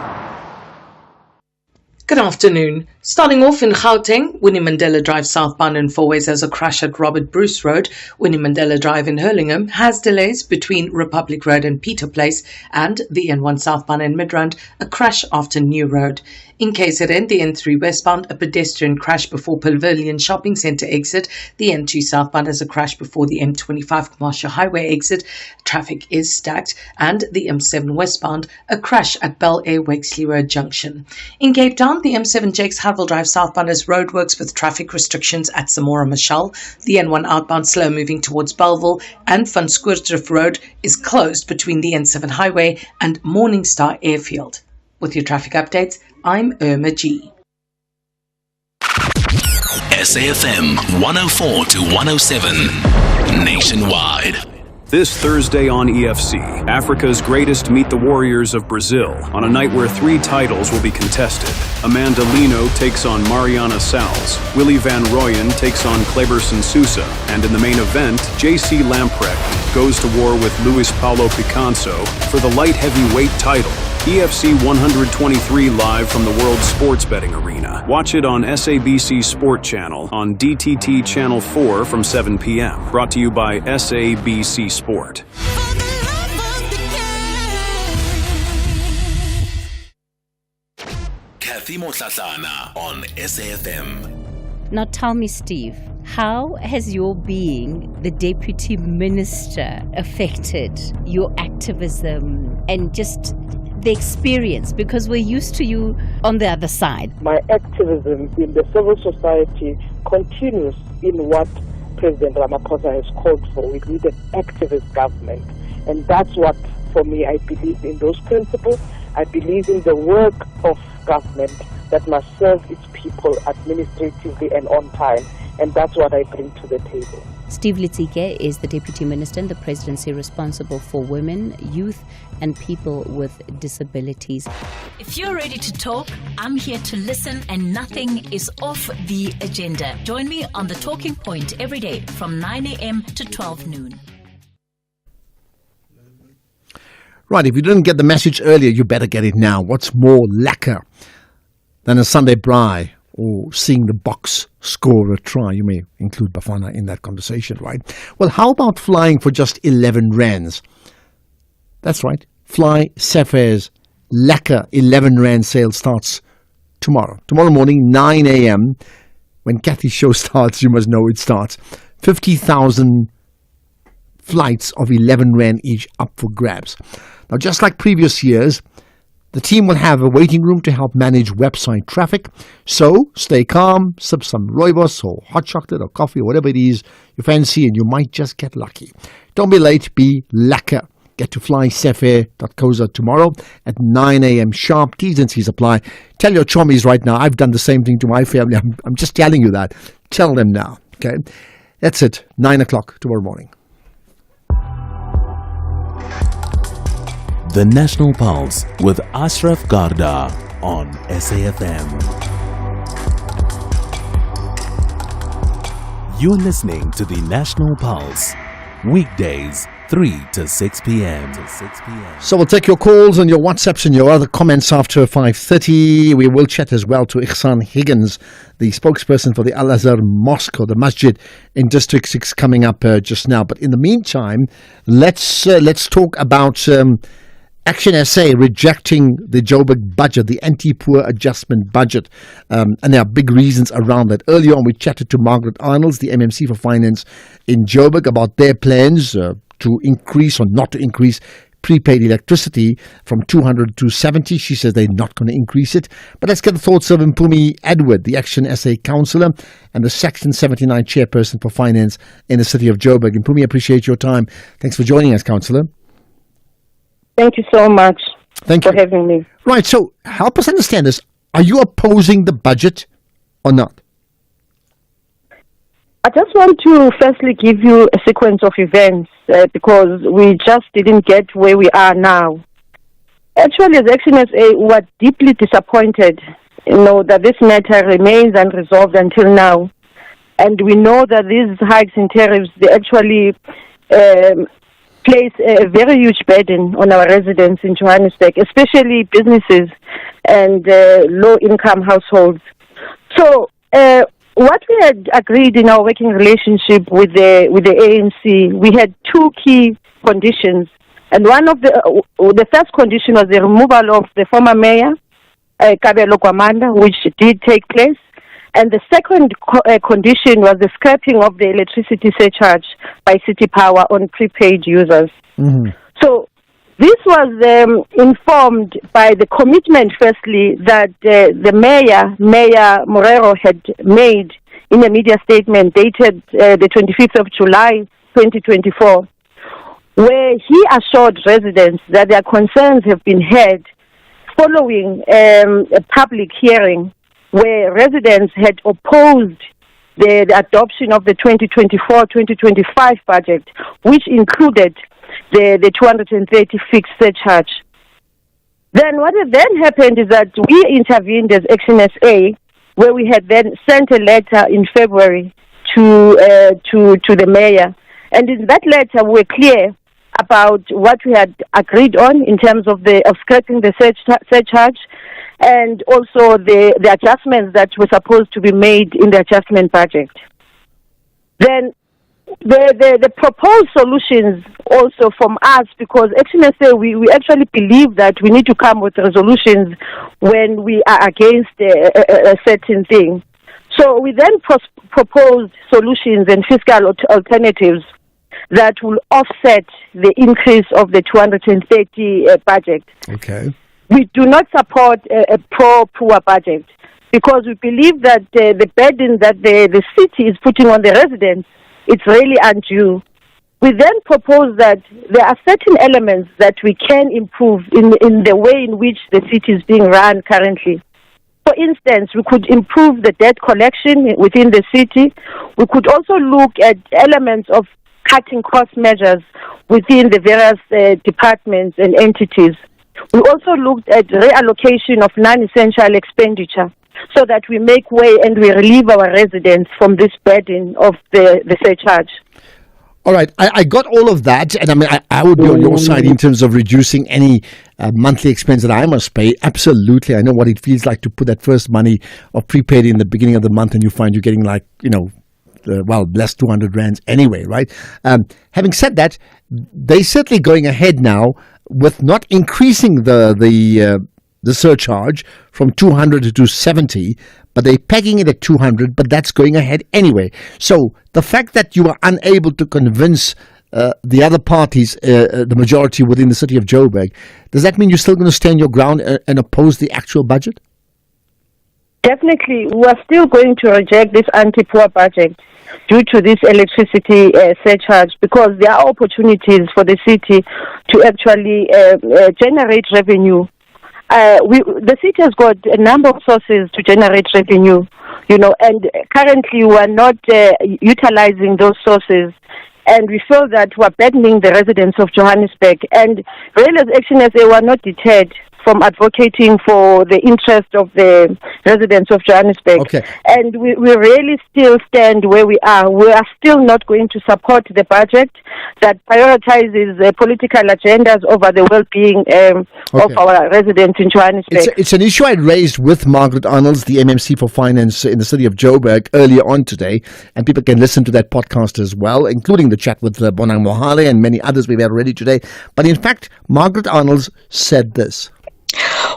Good afternoon. Starting off in Gauteng, Winnie Mandela Drive southbound in Fourways has a crash at Robert Bruce Road. Winnie Mandela Drive in Hurlingham has delays between Republic Road and Peter Place, and the N1 southbound in Midrand, a crash after New Road. In KZN, the N3 westbound, a pedestrian crash before Pavilion Shopping Centre exit. The N2 southbound has a crash before the M25 Commercial Highway exit. Traffic is stacked. And the M7 westbound, a crash at Bel Air Wexley Road Junction. In Cape Town, the M7 Jakes Havel Drive southbound has roadworks with traffic restrictions at Samora Machel. The N1 outbound slow moving towards Bellville, and Van Skoortdrift Road is closed between the N7 Highway and Morningstar Airfield. With your traffic updates, I'm Irma G. SAFM 104 to 107 nationwide. This Thursday on EFC, Africa's greatest meet the Warriors of Brazil on a night where 3 titles will be contested. Amanda Lino takes on Mariana Salles, Willie Van Rooyen takes on Kleberson Sousa, and in the main event, JC Lamprecht goes to war with Luis Paulo Picanso for the light heavyweight title. EFC 123 live from the World Sports Betting Arena. Watch it on SABC Sport Channel on DTT Channel 4 from 7 p.m. Brought to you by SABC Sport. Kathy Motlatlana on SAFM. Now tell me, Steve, how has your being the deputy minister affected your activism and just the experience? Because we're used to you on the other side. My activism in the civil society continues in what President Ramaphosa has called for. We need an activist government. And that's what, for me, I believe in those principles. I believe in the work of government that must serve its people administratively and on time. And that's what I bring to the table. Steve Litsike is the Deputy Minister in the Presidency responsible for women, youth and people with disabilities. If you're ready to talk, I'm here to listen and nothing is off the agenda. Join me on The Talking Point every day from 9 a.m. to 12 noon. Right, if you didn't get the message earlier, you better get it now. What's more lacquer than a Sunday braai or seeing the box score a try? You may include Bafana in that conversation, right? Well, how about flying for just 11 rands? That's right, Fly Safair's Lacquer 11 Rand sale starts tomorrow. Tomorrow morning, 9 a.m. When Kathy's show starts, you must know it starts. 50,000 flights of 11 Rand each up for grabs. Now, just like previous years, the team will have a waiting room to help manage website traffic. So stay calm, sip some rooibos or hot chocolate or coffee or whatever it is you fancy, and you might just get lucky. Don't be late, be lacquer. Get to flysafair.co.za tomorrow at 9 a.m. sharp. T's and C's apply. Tell your chommies right now. I've done the same thing to my family. I'm just telling you that. Tell them now. Okay, that's it. 9 o'clock tomorrow morning. The National Pulse with Ashraf Garda on SAFM. You're listening to the National Pulse, weekdays 3 to 6 p.m. So we'll take your calls and your WhatsApps and your other comments after 5:30. We will chat as well to Ihsan Higgins, the spokesperson for the Al-Azhar Mosque or the Masjid in District 6 coming up just now. But in the meantime, let's talk about Action SA rejecting the Joburg budget, the anti-poor adjustment budget. And there are big reasons around that. Earlier on, we chatted to Margaret Arnolds, the MMC for Finance in Joburg, about their plans to increase or not to increase prepaid electricity from 200 to 70. She says they're not going to increase it. But let's get the thoughts of Mpumi Edward, the Action SA councillor and the Section 79 chairperson for finance in the city of Joburg. Mpumi, appreciate your time. Thanks for joining us, councillor. Thank you so much for having me. Right, so help us understand this. Are you opposing the budget or not? I just want to firstly give you a sequence of events because we just didn't get where we are now. Actually, as Action SA, we are deeply disappointed, that this matter remains unresolved until now. And we know that these hikes in tariffs, they actually place a very huge burden on our residents in Johannesburg, especially businesses and low-income households. So, what we had agreed in our working relationship with the ANC, we had two key conditions, and one of the first condition was the removal of the former mayor, Kabelo Kwamanda, which did take place. And the second condition was the scrapping of the electricity surcharge by City Power on prepaid users. Mm-hmm. So this was informed by the commitment, firstly, that the Mayor Morero, had made in a media statement dated the 25th of July, 2024, where he assured residents that their concerns have been heard following a public hearing where residents had opposed the adoption of the 2024-2025 budget, which included the 230 fixed surcharge. Then what then happened is that we intervened as Action SA, where we had then sent a letter in February to the mayor. And in that letter, we were clear about what we had agreed on in terms of scrapping the surcharge, and also the adjustments that were supposed to be made in the adjustment budget. Then the proposed solutions also from us, because Action SA, we actually believe that we need to come with resolutions when we are against a certain thing. So we then proposed solutions and fiscal alternatives that will offset the increase of the 230 budget. Okay. We do not support a pro-poor budget because we believe that the burden that the city is putting on the residents, it's really undue. We then propose that there are certain elements that we can improve in the way in which the city is being run currently. For instance, we could improve the debt collection within the city. We could also look at elements of cutting cost measures within the various departments and entities. We also looked at reallocation of non-essential expenditure so that we make way and we relieve our residents from this burden of the surcharge. All right, I got all of that, and I mean, I would be on your side in terms of reducing any monthly expense that I must pay. Absolutely, I know what it feels like to put that first money of prepaid in the beginning of the month, and you find you're getting less 200 rands anyway, right? Having said that, they're certainly going ahead now with not increasing the surcharge from 200 to 270, but they're pegging it at 200, but that's going ahead anyway. So the fact that you are unable to convince the other parties, the majority within the city of Joburg, does that mean you're still going to stand your ground and oppose the actual budget? Definitely, we are still going to reject this anti-poor budget due to this electricity surcharge, because there are opportunities for the city to actually generate revenue. The city has got a number of sources to generate revenue, and currently we are not utilizing those sources. And we feel that we are burdening the residents of Johannesburg. And Railways Action SA were not deterred from advocating for the interest of the residents of Johannesburg. Okay. And we really still stand where we are. We are still not going to support the budget that prioritizes political agendas over the well-being of our residents in Johannesburg. It's an issue I raised with Margaret Arnolds, the MMC for Finance in the city of Joburg, earlier on today, and people can listen to that podcast as well, including the chat with Bonang Mohale and many others we've had already today. But in fact, Margaret Arnolds said this.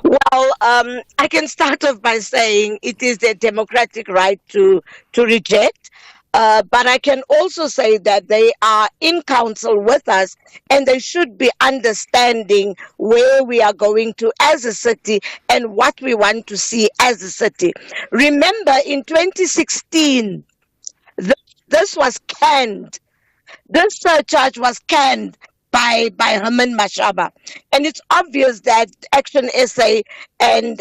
Well, I can start off by saying it is a democratic right to reject. But I can also say that they are in council with us, and they should be understanding where we are going to as a city and what we want to see as a city. Remember, in 2016, this was canned. This surcharge was canned by Herman Mashaba, and it's obvious that Action SA and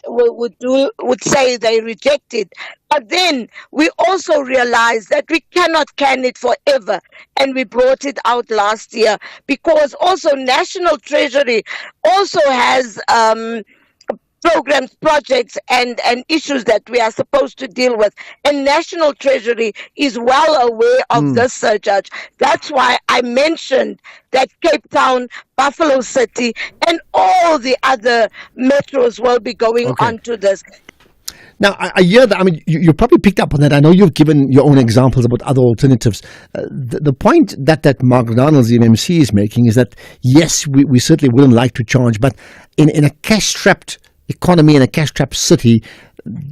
would say they reject it. But then we also realized that we cannot can it forever, and we brought it out last year because also National Treasury also has programs, projects, and issues that we are supposed to deal with. And National Treasury is well aware of this surcharge. That's why I mentioned that Cape Town, Buffalo City, and all the other metros will be going on to this. Now, I hear that. I mean, you probably picked up on that. I know you've given your own examples about other alternatives. The point that Margaret Arnolds, the MMC, is making is that, yes, we certainly wouldn't like to charge, but in a cash-strapped economy, in a cash-strapped city,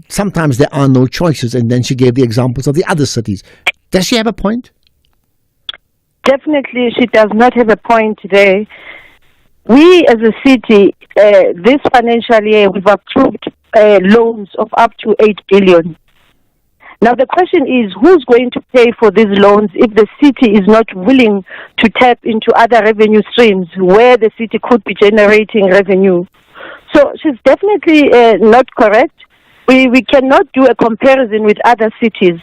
sometimes there are no choices. And then she gave the examples of the other cities. Does she have a point? Definitely, she does not have a point there. We as a city, this financial year, we've approved loans of up to 8 billion. Now the question is, who's going to pay for these loans if the city is not willing to tap into other revenue streams where the city could be generating revenue? So she's definitely not correct. We cannot do a comparison with other cities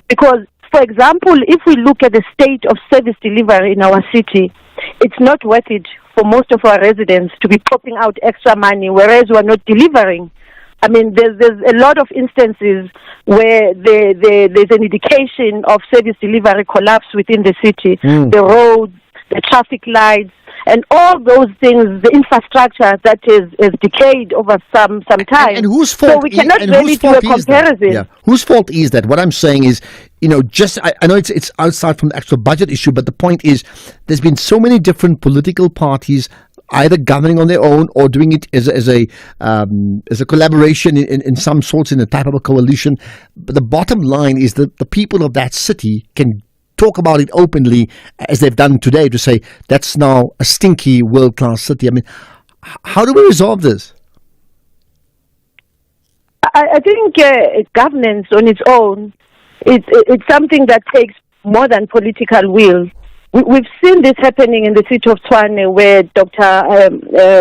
because, for example, if we look at the state of service delivery in our city, it's not worth it for most of our residents to be popping out extra money, whereas we're not delivering. I mean, there's a lot of instances where there's an indication of service delivery collapse within the city. The roads, the traffic lights, and all those things, the infrastructure that is decayed over some time. And whose fault? So we cannot really do a comparison. Yeah. Whose fault is that? What I'm saying is, I know it's outside from the actual budget issue, but the point is, there's been so many different political parties either governing on their own or doing it as a collaboration in some sorts, in a type of a coalition. But the bottom line is that the people of that city can talk about it openly, as they've done today, to say that's now a stinky world-class city. I mean, how do we resolve this? I think governance on its own, it's something that takes more than political will. We've seen this happening in the city of Tshwane, where Dr.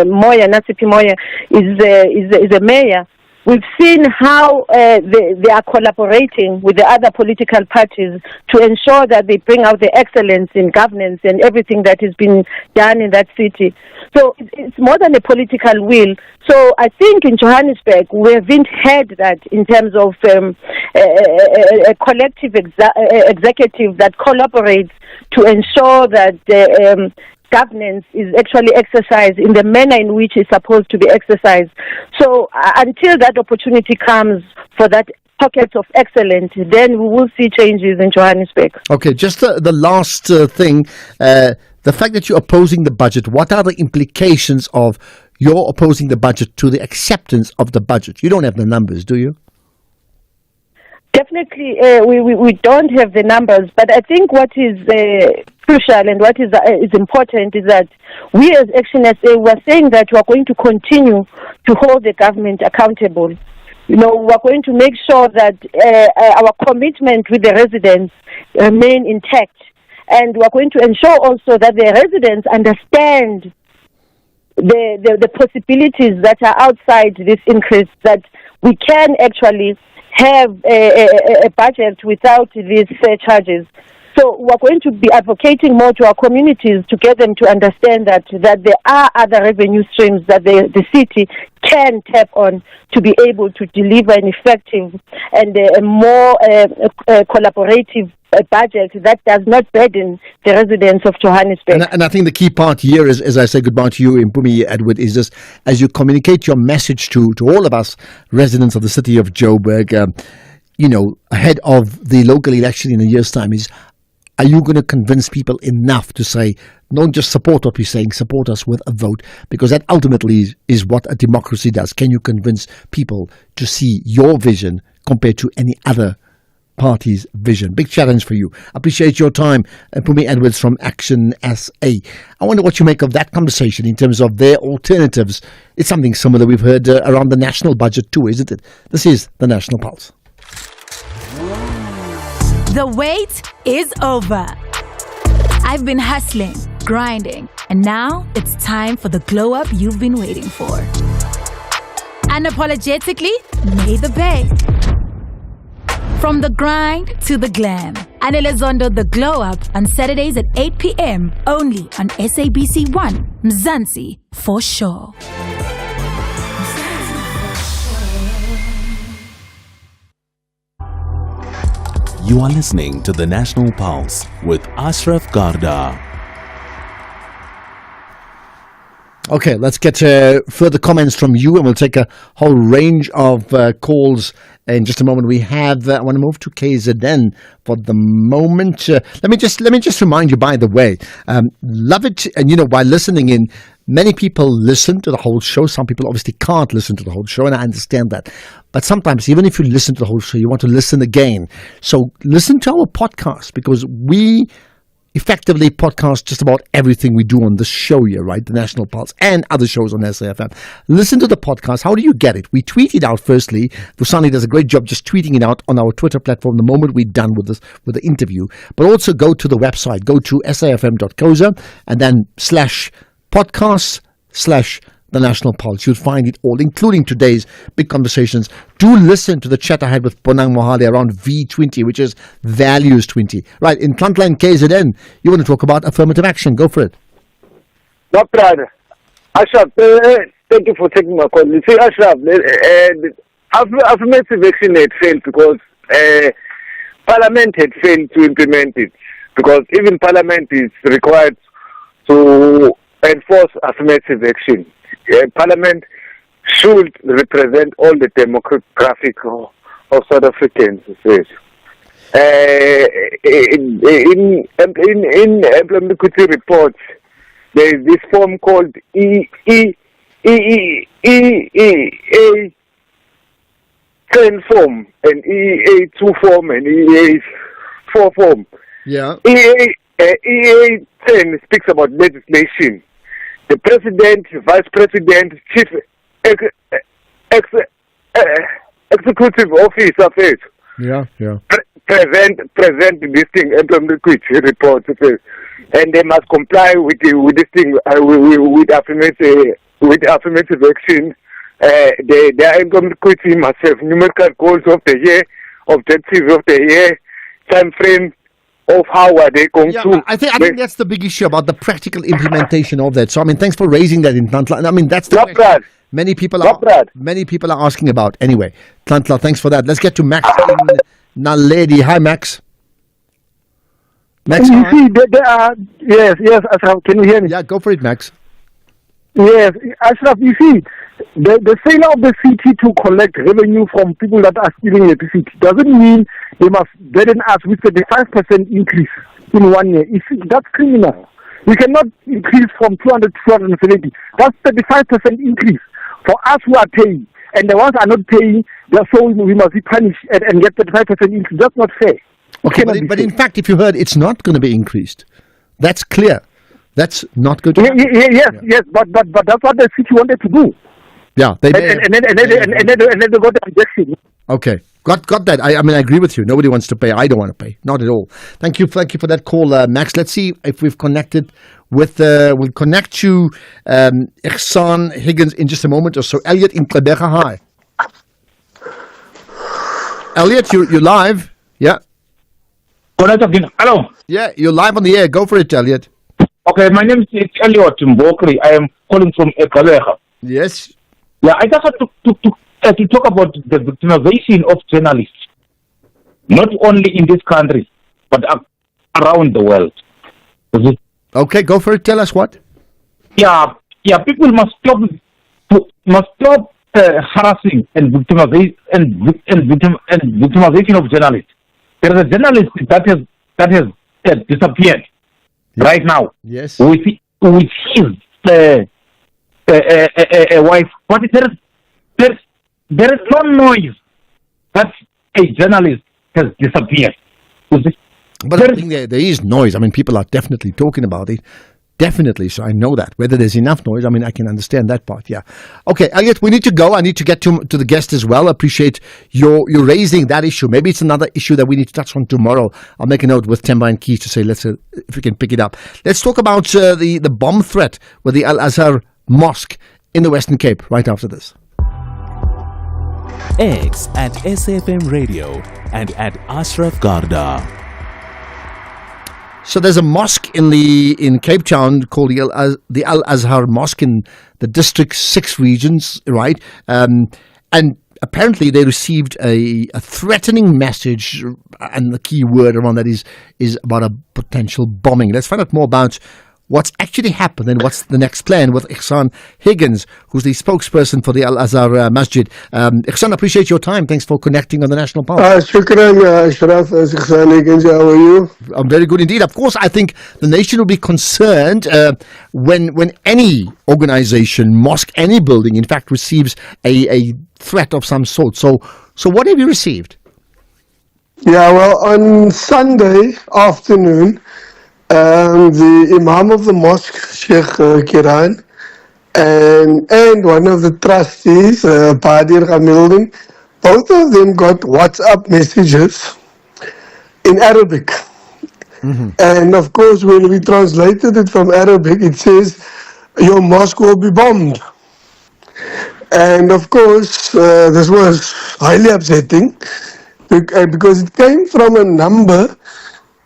Moya, Nasipi Moya, is a mayor. We've seen how they are collaborating with the other political parties to ensure that they bring out the excellence in governance and everything that is being done in that city. So it's more than a political will. So I think in Johannesburg, we haven't had that in terms of a collective executive that collaborates to ensure that governance is actually exercised in the manner in which it's supposed to be exercised. So until that opportunity comes for that pockets of excellence, then we will see changes in Johannesburg. Okay, just the last thing. the fact that you're opposing the budget, what are the implications of your opposing the budget to the acceptance of the budget? You don't have the numbers, do you? Definitely, we don't have the numbers, but I think what is crucial and what is important is that we as Action SA were saying that we are going to continue to hold the government accountable. You know, we are going to make sure that our commitment with the residents remain intact, and we are going to ensure also that the residents understand the possibilities that are outside this increase, that we can actually have a budget without these surcharges. So we're going to be advocating more to our communities to get them to understand that there are other revenue streams that the city can tap on to be able to deliver an effective and a more collaborative budget that does not burden the residents of Johannesburg. And I think the key part here is, as I say goodbye to you, Mpumi Edward, is just as you communicate your message to all of us residents of the city of Joburg, ahead of the local election in a year's time, are you going to convince people enough to say, don't just support what we're saying, support us with a vote? Because that ultimately is what a democracy does. Can you convince people to see your vision compared to any other party's vision? Big challenge for you. Appreciate your time. Mpumi Edwards from Action SA. I wonder what you make of that conversation in terms of their alternatives. It's something similar we've heard around the national budget too, isn't it? This is the National Pulse. The wait is over. I've been hustling, grinding, and now it's time for the glow up you've been waiting for. Unapologetically, May the Bay. From the grind to the glam. Anele Zondo The Glow Up on Saturdays at 8 p.m. only on SABC 1, Mzansi for sure. You are listening to the National Pulse with Ashraf Garda. Okay, let's get further comments from you, and we'll take a whole range of calls in just a moment. We have, I want to move to KZN for the moment. Let me just remind you, by the way, love it. And while listening in, many people listen to the whole show. Some people obviously can't listen to the whole show, and I understand that. But sometimes, even if you listen to the whole show, you want to listen again. So listen to our podcast, because we effectively podcast just about everything we do on this show here, right? The National Pulse and other shows on SAFM. Listen to the podcast. How do you get it? We tweet it out firstly. Rusani does a great job just tweeting it out on our Twitter platform the moment we're done with the interview. But also go to the website. Go to safm.coza and then /podcasts/ The National Pulse. You'll find it all, including today's big conversations. Do listen to the chat I had with Bonang Mohale around V20, which is Values 20. Right, in Frontline KZN, you want to talk about affirmative action. Go for it. No problem. Ashraf, thank you for taking my call. You see, Ashraf, affirmative action had failed because Parliament had failed to implement it. Because even Parliament is required to enforce affirmative action. Parliament should represent all the demographic of South Africans. In employment equity reports, there is this form called EEA 10 form, and EEA 2 form, and EEA 4 form. Yeah. EEA 10 speaks about legislation. The president, vice president, chief executive officer, present this thing, employment equity report, and they must comply with this thing with affirmative action. Their employment equity must have numerical goals of the year, objectives of the year, time frame of how are they going to. I think that's the big issue about the practical implementation of that. So thanks for raising that in Tlantla. That's the question many people are asking about. Anyway, Tlantla, thanks for that. Let's get to Max in Naledi. Hi, Max. Max, you see, yes, Ashraf, can you hear me? Yeah, go for it, Max. Yes, Ashraf, you see, the failure of the city to collect revenue from people that are stealing electricity doesn't mean they must burden us with a 5% increase in 1 year. That's criminal. We cannot increase from 200 to 270. That's 35% increase for us who are paying. And the ones who are not paying, so we must be punished and get 35% increase. That's not fair. Okay, but in fact, if you heard, it's not going to be increased. That's clear. That's not good. Yes, but that's what the city wanted to do. Yeah, and then they got the objection. Okay, got that. I mean, I agree with you. Nobody wants to pay. I don't want to pay. Not at all. Thank you for that call, Max. Let's see if we've connected with. We'll connect to Ihsan Higgins in just a moment or so. Elliot in Gqeberha, hi. Elliot, you're live. Yeah. Hello. Yeah, you're live on the air. Go for it, Elliot. Okay, my name is Elliot Mbokri. I am calling from Gqeberha. Yes. Yeah, I just want to talk about the victimization of journalists, not only in this country, but around the world. Okay, go for it. Tell us what. Yeah. People must stop harassing and victimization of journalists. There is a journalist that has disappeared right now. Yes. With his wife, but there is no noise that a journalist has disappeared. But I think there is noise. I mean, people are definitely talking about it. Definitely, so I know that. Whether there's enough noise, I mean, I can understand that part, yeah. Okay, Elliot, we need to go. I need to get to the guest as well. I appreciate you raising that issue. Maybe it's another issue that we need to touch on tomorrow. I'll make a note with Temba and Keith to say, if we can pick it up. Let's talk about the bomb threat with the Al-Azhar Mosque in the Western Cape right after this. X at SAFM Radio and at Ashraf Garda. So there's a mosque in Cape Town called the Al-Azhar Mosque in the District 6 regions, right? And apparently they received a threatening message, and the key word around that is about a potential bombing. Let's find out more about what's actually happened and what's the next plan with Ihsan Higgins, who's the spokesperson for the Al-Azhar Masjid. Ihsan, appreciate your time. Thanks for connecting on the National Pulse. Shukran, Ashraf. Ihsan Higgins, how are you? I'm very good indeed. Of course, I think the nation will be concerned when any organization, mosque, any building, in fact, receives a threat of some sort. So what have you received? Yeah, well, on Sunday afternoon, the Imam of the mosque, Sheikh Kiran, and one of the trustees, Badir Gamildin, both of them got WhatsApp messages in Arabic. Mm-hmm. And of course, when we translated it from Arabic, it says, your mosque will be bombed. And of course, this was highly upsetting because it came from a number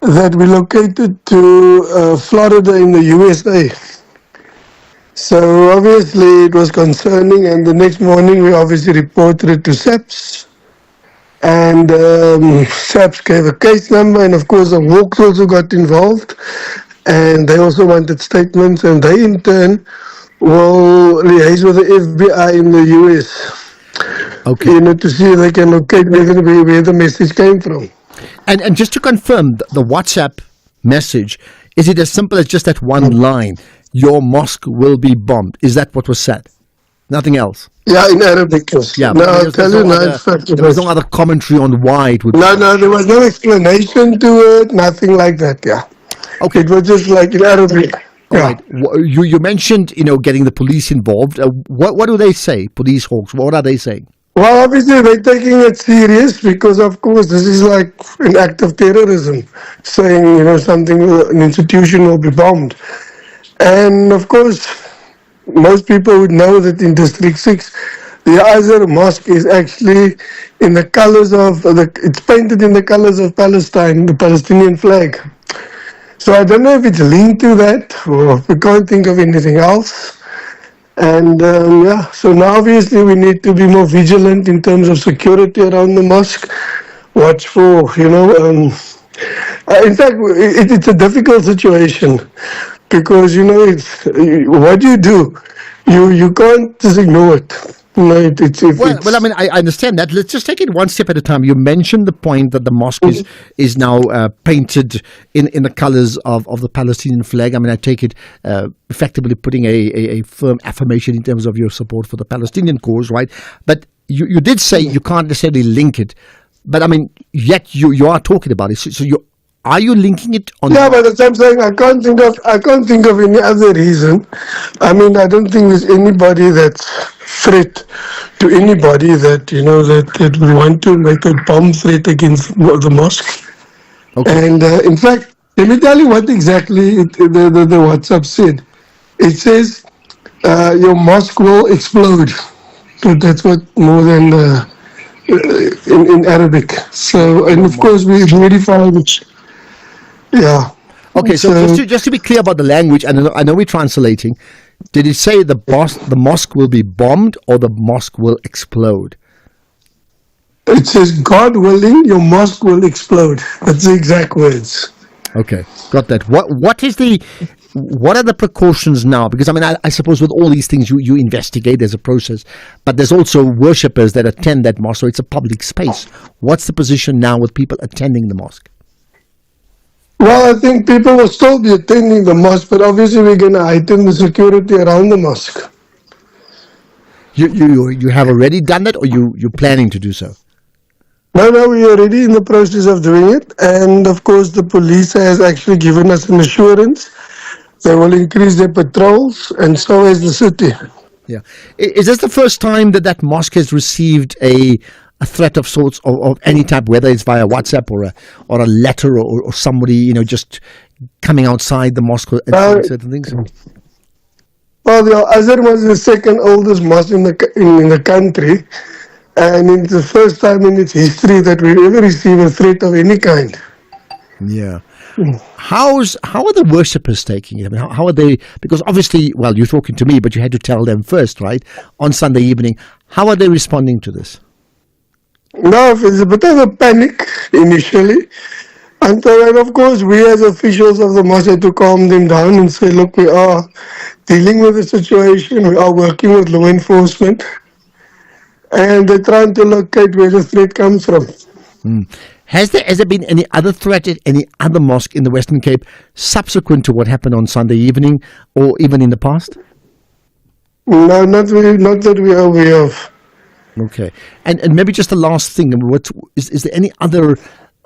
that we located to Florida in the USA. So obviously it was concerning, and the next morning we obviously reported it to SAPS, and SAPS gave a case number, and of course the Hawks also got involved, and they also wanted statements, and they in turn will liaise with the FBI in the US. Okay. To see if they can locate where the message came from. And just to confirm, the WhatsApp message, is it as simple as just that one line? Your mosque will be bombed. Is that what was said? Nothing else? Yeah, in Arabic. Yeah, no, I'll tell you now. There was no other commentary on why it would be. No, there was no explanation to it, nothing like that, yeah. Okay. It was just like in Arabic. All right. You mentioned, getting the police involved. What do they say, police hawks? What are they saying? Well, obviously they're taking it serious because, of course, this is like an act of terrorism, saying, an institution will be bombed. And, of course, most people would know that in District 6, the Al-Azhar Mosque is actually in the colors of, it's painted in the colors of Palestine, the Palestinian flag. So I don't know if it's linked to that, or we can't think of anything else. And so now obviously we need to be more vigilant in terms of security around the mosque. Watch for, in fact, it's a difficult situation because, it's what you do. You can't just ignore it. No, it's well, I mean, I understand that. Let's just take it one step at a time. You mentioned the point that the mosque is now painted in the colors of the Palestinian flag. I mean, I take it effectively putting a firm affirmation in terms of your support for the Palestinian cause, right? But you did say you can't necessarily link it. But I mean, yet you are talking about it. So are you linking it on? Yeah, but as I'm saying, I can't think of any other reason. I mean, I don't think there's anybody that's threat to anybody that that we want to make a bomb threat against the mosque. Okay. And in fact, let me tell you what exactly the WhatsApp said. It says your mosque will explode. So that's what more than in Arabic. So, and of course we verified it. Yeah. Okay, so just to be clear about the language, and I know we're translating. Did it say the mosque will be bombed or the mosque will explode? It says, God willing, your mosque will explode. That's the exact words. Okay, got that. What are the precautions now? Because I mean, I suppose with all these things you investigate, there's a process, but there's also worshippers that attend that mosque, so it's a public space. What's the position now with people attending the mosque? Well, I think people will still be attending the mosque, but obviously we're going to heighten the security around the mosque. You have already done that, or you're planning to do so? No, we're already in the process of doing it, and of course the police has actually given us an assurance they will increase their patrols, and so has the city. Yeah, is this the first time that mosque has received a threat of sorts of any type, whether it's via WhatsApp or a letter or somebody just coming outside the mosque and saying certain things? Well, the Azhar was the second oldest mosque in the country, and it's the first time in its history that we ever received a threat of any kind. Yeah. How are the worshippers taking it? I mean, how are they? Because obviously, well, you're talking to me, but you had to tell them first, right? On Sunday evening, how are they responding to this? No, it's a bit of a panic initially. And then, of course, we as officials of the mosque had to calm them down and say, look, we are dealing with the situation. We are working with law enforcement. And they're trying to locate where the threat comes from. Has there been any other threat at any other mosque in the Western Cape subsequent to what happened on Sunday evening or even in the past? No, not that we are aware of. Okay. And maybe just the last thing, is there any other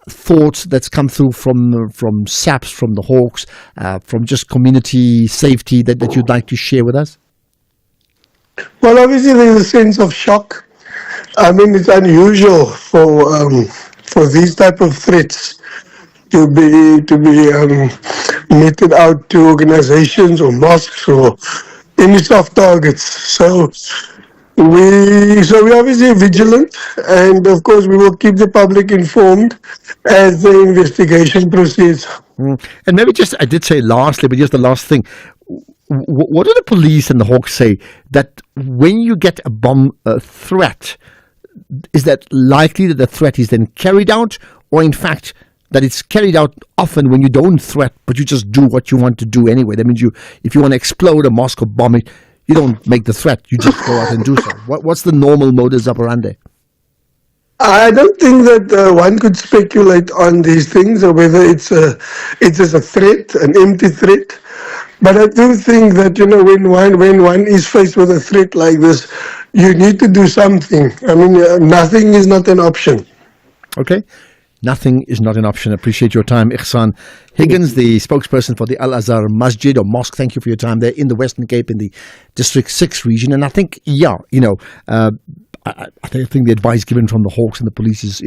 thoughts that's come through from SAPS, from the Hawks, from just community safety that you'd like to share with us? Well, obviously there's a sense of shock. I mean, it's unusual for these type of threats to be meted out to organizations or mosques or any soft targets. So we're obviously vigilant, and of course we will keep the public informed as the investigation proceeds. And maybe I did say lastly, but just the last thing. What do the police and the Hawks say that when you get a bomb threat, is that likely that the threat is then carried out, or in fact that it's carried out often when you don't threat, but you just do what you want to do anyway? That means if you want to explode a mosque or bomb it, you don't make the threat, you just go out and do so. What's the normal modus operandi? I don't think that one could speculate on these things, or whether it's just a threat, an empty threat. But I do think that, when one is faced with a threat like this, you need to do something. I mean, nothing is not an option. Okay. Nothing is not an option. Appreciate your time. Ihsan Higgins, the spokesperson for the Al-Azhar Masjid or Mosque. Thank you for your time there in the Western Cape in the District 6 region. And I think, I think the advice given from the Hawks and the police is,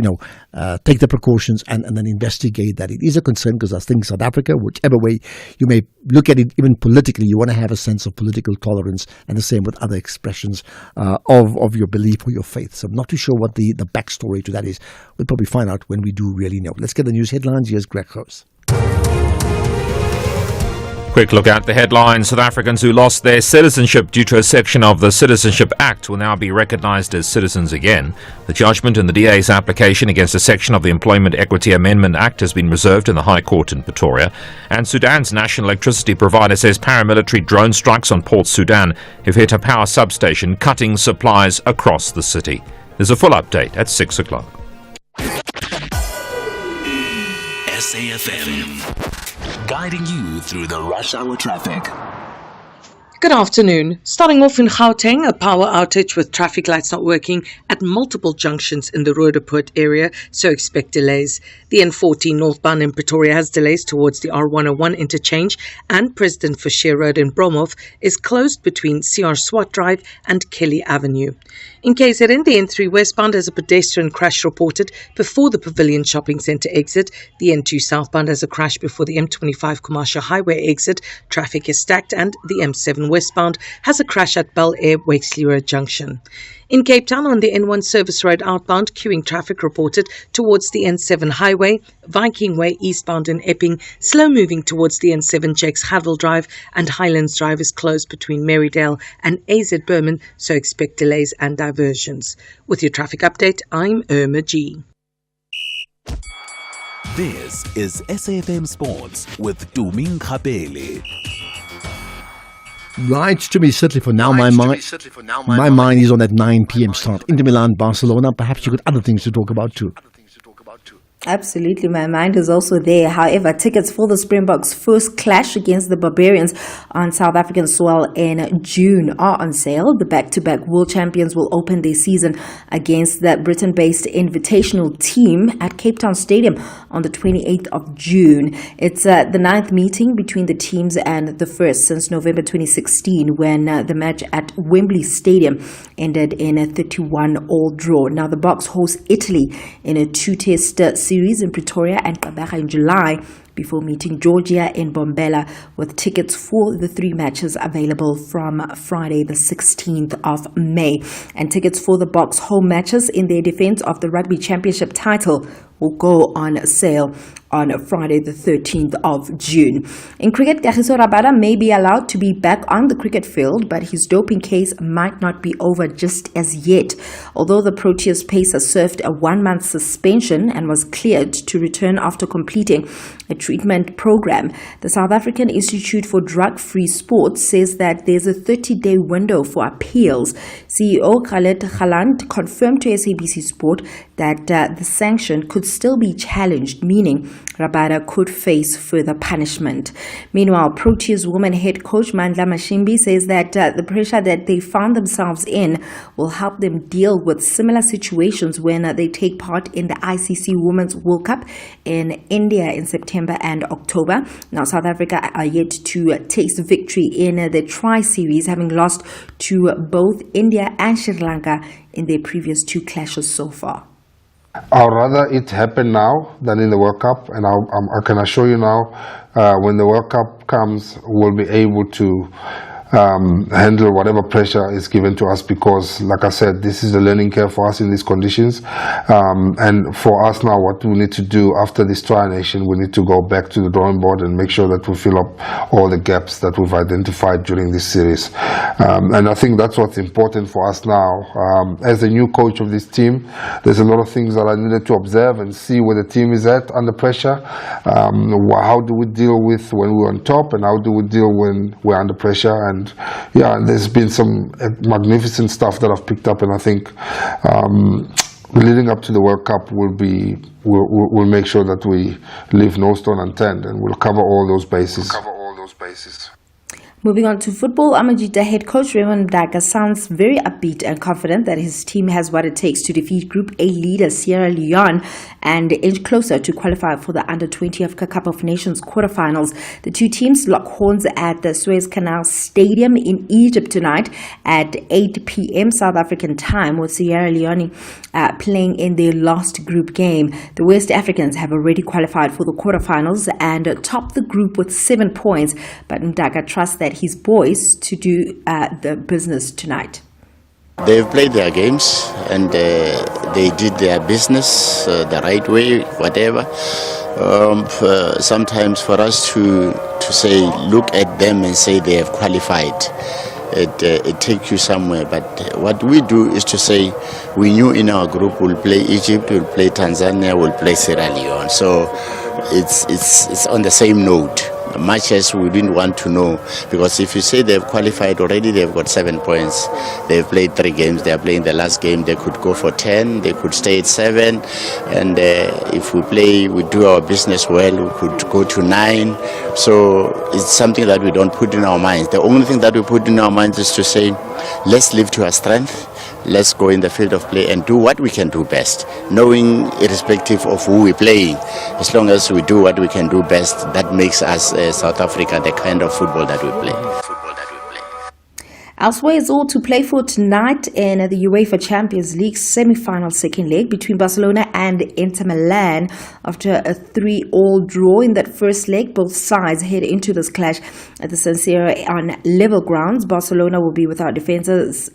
take the precautions and then investigate that. It is a concern because I think South Africa, whichever way you may look at it, even politically, you want to have a sense of political tolerance, and the same with other expressions of your belief or your faith. So I'm not too sure what the backstory to that is. We'll probably find out when we do really know. Let's get the news headlines. Here's Greg House. Quick look at the headlines. South Africans who lost their citizenship due to a section of the Citizenship Act will now be recognised as citizens again. The judgment in the DA's application against a section of the Employment Equity Amendment Act has been reserved in the High Court in Pretoria. And Sudan's national electricity provider says paramilitary drone strikes on Port Sudan have hit a power substation, cutting supplies across the city. There's a full update at 6 o'clock. SAFM, guiding you through the rush hour traffic. Good afternoon. Starting off in Gauteng, a power outage with traffic lights not working at multiple junctions in the Roodepoort area, so expect delays. The N14 northbound in Pretoria has delays towards the R101 interchange, and President Forshey Road in Bromhof is closed between CR Swat Drive and Kelly Avenue. In KZN, the N3 westbound has a pedestrian crash reported before the Pavilion Shopping Centre exit. The N2 southbound has a crash before the M25 Commercial Highway exit. Traffic is stacked, and the M7 westbound has a crash at Bel Air Waxley Road Junction. In Cape Town, on the N1 Service Road outbound, queuing traffic reported towards the N7 Highway, Viking Way eastbound in Epping, slow moving towards the N7 Jakes Havel Drive, and Highlands Drive is closed between Marydale and AZ Berman, so expect delays and diversions. With your traffic update, I'm Irma G. This is SAFM Sports with Tuming Kapele. Right, to me, certainly for now, my mind is on that 9 p.m. start. Inter Milan, Barcelona. Perhaps you got other things to talk about too. Absolutely, my mind is also there. However, tickets for the Springboks' first clash against the Barbarians on South African soil in June are on sale. The back-to-back world champions will open their season against the Britain-based Invitational team at Cape Town Stadium on the 28th of June. It's the 9th meeting between the teams and the first since November 2016, when the match at Wembley Stadium ended in a 31-all draw. Now, the Boks host Italy in a two-test series in Pretoria and Gqeberha in July, before meeting Georgia in Bombela, with tickets for the 3 matches available from Friday the 16th of May. And tickets for the Boks home matches in their defense of the Rugby Championship title will go on sale on Friday the 13th of June. In cricket, Kagiso Rabada may be allowed to be back on the cricket field, but his doping case might not be over just as yet. Although the Proteas pacer served a 1-month suspension and was cleared to return after completing a treatment program, the South African Institute for Drug-Free Sports says that there's a 30-day window for appeals. CEO Khaled Khaland confirmed to SABC Sport that the sanction could still be challenged, meaning Rabada could face further punishment. Meanwhile, Proteas woman head coach Mandla Mashimbi says that the pressure that they found themselves in will help them deal with similar situations when they take part in the ICC Women's World Cup in India in September and October. Now, South Africa are yet to taste victory in the Tri-Series, having lost to both India and Sri Lanka in their previous 2 clashes so far. I'd rather it happen now than in the World Cup, and I can assure you now, when the World Cup comes, we'll be able to handle whatever pressure is given to us, because, like I said, this is a learning curve for us in these conditions. And for us now, what we need to do after this Tri-Nation, we need to go back to the drawing board and make sure that we fill up all the gaps that we've identified during this series. And I think that's what's important for us now. As a new coach of this team, there's a lot of things that I needed to observe and see where the team is at under pressure. How do we deal with when we're on top, and how do we deal when we're under pressure? And yeah, there's been some magnificent stuff that I've picked up, and I think leading up to the World Cup we'll make sure that we leave no stone unturned, and we'll cover all those bases. Moving on to football, Amajita head coach Raymond Mdaka sounds very upbeat and confident that his team has what it takes to defeat Group A leader Sierra Leone and inch closer to qualify for the Under-20 Africa Cup of Nations quarterfinals. The two teams lock horns at the Suez Canal Stadium in Egypt tonight at 8 p.m. South African time, with Sierra Leone playing in their last group game. The West Africans have already qualified for the quarterfinals and top the group with 7 points, but Mdaka trusts that his boys to do the business tonight. They've played their games and they did their business the right way, whatever. sometimes for us to say, look at them and say they have qualified, it takes you somewhere. But what we do is to say, we knew in our group we'll play Egypt, we'll play Tanzania, we'll play Sierra Leone. So it's on the same note. Much as we didn't want to know, because if you say they've qualified already, they've got 7 points. They've played 3 games. They are playing the last game. They could go for 10. They could stay at 7. And if we do our business well, we could go to 9. So it's something that we don't put in our minds. The only thing that we put in our minds is to say, let's live to our strength. Let's go in the field of play and do what we can do best, knowing irrespective of who we're playing. As long as we do what we can do best, that makes us South Africa the kind of football that we play. Elsewhere, it's all to play for tonight in the UEFA Champions League semi-final second leg between Barcelona and Inter Milan. After a 3-3 draw in that first leg, both sides head into this clash at the San Siro on level grounds. Barcelona will be without defenders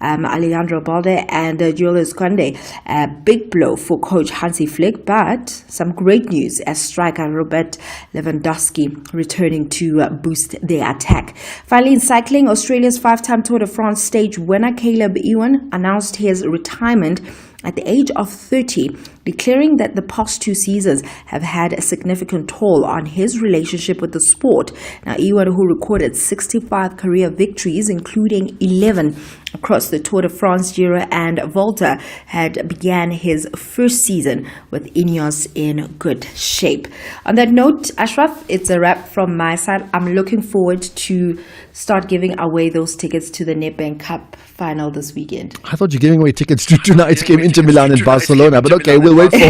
Alejandro Balde and Julius Koundé. A big blow for coach Hansi Flick, but some great news as striker Robert Lewandowski returning to boost their attack. Finally, in cycling, Australia's 5-time Tour de France stage winner Caleb Ewan announced his retirement at the age of 30, declaring that the past 2 seasons have had a significant toll on his relationship with the sport. Now, Ewan, who recorded 65 career victories, including 11 across the Tour de France, Giro and Volta, had began his first season with Ineos in good shape. On that note, Ashraf, it's a wrap from my side. I'm looking forward to start giving away those tickets to the Nedbank Cup final this weekend. I thought you're giving away tickets to tonight's game, Inter Milan and Barcelona, but okay, we'll wait for... So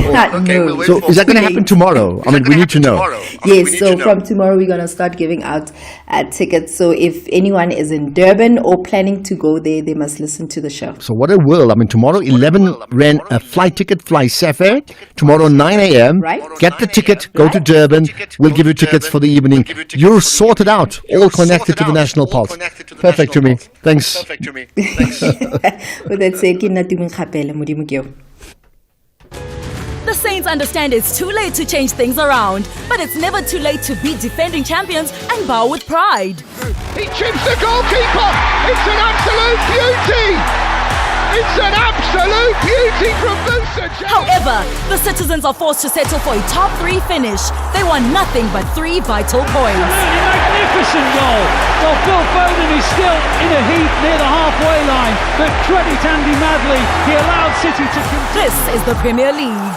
is that going to happen tomorrow? I mean, we need to know. Yes, so from tomorrow we're going to start giving out tickets. So if anyone is in Durban or planning to go there, they must listen to the show. So what a whirl. I mean, tomorrow 11 rand a flight ticket, fly Safair. Tomorrow 9 a.m. Right. Get the ticket, go to Durban. We'll give you tickets for the evening. You're sorted out, all connected to the National Pulse. Perfect to me. Thanks. With that said, The Saints understand it's too late to change things around, but it's never too late to beat defending champions and bow with pride. He chips the goalkeeper! It's an absolute beauty! It's an absolute beauty from Musa Jack. However, the citizens are forced to settle for a top 3 finish. They want nothing but 3 vital points. Really magnificent goal. Well, Phil Foden is still in a heap near the halfway line, but credit Andy Madley. He allowed City to continue. This is the Premier League.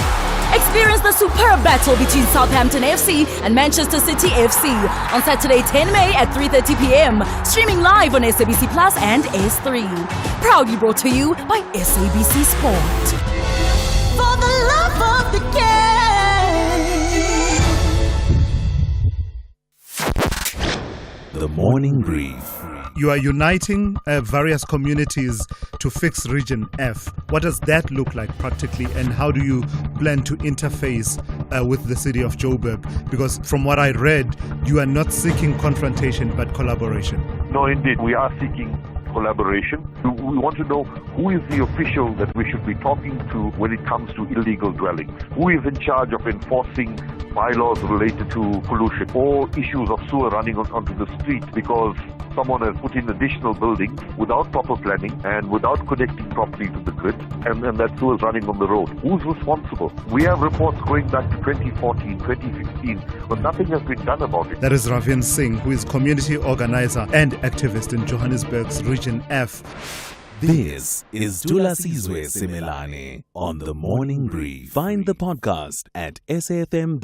Experience the superb battle between Southampton FC and Manchester City FC on Saturday 10 May at 3:30 p.m. Streaming live on SABC Plus and S3. Proudly brought to you by SABC Sport. For the love of the game. The Morning Brief. You are uniting various communities to fix Region F. What does that look like practically, and how do you plan to interface with the city of Joburg? Because from what I read, you are not seeking confrontation but collaboration. No, indeed, we are seeking collaboration. We want to know who is the official that we should be talking to when it comes to illegal dwellings. Who is in charge of enforcing bylaws related to pollution or issues of sewer running onto the street because someone has put in additional buildings without proper planning and without connecting properly to the grid, and that sewer is running on the road. Who's responsible? We have reports going back to 2014, 2015, but nothing has been done about it. That is Ravin Singh, who is community organizer and activist in Johannesburg's Region F. This is Dula Sizwe Simelane on The Morning Brief. Find the podcast at safm.co.za.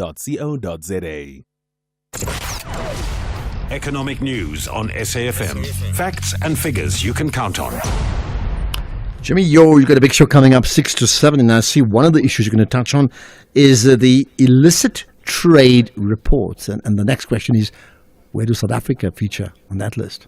Economic news on SAFM. Facts and figures you can count on. Jimmy, you've got a big show coming up 6 to 7, and I see one of the issues you're going to touch on is the illicit trade reports. And the next question is, where does South Africa feature on that list?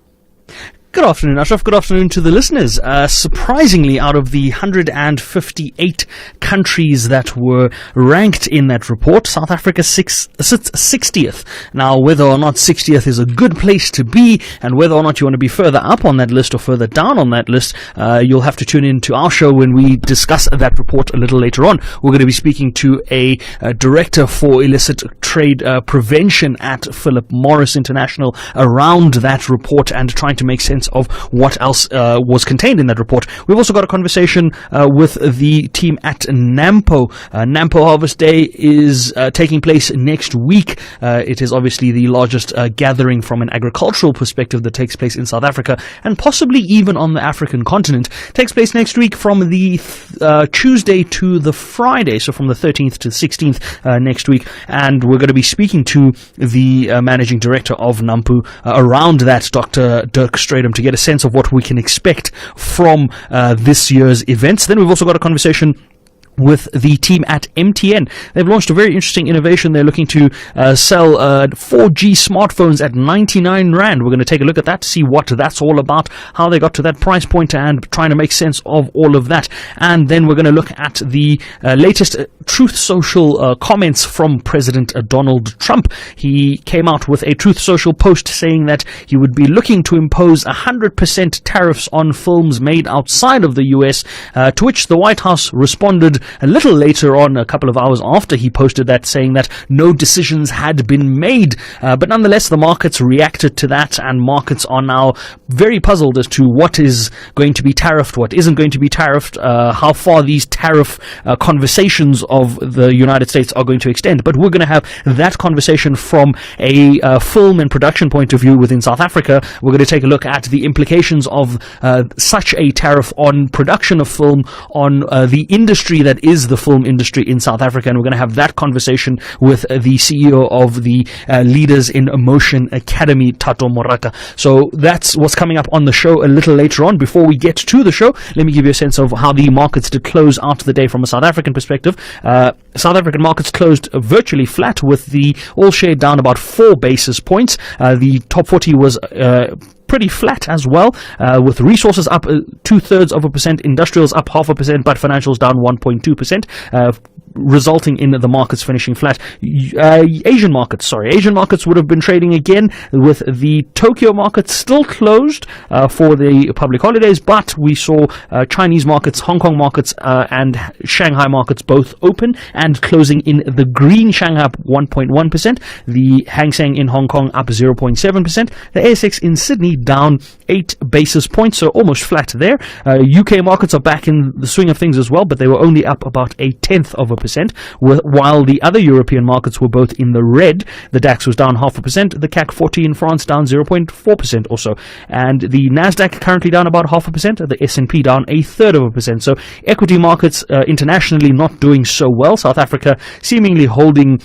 Good afternoon, Ashraf. Good afternoon to the listeners. Surprisingly, out of the 158 countries that were ranked in that report, South Africa sits 60th. Now, whether or not 60th is a good place to be, and whether or not you want to be further up on that list or further down on that list, you'll have to tune in to our show when we discuss that report a little later on. We're going to be speaking to a director for illicit trade prevention at Philip Morris International around that report and trying to make sense of what else was contained in that report. We've also got a conversation with the team at NAMPO. NAMPO Harvest Day is taking place next week. It is obviously the largest gathering from an agricultural perspective that takes place in South Africa and possibly even on the African continent. It takes place next week from the Tuesday to the Friday, so from the 13th to the 16th next week. And we're going to be speaking to the managing director of NAMPO around that, Dr. Dirk Strydom, to get a sense of what we can expect from this year's events. Then we've also got a conversation with the team at MTN. They've launched a very interesting innovation. They're looking to sell 4G smartphones at 99 Rand. We're going to take a look at that to see what that's all about, how they got to that price point, and trying to make sense of all of that. And then we're going to look at the latest Truth Social comments from President Donald Trump. He came out with a Truth Social post saying that he would be looking to impose 100% tariffs on films made outside of the US, to which the White House responded a little later on, a couple of hours after he posted that, saying that no decisions had been made. But nonetheless, the markets reacted to that, and markets are now very puzzled as to what is going to be tariffed, what isn't going to be tariffed, how far these tariff conversations of the United States are going to extend. But we're going to have that conversation from a film and production point of view within South Africa. We're going to take a look at the implications of such a tariff on production of film, on the industry that is the film industry in South Africa, and we're going to have that conversation with the CEO of the Leaders in Motion Academy, Thato Moraka. So that's what's coming up on the show a little later on. Before we get to the show, let me give you a sense of how the markets did close out the day from a South African perspective. South African markets closed virtually flat, with the all share down about 4 basis points. The top 40 was pretty flat as well, with resources up 0.2%, industrials up 0.5%, but financials down 1.2%. Resulting in the markets finishing flat. Asian markets would have been trading again, with the Tokyo market still closed for the public holidays, but we saw Chinese markets, Hong Kong markets, and Shanghai markets both open and closing in the green. Shanghai up 1.1%, the Hang Seng in Hong Kong up 0.7%, the ASX in Sydney down 8 basis points, so almost flat there. UK markets are back in the swing of things as well, but they were only up about 0.1%, while the other European markets were both in the red. The DAX was down 0.5%, the CAC 40 in France down 0.4% or so, and the Nasdaq currently down about 0.5%, the S&P down 0.33%. So equity markets internationally not doing so well. South Africa seemingly holding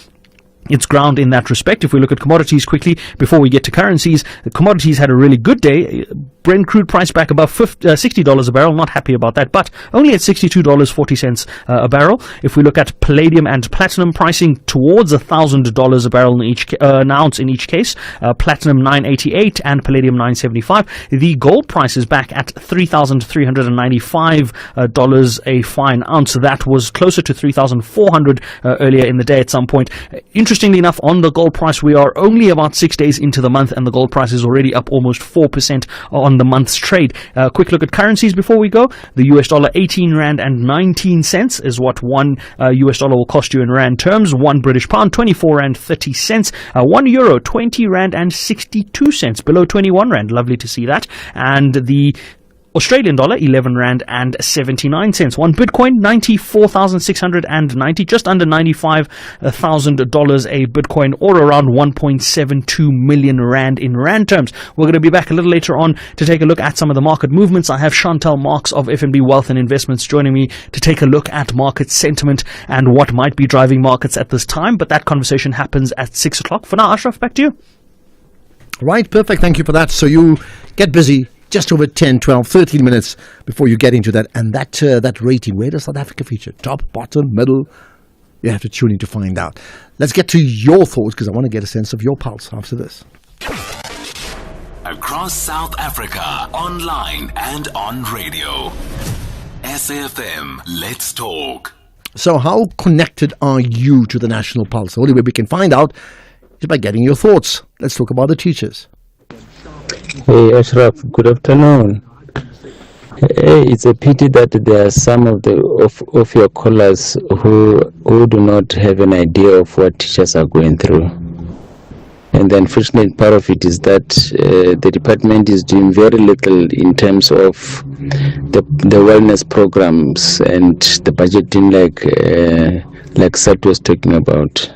its ground in that respect. If we look at commodities quickly before we get to currencies, the commodities had a really good day. Brent crude price back above $60 a barrel. Not happy about that, but only at $62.40 a barrel. If we look at palladium and platinum pricing towards $1,000 a barrel in each an ounce in each case, platinum $988 and palladium $975. The gold price is back at $3,395 a fine ounce. That was closer to $3,400 earlier in the day at some point. Interestingly enough, on the gold price, we are only about 6 days into the month, and the gold price is already up almost 4% on the month's trade. Quick look at currencies before we go. The US dollar, 18 Rand and 19 cents is what one US dollar will cost you in Rand terms. 1 British pound, 24 Rand 30 cents. 1 euro, 20 Rand and 62 cents. Below 21 Rand. Lovely to see that. And the Australian dollar, 11 Rand and 79 cents. 1 Bitcoin, 94,690, just under $95,000 a Bitcoin, or around 1.72 million Rand in Rand terms. We're going to be back a little later on to take a look at some of the market movements. I have Chantal Marks of FNB Wealth and Investments joining me to take a look at market sentiment and what might be driving markets at this time. But that conversation happens at 6 o'clock. For now, Ashraf, back to you. Right, perfect. Thank you for that. So you get busy just over 10, 12, 13 minutes before you get into that. And that rating, where does South Africa feature? Top, bottom, middle? You have to tune in to find out. Let's get to your thoughts, because I want to get a sense of your pulse after this. across South Africa, online and on radio. SAFM, let's talk. So how connected are you to the National Pulse? The only way we can find out is by getting your thoughts. Let's talk about the teachers. Hey Ashraf, good afternoon. Hey, it's a pity that there are some of your callers who do not have an idea of what teachers are going through. And the unfortunate part of it is that the department is doing very little in terms of the wellness programs and the budgeting like Sat was talking about.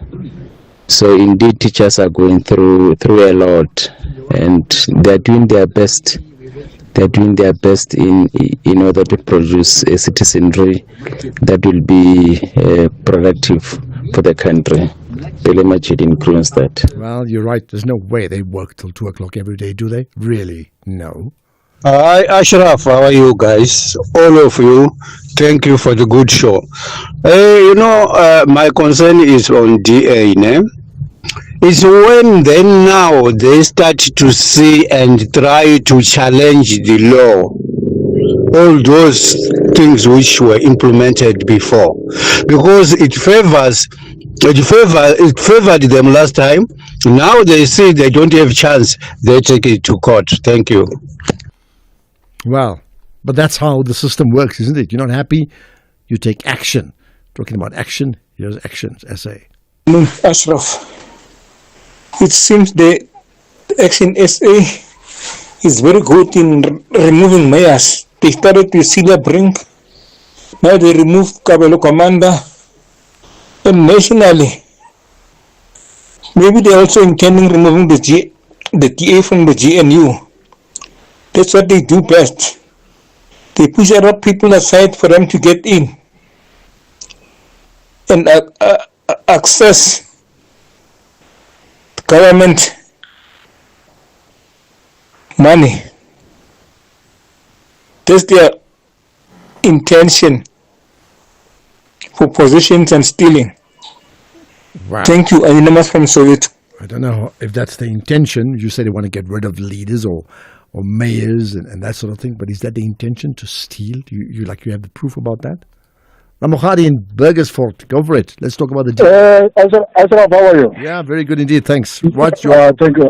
So indeed teachers are going through a lot, and they're doing their best. They're doing their best in order to produce a citizenry that will be productive for the country. Really much it includes that. Well, you're right. There's no way they work till 2 o'clock every day, do they? Really? No. Hi, Ashraf. How are you guys? All of you. Thank you for the good show. My concern is on DA, né? It's when then now they start to see and try to challenge the law, all those things which were implemented before, because it favored them last time. Now they see they don't have chance, they take it to court. Thank you. Well, but that's how the system works, isn't it? You're not happy, you take action. Talking about action, here's actions, essay. Ashraf. It seems the Action SA is very good in removing mayors. They started with Celia Brink, now they remove Kabelo Commander, and nationally, maybe they're also intending removing the TA from the GNU. That's what they do best. They push other people aside for them to get in and access government money. That's their intention for positions and stealing. Wow. Thank you, Anonymous from Soviet. I don't know if that's the intention. You say they want to get rid of leaders or mayors and that sort of thing, but is that the intention, to steal? You have the proof about that? Ramokhadi in Burgersfort, go for it. Let's talk about the... Ashraf, how are you? Yeah, very good indeed, thanks. What's your... Thank you.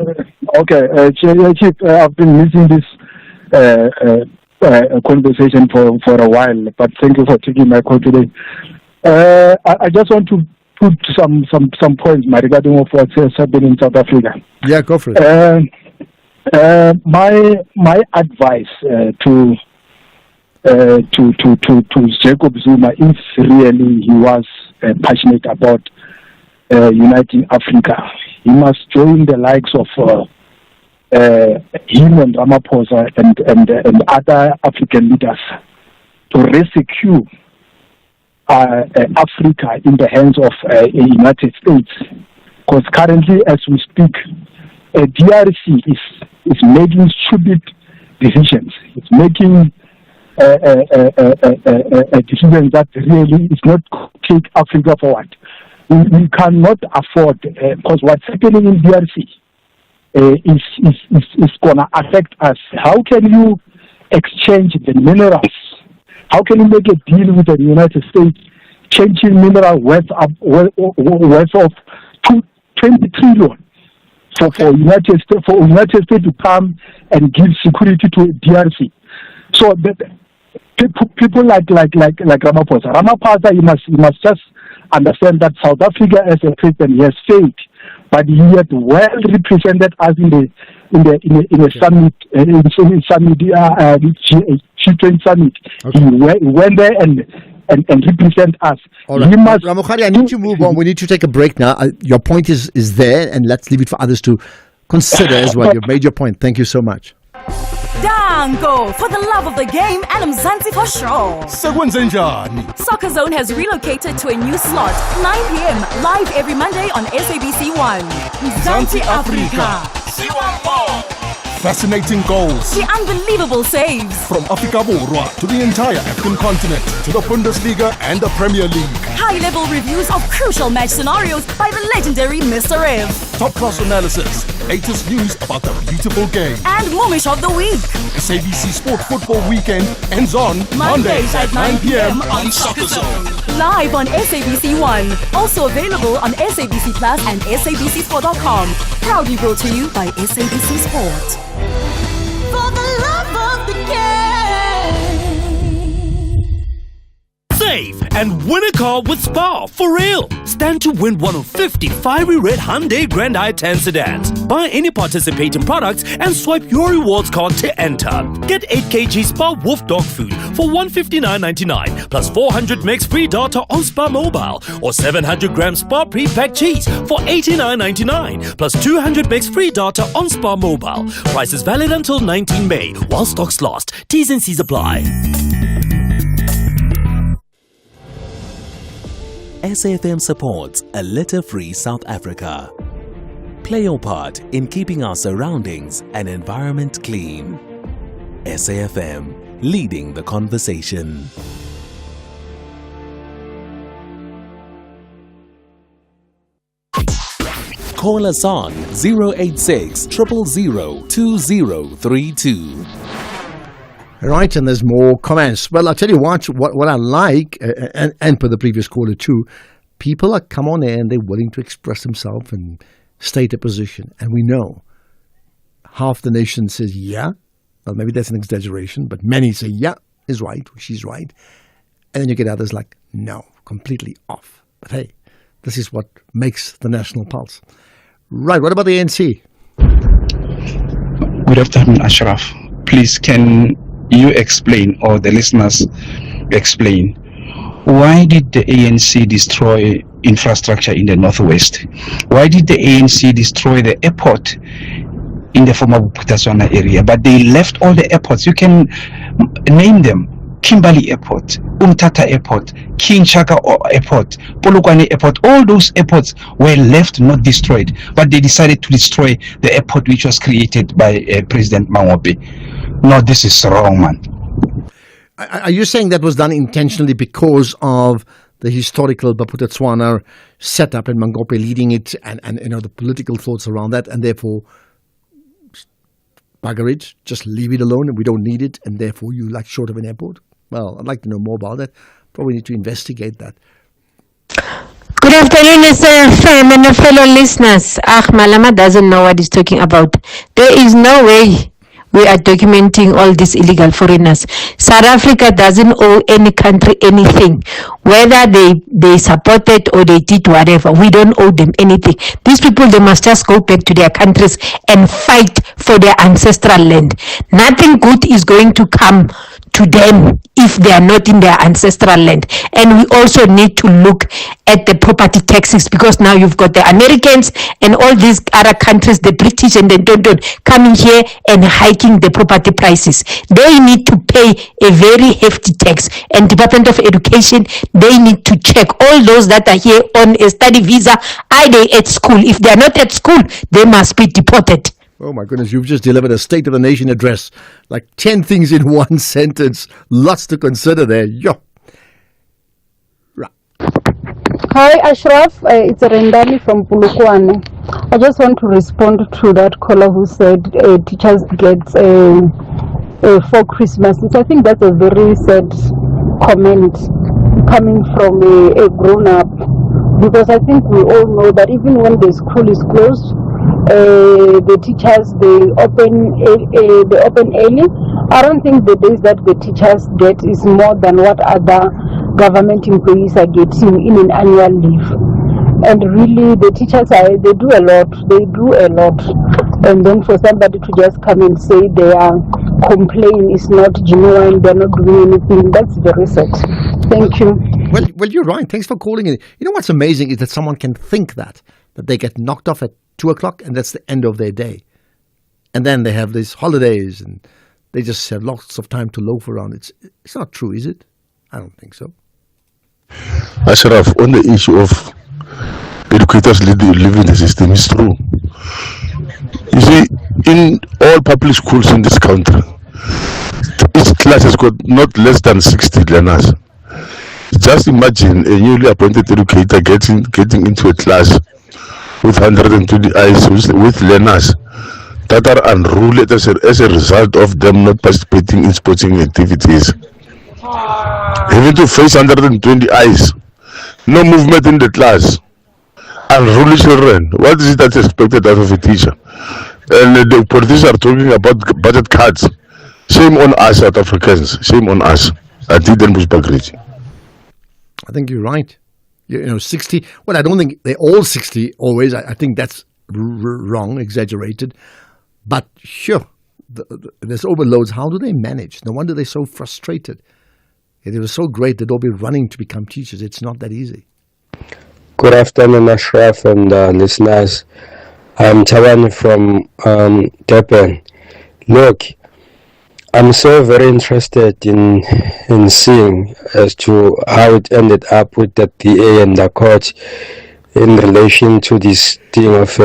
Okay, Chief, I've been missing this conversation for a while, but thank you for taking my call today. I just want to put some points regarding of what's happening in South Africa. Yeah, go for it. My advice to Jacob Zuma, if really he was passionate about uniting Africa, he must join the likes of him and Ramaphosa and other African leaders to rescue Africa in the hands of United States. Because currently, as we speak, DRC is making stupid decisions. It's making a decision that really is not take Africa forward. We cannot afford, because what's happening in DRC is going to affect us. How can you exchange the minerals? How can you make a deal with the United States, changing mineral worth of 20 trillion for United States to come and give security to DRC? So that people like Ramaphosa, he must just understand that South Africa as a president, he has failed, but he had well represented us in the summit, G20 summit. Okay. He went there and represent us. All right. Ramokhadi, I need to move on. We need to take a break now. Your point is there, and let's leave it for others to consider as well. You've made your point. Thank you so much. Dango, for the love of the game and Mzansi for sure. Soccer Zone has relocated to a new slot, 9 p.m. live every Monday on SABC 1. Mzansi Africa. Fascinating goals. The unbelievable saves. From Africa Borwa to the entire African continent to the Bundesliga and the Premier League. High-level reviews of crucial match scenarios by the legendary Mr. F. Top-class analysis latest news about the beautiful game. And Momish of the Week. SABC Sport Football Weekend ends on Mondays at 9 p.m. on Soccer Zone. Live on SABC One. Also available on SABC Plus and SABCSport.com. Proudly brought to you by SABC Sport. For the love of the game. Save and win a car with Spar for real. Stand to win one of 50 fiery red Hyundai Grand i10 sedans. Buy any participating products and swipe your rewards card to enter. Get 8 kg Spar Wolf dog food for $159.99 plus 400 megs free data on Spar Mobile, or 700 grams Spar pre-packed cheese for $89.99 plus 200 megs free data on Spar Mobile. Price is valid until 19 May while stocks last. T's and C's apply. SAFM supports a litter-free South Africa. Play your part in keeping our surroundings and environment clean. SAFM, leading the conversation. Call us on 086 000 2032. Right, and there's more comments. Well, I'll tell you what I like, and for the previous caller too, people are come on air and they're willing to express themselves and state a position. And we know half the nation says, yeah. Well, maybe that's an exaggeration, but many say, yeah, is right, she's right. And then you get others like, no, completely off. But hey, this is what makes the national pulse. Right, what about the ANC? Good afternoon, Ashraf. Please, can you explain, or the listeners explain, why did the ANC destroy infrastructure in the Northwest? Why did the ANC destroy the airport in the former Bophuthatswana area? But they left all the airports. You can name them. Kimberley Airport, Umtata Airport, King Shaka Airport, Polokwane Airport, all those airports were left, not destroyed. But they decided to destroy the airport which was created by President Mangwape. No, this is wrong, man. Are you saying that was done intentionally because of the historical Bophuthatswana setup and Mangwape leading it, and you know the political thoughts around that, and therefore bugger it, just leave it alone, and we don't need it, and therefore you like short of an airport? Well, I'd like to know more about that. Probably need to investigate that. Good afternoon, SAFM and fellow listeners. Malama doesn't know what he's talking about. There is no way we are documenting all these illegal foreigners. South Africa doesn't owe any country anything. Whether they supported or they did whatever, we don't owe them anything. These people, they must just go back to their countries and fight for their ancestral land. Nothing good is going to come to them if they are not in their ancestral land. And we also need to look at the property taxes, because now you've got the Americans and all these other countries, the British and the London, coming here and hiking the property prices. They need to pay a very hefty tax, and Department of Education, they need to check all those that are here on a study visa. Are they at school? If they are not at school, they must be deported. Oh my goodness, you've just delivered a State of the Nation address. Like 10 things in one sentence. Lots to consider there. Yo. Hi Ashraf, it's Rendali from Polokwane. I just want to respond to that caller who said teachers get for Christmas. I think that's a very sad comment coming from a grown-up, because I think we all know that even when the school is closed, the teachers they open early. I don't think the days that the teachers get is more than what other government employees are getting in an annual leave. And really, the teachers they do a lot. And then for somebody to just come and say their complaint is not genuine, they're not doing anything, that's very sad. Thank you. Well, you're right. Thanks for calling in. You know what's amazing is that someone can think that they get knocked off at 2 o'clock and that's the end of their day. And then they have these holidays and they just have lots of time to loaf around. It's not true, is it? I don't think so. Ashraf, on the issue of educators leaving the system, is true. You see, in all public schools in this country, each class has got not less than 60 learners. Just imagine a newly appointed educator getting into a class with 120 eyes with learners that are unruly as a result of them not participating in sporting activities. Having to face 120 eyes, no movement in the class, unruly children. What is it that's expected out of a teacher? And the politicians are talking about budget cuts. Shame on us, South Africans. Shame on us. I think I think you're right. 60. Well, I don't think they're all 60 always. I think that's wrong, exaggerated. But sure, there's overloads. How do they manage? No wonder they're so frustrated. If it was so great, they'd all be running to become teachers. It's not that easy. Good afternoon, Ashraf and listeners. I'm Tawan from Durban. Look, I'm so very interested in seeing as to how it ended up with the DA and the court in relation to this thing of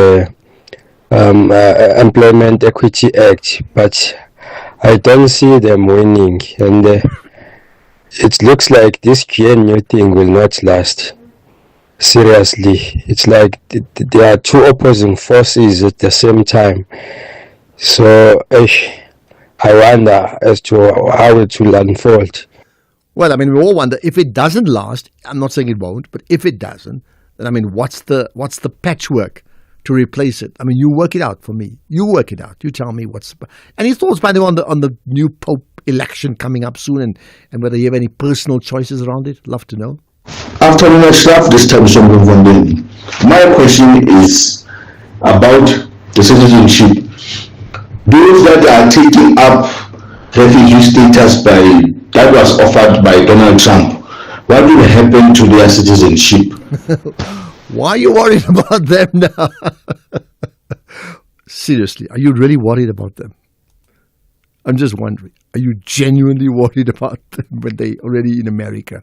Employment Equity Act, but I don't see them winning, and it looks like this GNU thing will not last. Seriously, it's like there are two opposing forces at the same time. So I wonder as to how it will unfold. Well, I mean, we all wonder if it doesn't last. I'm not saying it won't, but if it doesn't, then I mean, what's the patchwork to replace it? I mean, you work it out for me. You work it out. You tell me any thoughts, by the way, on the new Pope election coming up soon, and whether you have any personal choices around it. Love to know. Afternoon, Ashraf, this time Shombo Vondeni. My question is about the citizenship. Those that are taking up refugee status that was offered by Donald Trump, what will happen to their citizenship? Why are you worried about them now? Seriously, are you really worried about them? I'm just wondering, are you genuinely worried about them when they're already in America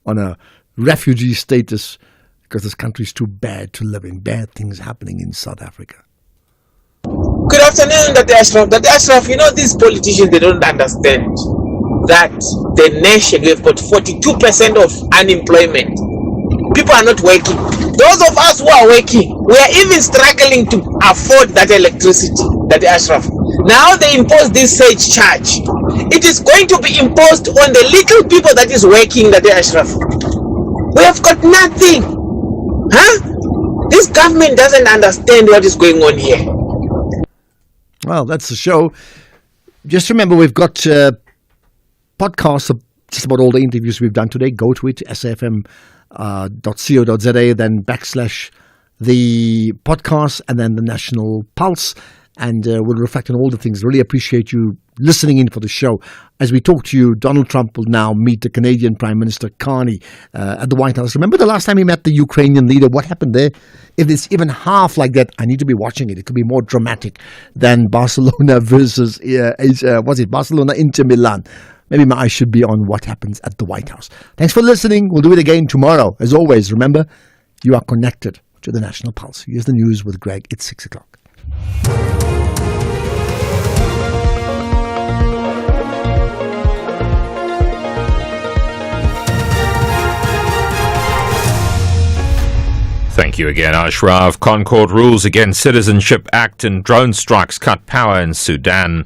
on a refugee status because this country is too bad to live in, bad things happening in South Africa? Good afternoon, Dr. Ashraf. Dr. Ashraf, these politicians, they don't understand that the nation, we have got 42% of unemployment. People are not working. Those of us who are working, we are even struggling to afford that electricity, Dr. Ashraf. Now they impose this surge charge. It is going to be imposed on the little people that is working, Dr. Ashraf. We have got nothing. This government doesn't understand what is going on here. Well, that's the show. Just remember, we've got podcasts of just about all the interviews we've done today. Go to it, safm.co.za, then / the podcast, and then the National Pulse. And we'll reflect on all the things. Really appreciate you listening in for the show. As we talk to you, Donald Trump will now meet the Canadian Prime Minister Carney at the White House. Remember the last time he met the Ukrainian leader? What happened there? If it's even half like that, I need to be watching it. It could be more dramatic than Barcelona versus, Barcelona Inter Milan. Maybe my eyes should be on what happens at the White House. Thanks for listening. We'll do it again tomorrow. As always, remember, you are connected to the National Pulse. Here's the news with Greg. It's 6 o'clock. Thank you again, Ashraf. Concord rules against Citizenship Act and drone strikes cut power in Sudan.